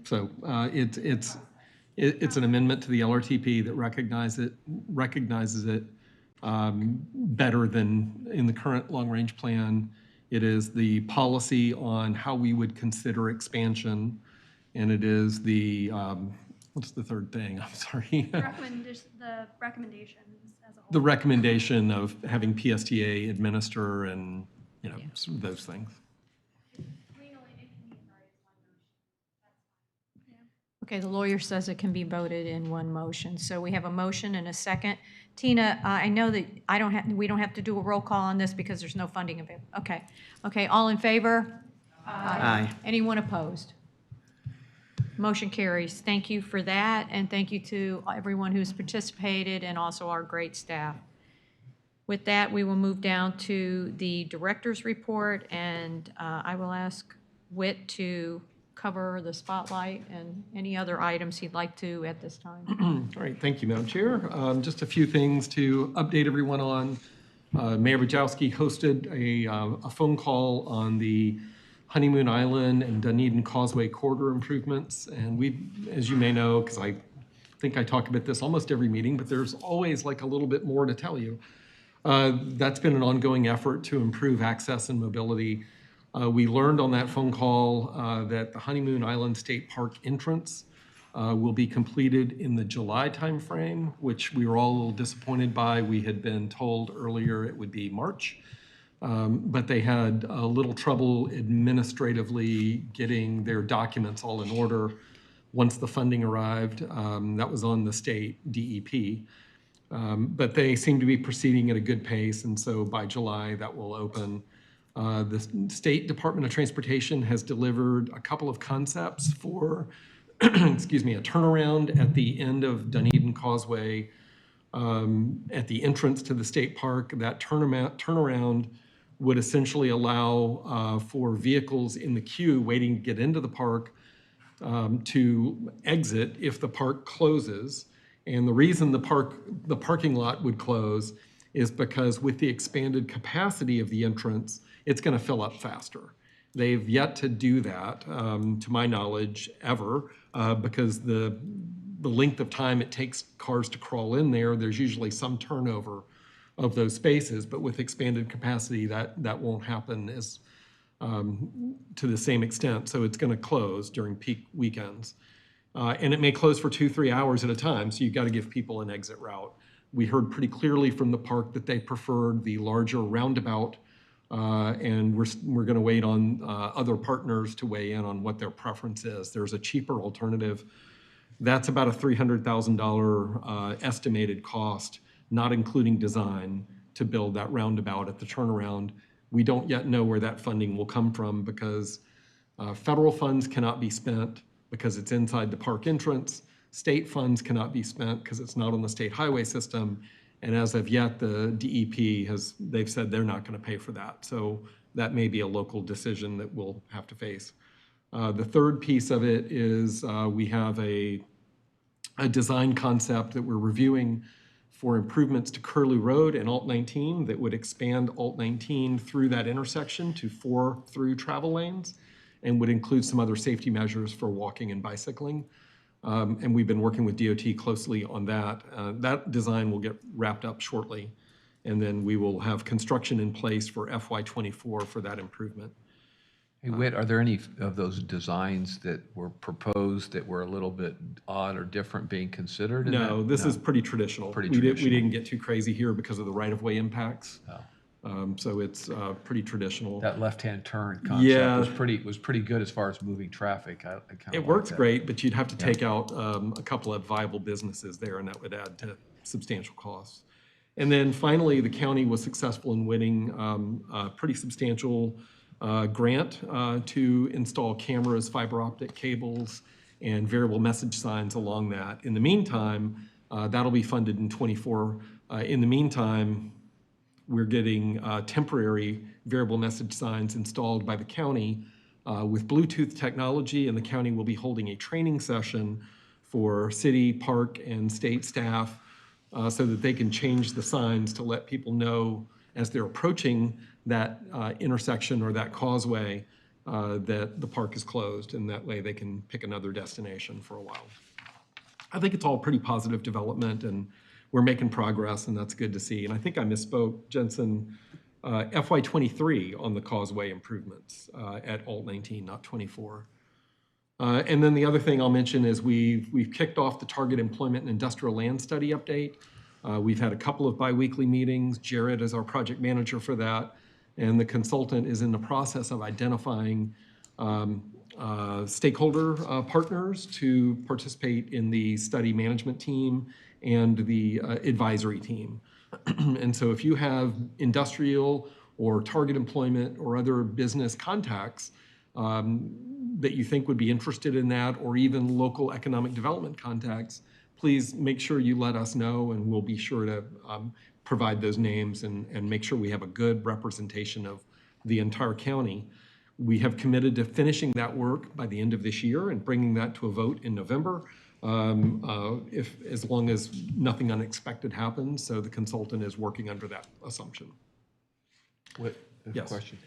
So it's an amendment to the LRTP that recognizes it better than in the current long-range plan. It is the policy on how we would consider expansion, and it is the what's the third thing? I'm sorry. The recommendations as a whole. The recommendation of having PSTA administer and, those things. Okay, the lawyer says it can be voted in one motion. So we have a motion and a second. Tina, I know that we don't have to do a roll call on this because there's no funding available. Okay. Okay, all in favor? Aye. Anyone opposed? Motion carries. Thank you for that, and thank you to everyone who's participated and also our great staff. With that, we will move down to the director's report, and I will ask Whit to cover the spotlight and any other items he'd like to at this time. All right, thank you, Madam Chair. Just a few things to update everyone on. Mayor Wojciechowski hosted a phone call on the Honeymoon Island and Dunedin Causeway corridor improvements. And we, as you may know, because I think I talk about this almost every meeting, but there's always like a little bit more to tell you. That's been an ongoing effort to improve access and mobility. We learned on that phone call that the Honeymoon Island State Park entrance will be completed in the July timeframe, which we were all a little disappointed by. We had been told earlier it would be March, but they had a little trouble administratively getting their documents all in order once the funding arrived. That was on the state DEP. But they seem to be proceeding at a good pace, and so by July that will open. The State Department of Transportation has delivered a couple of concepts for, excuse me, a turnaround at the end of Dunedin Causeway at the entrance to the state park. That turnaround would essentially allow for vehicles in the queue waiting to get into the park to exit if the park closes. And the reason the parking lot would close is because with the expanded capacity of the entrance, it's going to fill up faster. They've yet to do that, to my knowledge, ever, because the length of time it takes cars to crawl in there, there's usually some turnover of those spaces, but with expanded capacity, that won't happen as to the same extent. So it's going to close during peak weekends. And it may close for 2-3 hours at a time, so you've got to give people an exit route. We heard pretty clearly from the park that they preferred the larger roundabout, and we're going to wait on other partners to weigh in on what their preference is. There's a cheaper alternative. That's about a $300,000 estimated cost, not including design, to build that roundabout at the turnaround. We don't yet know where that funding will come from because federal funds cannot be spent because it's inside the park entrance. State funds cannot be spent because it's not on the state highway system. And as of yet, the DEP they've said they're not going to pay for that. So that may be a local decision that we'll have to face. The third piece of it is we have a design concept that we're reviewing for improvements to Curlew Road and Alt 19 that would expand Alt 19 through that intersection to 4 through travel lanes and would include some other safety measures for walking and bicycling. And we've been working with DOT closely on that. That design will get wrapped up shortly, and then we will have construction in place for FY24 for that improvement. Hey, Whit, are there any of those designs that were proposed that were a little bit odd or different being considered? No, this is pretty traditional. We didn't get too crazy here because of the right-of-way impacts. Oh. So it's pretty traditional. That left-hand turn concept was pretty good as far as moving traffic. It works great, but you'd have to take out a couple of viable businesses there, and that would add to substantial costs. And then finally, the county was successful in winning a pretty substantial grant to install cameras, fiber optic cables, and variable message signs along that. In the meantime, that'll be funded in '24. In the meantime, we're getting temporary variable message signs installed by the county with Bluetooth technology, and the county will be holding a training session for city, park, and state staff so that they can change the signs to let people know as they're approaching that intersection or that causeway that the park is closed, and that way they can pick another destination for a while. I think it's all pretty positive development, and we're making progress, and that's good to see. And I think I misspoke, Jensen, FY23 on the causeway improvements at Alt 19, not 24. And then the other thing I'll mention is we've kicked off the Target Employment and Industrial Land Study update. We've had a couple of biweekly meetings. Jared is our project manager for that, and the consultant is in the process of identifying stakeholder partners to participate in the study management team and the advisory team. And so if you have industrial or target employment or other business contacts that you think would be interested in that, or even local economic development contacts, please make sure you let us know, and we'll be sure to provide those names and make sure we have a good representation of the entire county. We have committed to finishing that work by the end of this year and bringing that to a vote in November, as long as nothing unexpected happens. So the consultant is working under that assumption. Yes. Question.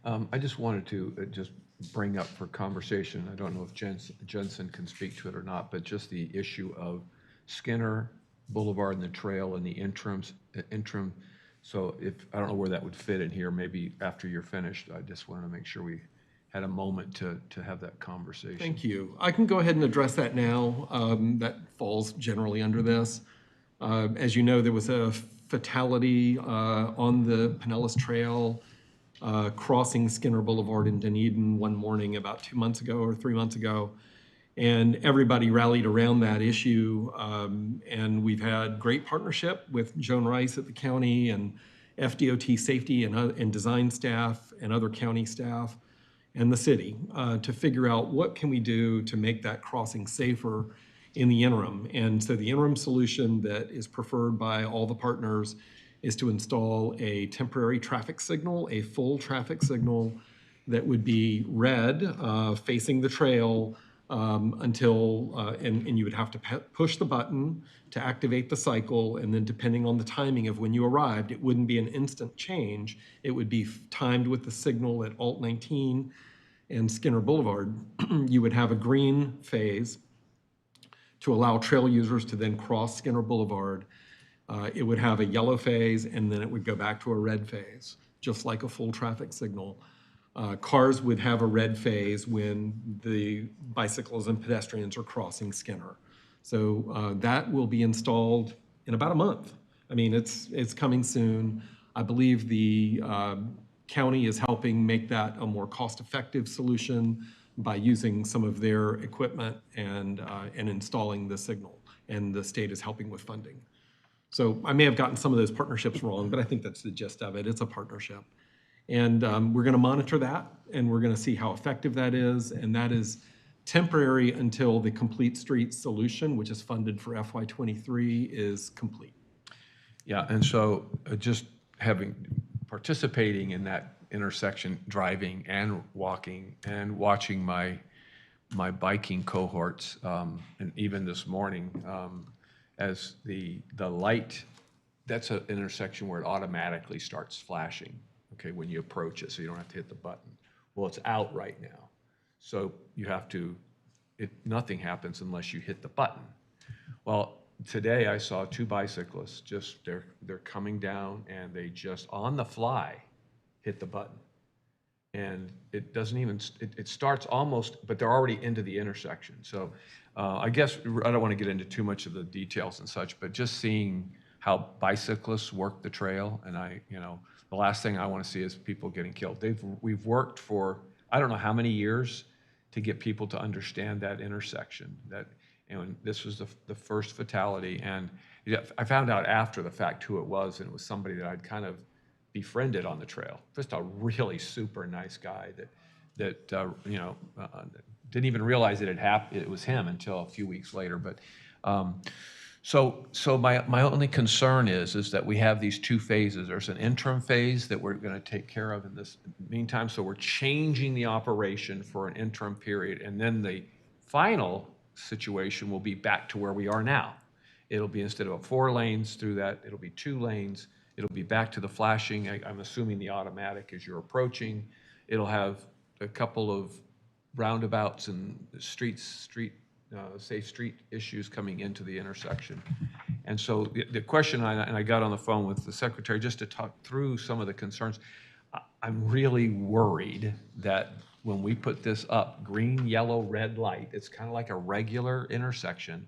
I just wanted to just bring up for conversation, I don't know if Jensen can speak to it or not, but just the issue of Skinner Boulevard and the trail and the interim. So I don't know where that would fit in here, maybe after you're finished. I just wanted to make sure we had a moment to have that conversation. Thank you. I can go ahead and address that now. That falls generally under this. As you know, there was a fatality on the Pinellas Trail crossing Skinner Boulevard in Dunedin one morning about 2 months ago or 3 months ago. And everybody rallied around that issue. And we've had great partnership with Joan Rice at the county and FDOT safety and design staff and other county staff and the city to figure out what can we do to make that crossing safer in the interim. And so the interim solution that is preferred by all the partners is to install a temporary traffic signal, a full traffic signal that would be red facing the trail until, and you would have to push the button to activate the cycle, and then depending on the timing of when you arrived, it wouldn't be an instant change. It would be timed with the signal at Alt 19 and Skinner Boulevard. You would have a green phase to allow trail users to then cross Skinner Boulevard. It would have a yellow phase, and then it would go back to a red phase, just like a full traffic signal. Cars would have a red phase when the bicycles and pedestrians are crossing Skinner. So that will be installed in about a month. I mean, it's coming soon. I believe the county is helping make that a more cost-effective solution by using some of their equipment and installing the signal, and the state is helping with funding. So I may have gotten some of those partnerships wrong, but I think that's the gist of it. It's a partnership. And we're going to monitor that, and we're going to see how effective that is. And that is temporary until the Complete Streets solution, which is funded for FY23, is complete. Yeah, and so just participating in that intersection, driving and walking and watching my biking cohorts, and even this morning, as the light, that's an intersection where it automatically starts flashing, okay, when you approach it, so you don't have to hit the button. Well, it's out right now. So you have to, nothing happens unless you hit the button. Well, today I saw two bicyclists, just they're coming down and they just on the fly hit the button. And it doesn't even, it starts almost, but they're already into the intersection. So I guess I don't want to get into too much of the details and such, but just seeing how bicyclists work the trail, and the last thing I want to see is people getting killed. We've worked for, I don't know how many years to get people to understand that intersection. And this was the first fatality, and I found out after the fact who it was, and it was somebody that I'd kind of befriended on the trail. Just a really super nice guy that didn't even realize it was him until a few weeks later. But so my only concern is that we have these two phases. There's an interim phase that we're going to take care of in this meantime. So we're changing the operation for an interim period, and then the final situation will be back to where we are now. It'll be, instead of 4 lanes through that, it'll be 2 lanes. It'll be back to the flashing. I'm assuming the automatic as you're approaching. It'll have a couple of roundabouts and safe street issues coming into the intersection. And so the question, and I got on the phone with the secretary just to talk through some of the concerns. I'm really worried that when we put this up, green, yellow, red light, it's kind of like a regular intersection,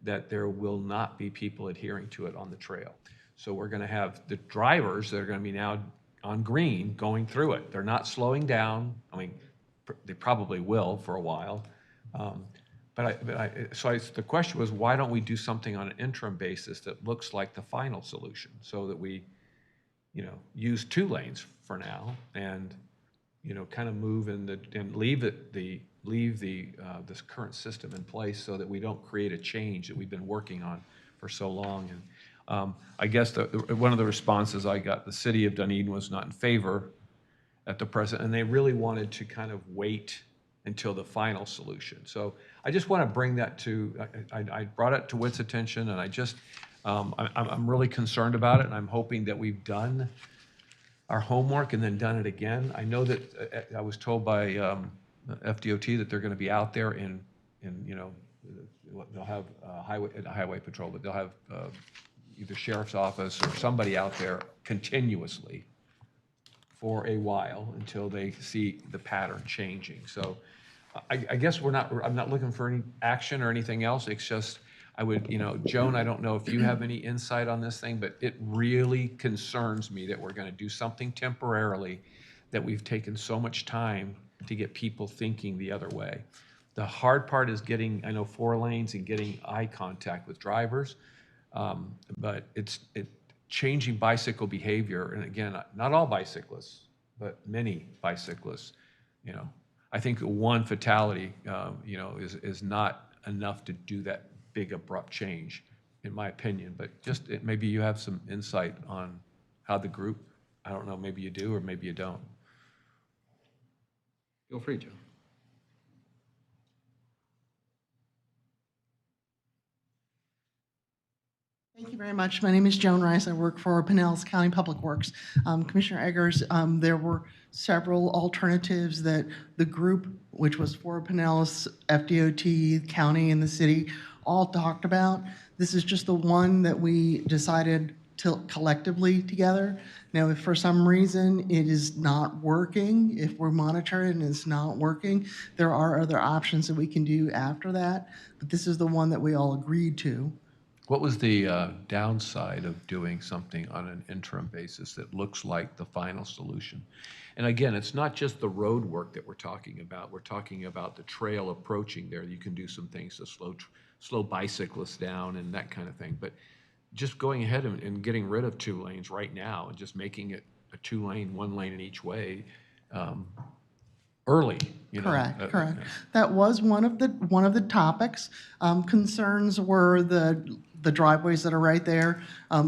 that there will not be people adhering to it on the trail. So we're going to have the drivers that are going to be now on green going through it. They're not slowing down. I mean, they probably will for a while. The question was, why don't we do something on an interim basis that looks like the final solution, so that we, use 2 lanes for now and, kind of move and leave this current system in place, so that we don't create a change that we've been working on for so long. And I guess one of the responses I got, the city of Dunedin was not in favor at the present, and they really wanted to kind of wait until the final solution. So I just want to bring that to, I brought it to Whit's attention, and I'm really concerned about it, and I'm hoping that we've done our homework and then done it again. I know that I was told by FDOT that they're going to be out there in they'll have highway patrol, but they'll have either sheriff's office or somebody out there continuously for a while until they see the pattern changing. So I guess I'm not looking for any action or anything else. It's just, Joan, I don't know if you have any insight on this thing, but it really concerns me that we're going to do something temporarily, that we've taken so much time to get people thinking the other way. The hard part is getting, 4 lanes and getting eye contact with drivers, but it's changing bicycle behavior. And again, not all bicyclists, but many bicyclists. I think one fatality, is not enough to do that big abrupt change, in my opinion. But maybe you have some insight on how the group, I don't know, maybe you do or maybe you don't. Feel free, Joe. Thank you very much. My name is Joan Rice. I work for Pinellas County Public Works. Commissioner Eggers, there were several alternatives that the group, which was for Pinellas, FDOT, county, and the city, all talked about. This is just the one that we decided to collectively together. Now, if for some reason it is not working, if we're monitoring and it's not working, there are other options that we can do after that. But this is the one that we all agreed to. What was the downside of doing something on an interim basis that looks like the final solution? And again, it's not just the road work that we're talking about. We're talking about the trail approaching there. You can do some things to slow bicyclists down and that kind of thing. But just going ahead and getting rid of 2 lanes right now and just making it a 2-lane, 1 lane in each way, early. Correct. That was one of the topics. Concerns were the driveways that are right there.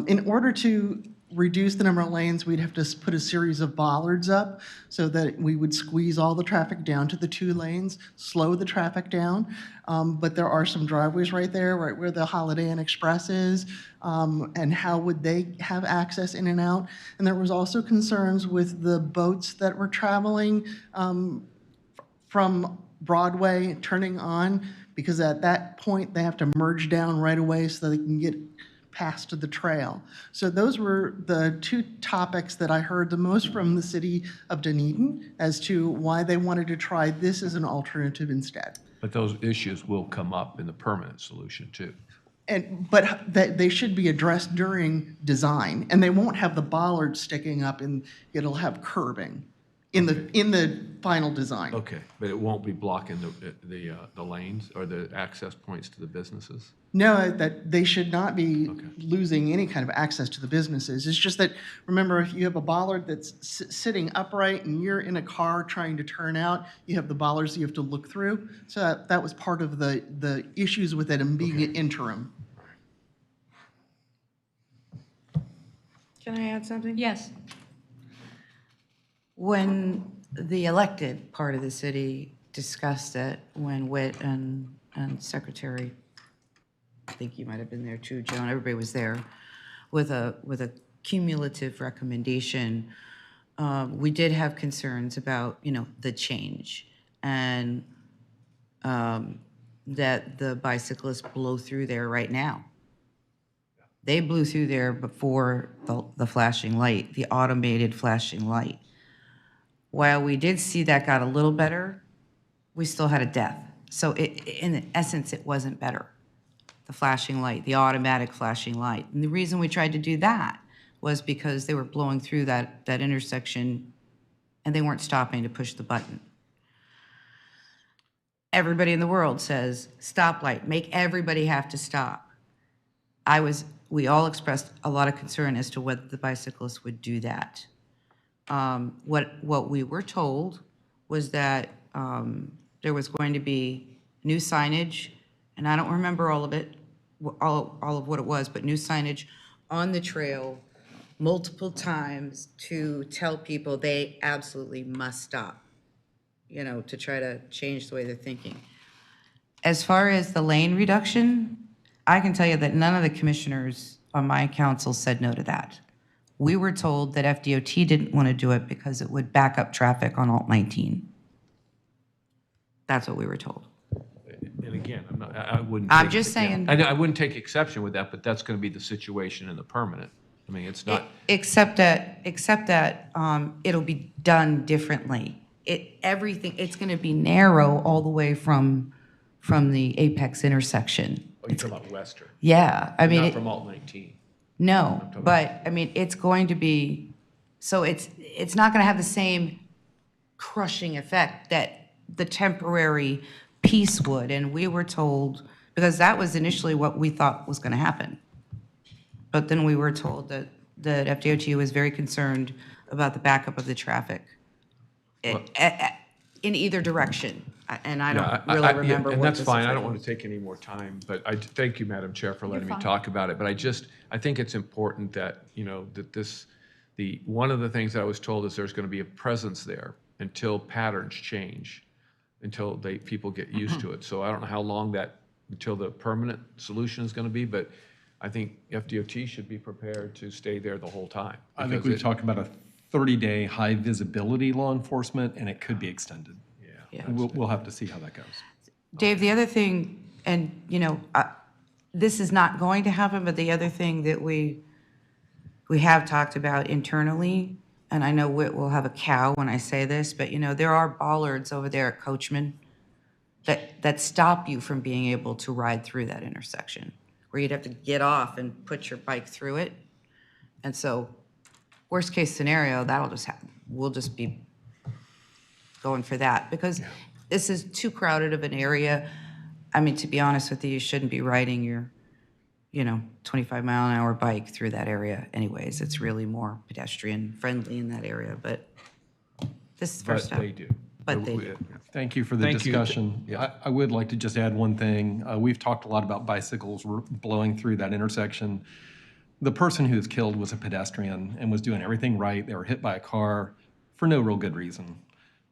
In order to reduce the number of lanes, we'd have to put a series of bollards up so that we would squeeze all the traffic down to the 2 lanes, slow the traffic down. But there are some driveways right there, right where the Holiday Inn Express is, and how would they have access in and out? And there was also concerns with the boats that were traveling from Broadway turning on, because at that point they have to merge down right away so they can get past to the trail. So those were the 2 topics that I heard the most from the city of Dunedin as to why they wanted to try this as an alternative instead. But those issues will come up in the permanent solution too. But they should be addressed during design, and they won't have the bollards sticking up, and it'll have curbing in the final design. Okay, but it won't be blocking the lanes or the access points to the businesses? No, that they should not be losing any kind of access to the businesses. It's just that, remember, if you have a bollard that's sitting upright and you're in a car trying to turn out, you have the bollards you have to look through. So that was part of the issues with it and being an interim. Can I add something? Yes. When the elected part of the city discussed it, when Whit and Secretary, I think you might have been there too, Joan, everybody was there, with a cumulative recommendation, we did have concerns about, the change, and that the bicyclists blow through there right now. They blew through there before the flashing light, the automated flashing light. while we did see that got a little better, we still had a death. So in essence, it wasn't better. The flashing light, the automatic flashing light. And the reason we tried to do that was because they were blowing through that intersection and they weren't stopping to push the button. Everybody in the world says, stoplight, make everybody have to stop. We all expressed a lot of concern as to whether the bicyclists would do that. What we were told was that there was going to be new signage, and I don't remember all of it, all of what it was, but new signage on the trail multiple times to tell people they absolutely must stop, to try to change the way they're thinking. As far as the lane reduction, I can tell you that none of the commissioners on my council said no to that. We were told that FDOT didn't want to do it because it would back up traffic on Alt 19. That's what we were told. And again, I wouldn't. I'm just saying. I wouldn't take exception with that, but that's going to be the situation in the permanent. I mean, it's not. Except that it'll be done differently. It's going to be narrow all the way from the Apex intersection. Oh, you're talking about Western. Yeah, I mean. Not from Alt 19. No, but I mean, it's going to be, so it's not going to have the same crushing effect that the temporary piece would. And we were told, because that was initially what we thought was going to happen. But then we were told that FDOT was very concerned about the backup of the traffic in either direction. And I don't really remember and what that's fine. I don't specifically want to take any more time, but thank you, Madam Chair, for letting me talk about it. But I think it's important that, that one of the things that I was told is there's going to be a presence there until patterns change, until people get used to it. So I don't know how long until the permanent solution is going to be, but I think FDOT should be prepared to stay there the whole time. I think we've talked about a 30-day high visibility law enforcement, and it could be extended. Yeah. We'll have to see how that goes. Dave, the other thing, and this is not going to happen, but the other thing that we have talked about internally, and I know Whit will have a cow when I say this, but there are bollards over there at Coachman that stop you from being able to ride through that intersection, where you'd have to get off and put your bike through it. And so, worst case scenario, that'll just happen. We'll just be going for that because this is too crowded of an area. I mean, to be honest with you, you shouldn't be riding your, 25-mile-an-hour bike through that area anyways. It's really more pedestrian friendly in that area, but this is first step. But they do. But they do. Thank you for the discussion. I would like to just add one thing. We've talked a lot about bicycles blowing through that intersection. The person who was killed was a pedestrian and was doing everything right. They were hit by a car for no real good reason.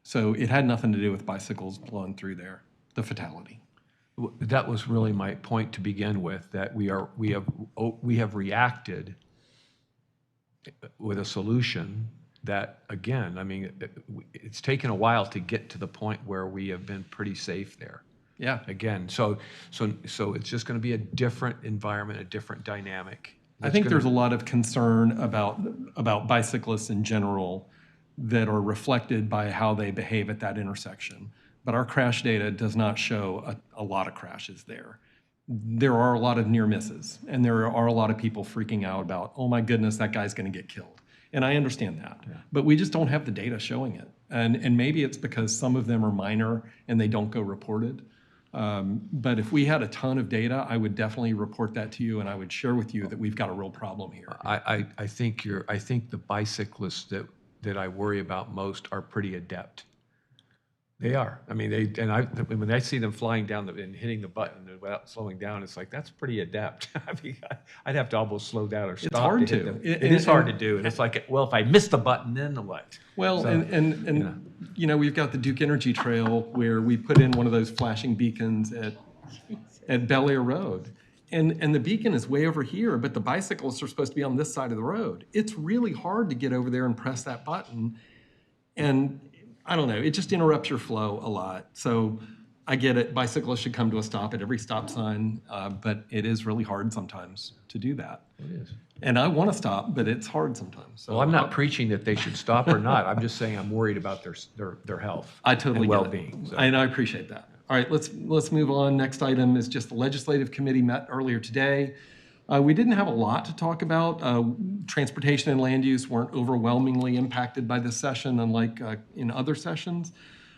So it had nothing to do with bicycles blowing through there, the fatality. That was really my point to begin with, that we have reacted with a solution that, again, I mean, it's taken a while to get to the point where we have been pretty safe there. Yeah. Again, so it's just going to be a different environment, a different dynamic. I think there's a lot of concern about bicyclists in general that are reflected by how they behave at that intersection. But our crash data does not show a lot of crashes there. There are a lot of near misses, and there are a lot of people freaking out about, oh my goodness, that guy's going to get killed. And I understand that, but we just don't have the data showing it. And maybe it's because some of them are minor and they don't go reported. But if we had a ton of data, I would definitely report that to you, and I would share with you that we've got a real problem here. I think the bicyclists that I worry about most are pretty adept. They are. I mean, when I see them flying down and hitting the button without slowing down, it's like, that's pretty adept. I mean, I'd have to almost slow down or stop. It's hard to hit to. them. It is hard to do. And it's like, well, if I miss the button, then what? Well, So, we've got the Duke Energy Trail where we put in one of those flashing beacons at Bel Air Road. And the beacon is way over here, but the bicyclists are supposed to be on this side of the road. It's really hard to get over there and press that button. And I don't know, it just interrupts your flow a lot. So I get it, bicyclists should come to a stop at every stop sign, but it is really hard sometimes to do that. It is. And I want to stop, but it's hard sometimes. So Well, I'm not preaching that they should stop or not. I'm just saying I'm worried about their health. I totally and get it. well-being. So. And I appreciate that. All right, let's move on. Next item is just the legislative committee met earlier today. We didn't have a lot to talk about. Transportation and land use weren't overwhelmingly impacted by this session, unlike in other sessions.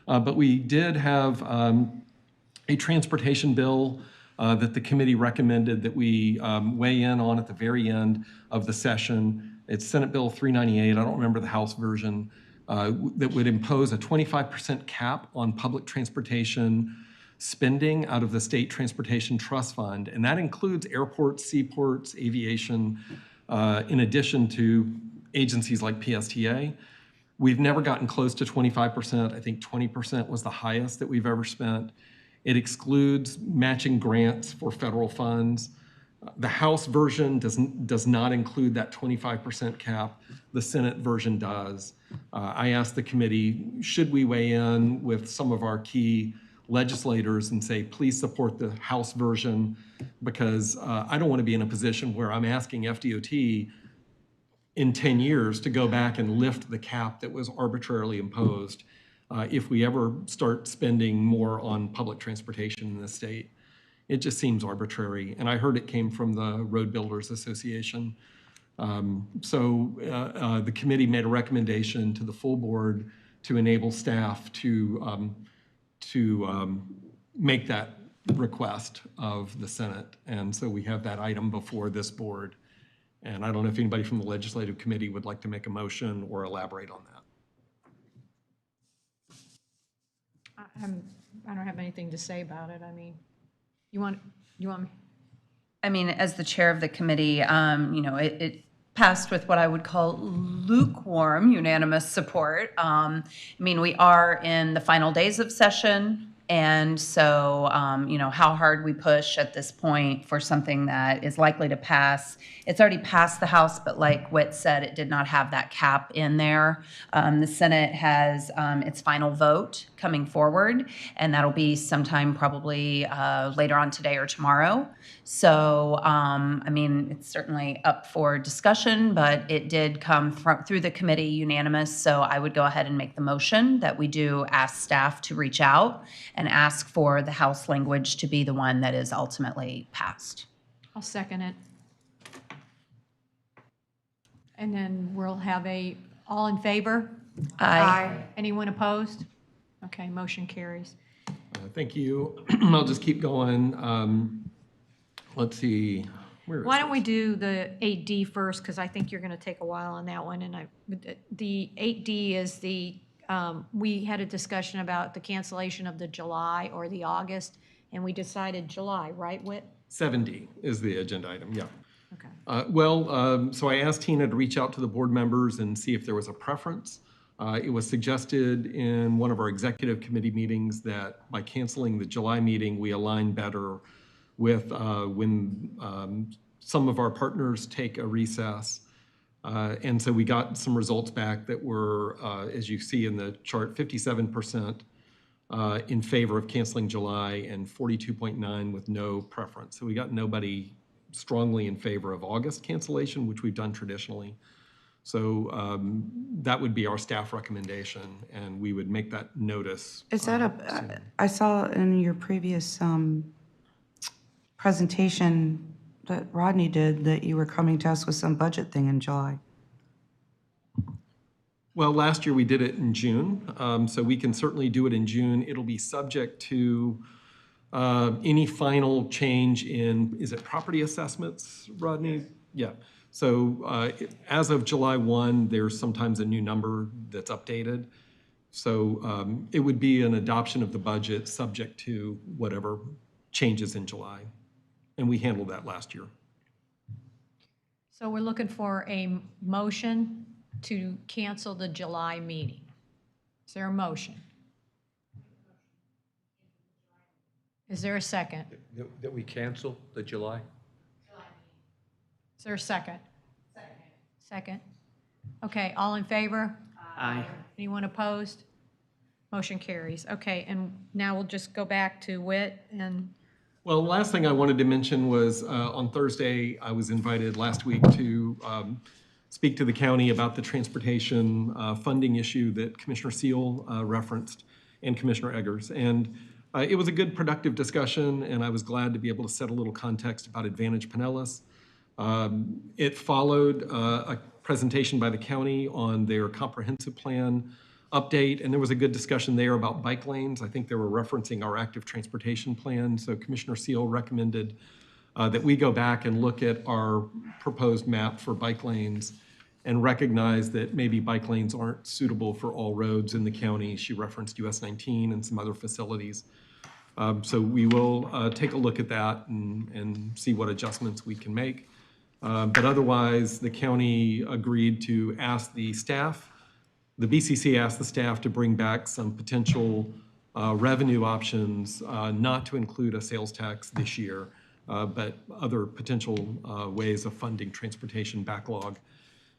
But we did have a transportation bill that the committee recommended that we weigh in on at the very end of the session. It's Senate Bill 398. I don't remember the House version. That would impose a 25% cap on public transportation spending out of the State Transportation Trust Fund. And that includes airports, seaports, aviation, in addition to agencies like Psta. We've never gotten close to 25%. I think 20% was the highest that we've ever spent. It excludes matching grants for federal funds. The House version does not include that 25% cap. The Senate version does. I asked the committee, should we weigh in with some of our key legislators and say, please support the House version, because I don't want to be in a position where I'm asking FDOT in 10 years to go back and lift the cap that was arbitrarily imposed if we ever start spending more on public transportation in the state. It just seems arbitrary. And I heard it came from the Road Builders Association. The committee made a recommendation to the full board to enable staff to make that request of the Senate. And so we have that item before this board. And I don't know if anybody from the legislative committee would like to make a motion or elaborate on that. I don't have anything to say about it. I mean, you want me? I mean, as the chair of the committee, it passed with what I would call lukewarm unanimous support. I mean, we are in the final days of session. And so, how hard we push at this point for something that is likely to pass. It's already passed the House, but like Whit said, it did not have that cap in there. The Senate has its final vote coming forward, and that'll be sometime probably later on today or tomorrow. So, it's certainly up for discussion, but it did come through the committee unanimous. So I would go ahead and make the motion that we do ask staff to reach out and ask for the House language to be the one that is ultimately passed. I'll second it. And then we'll have all in favor? Aye. Anyone opposed? Okay, motion carries. Thank you. I'll just keep going. Let's see. Why don't we do the 8D first, because I think you're going to take a while on that one. And the 8D is we had a discussion about the cancellation of the July or the August, and we decided July, right, Whit? 7D is the agenda item, yeah. Okay. So I asked Tina to reach out to the board members and see if there was a preference. It was suggested in one of our executive committee meetings that by canceling the July meeting, we align better with when some of our partners take a recess. And so we got some results back that were, as you see in the chart, 57% in favor of canceling July and 42.9% with no preference. So we got nobody strongly in favor of August cancellation, which we've done traditionally. So that would be our staff recommendation, and we would make that notice. Is that I saw in your previous presentation that Rodney did that you were coming to us with some budget thing in July. Well, last year we did it in June, so we can certainly do it in June. It'll be subject to any final change in, is it property assessments, Rodney? Yeah. So as of July 1, there's sometimes a new number that's updated. So it would be an adoption of the budget subject to whatever changes in July. And we handled that last year. So we're looking for a motion to cancel the July meeting. Is there a motion? Is there a second? That we cancel the July? Is there a second? Second. Okay, all in favor? Aye. Anyone opposed? Motion carries. Okay, and now we'll just go back to Whit and, Well, last thing I wanted to mention was on Thursday, I was invited last week to speak to the county about the transportation funding issue that Commissioner Seal referenced and Commissioner Eggers. And it was a good, productive discussion, and I was glad to be able to set a little context about Advantage Pinellas. It followed a presentation by the county on their comprehensive plan update, and there was a good discussion there about bike lanes. I think they were referencing our active transportation plan. So Commissioner Seal recommended that we go back and look at our proposed map for bike lanes and recognize that maybe bike lanes aren't suitable for all roads in the county. She referenced US 19 and some other facilities. So we will take a look at that and see what adjustments we can make. But otherwise, the county agreed to ask the staff, the BCC asked the staff to bring back some potential revenue options, not to include a sales tax this year, but other potential ways of funding transportation backlog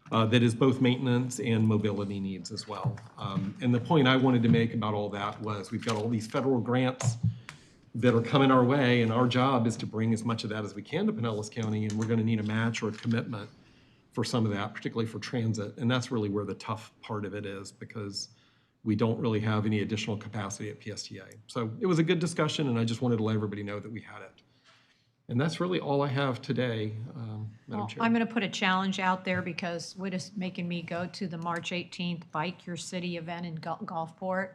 that is both maintenance and mobility needs as well. And the point I wanted to make about all that was we've got all these federal grants that are coming our way, and our job is to bring as much of that as we can to Pinellas County, and we're going to need a match or a commitment for some of that, particularly for transit. And that's really where the tough part of it is, because we don't really have any additional capacity at PSTA. So it was a good discussion, and I just wanted to let everybody know that we had it. And that's really all I have today, Madam Chair. I'm going to put a challenge out there because Whit is making me go to the March 18th Bike Your City event in Gulfport.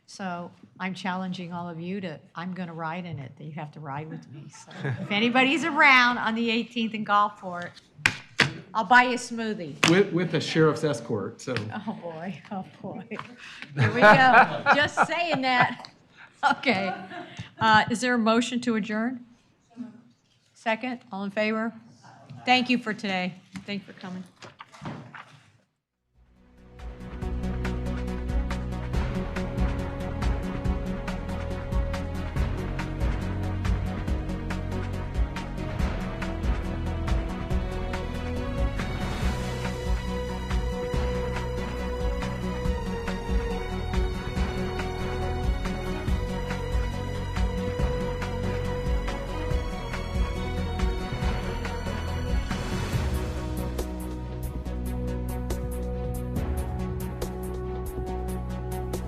So I'm challenging all of you to, I'm going to ride in it, that you have to ride with me. So if anybody's around on the 18th in Gulfport, I'll buy you a smoothie. With a sheriff's escort, so. Oh, boy. Oh, boy. Here we go. Just saying that. Okay. Is there a motion to adjourn? Second? All in favor? Thank you for today. Thank you for coming.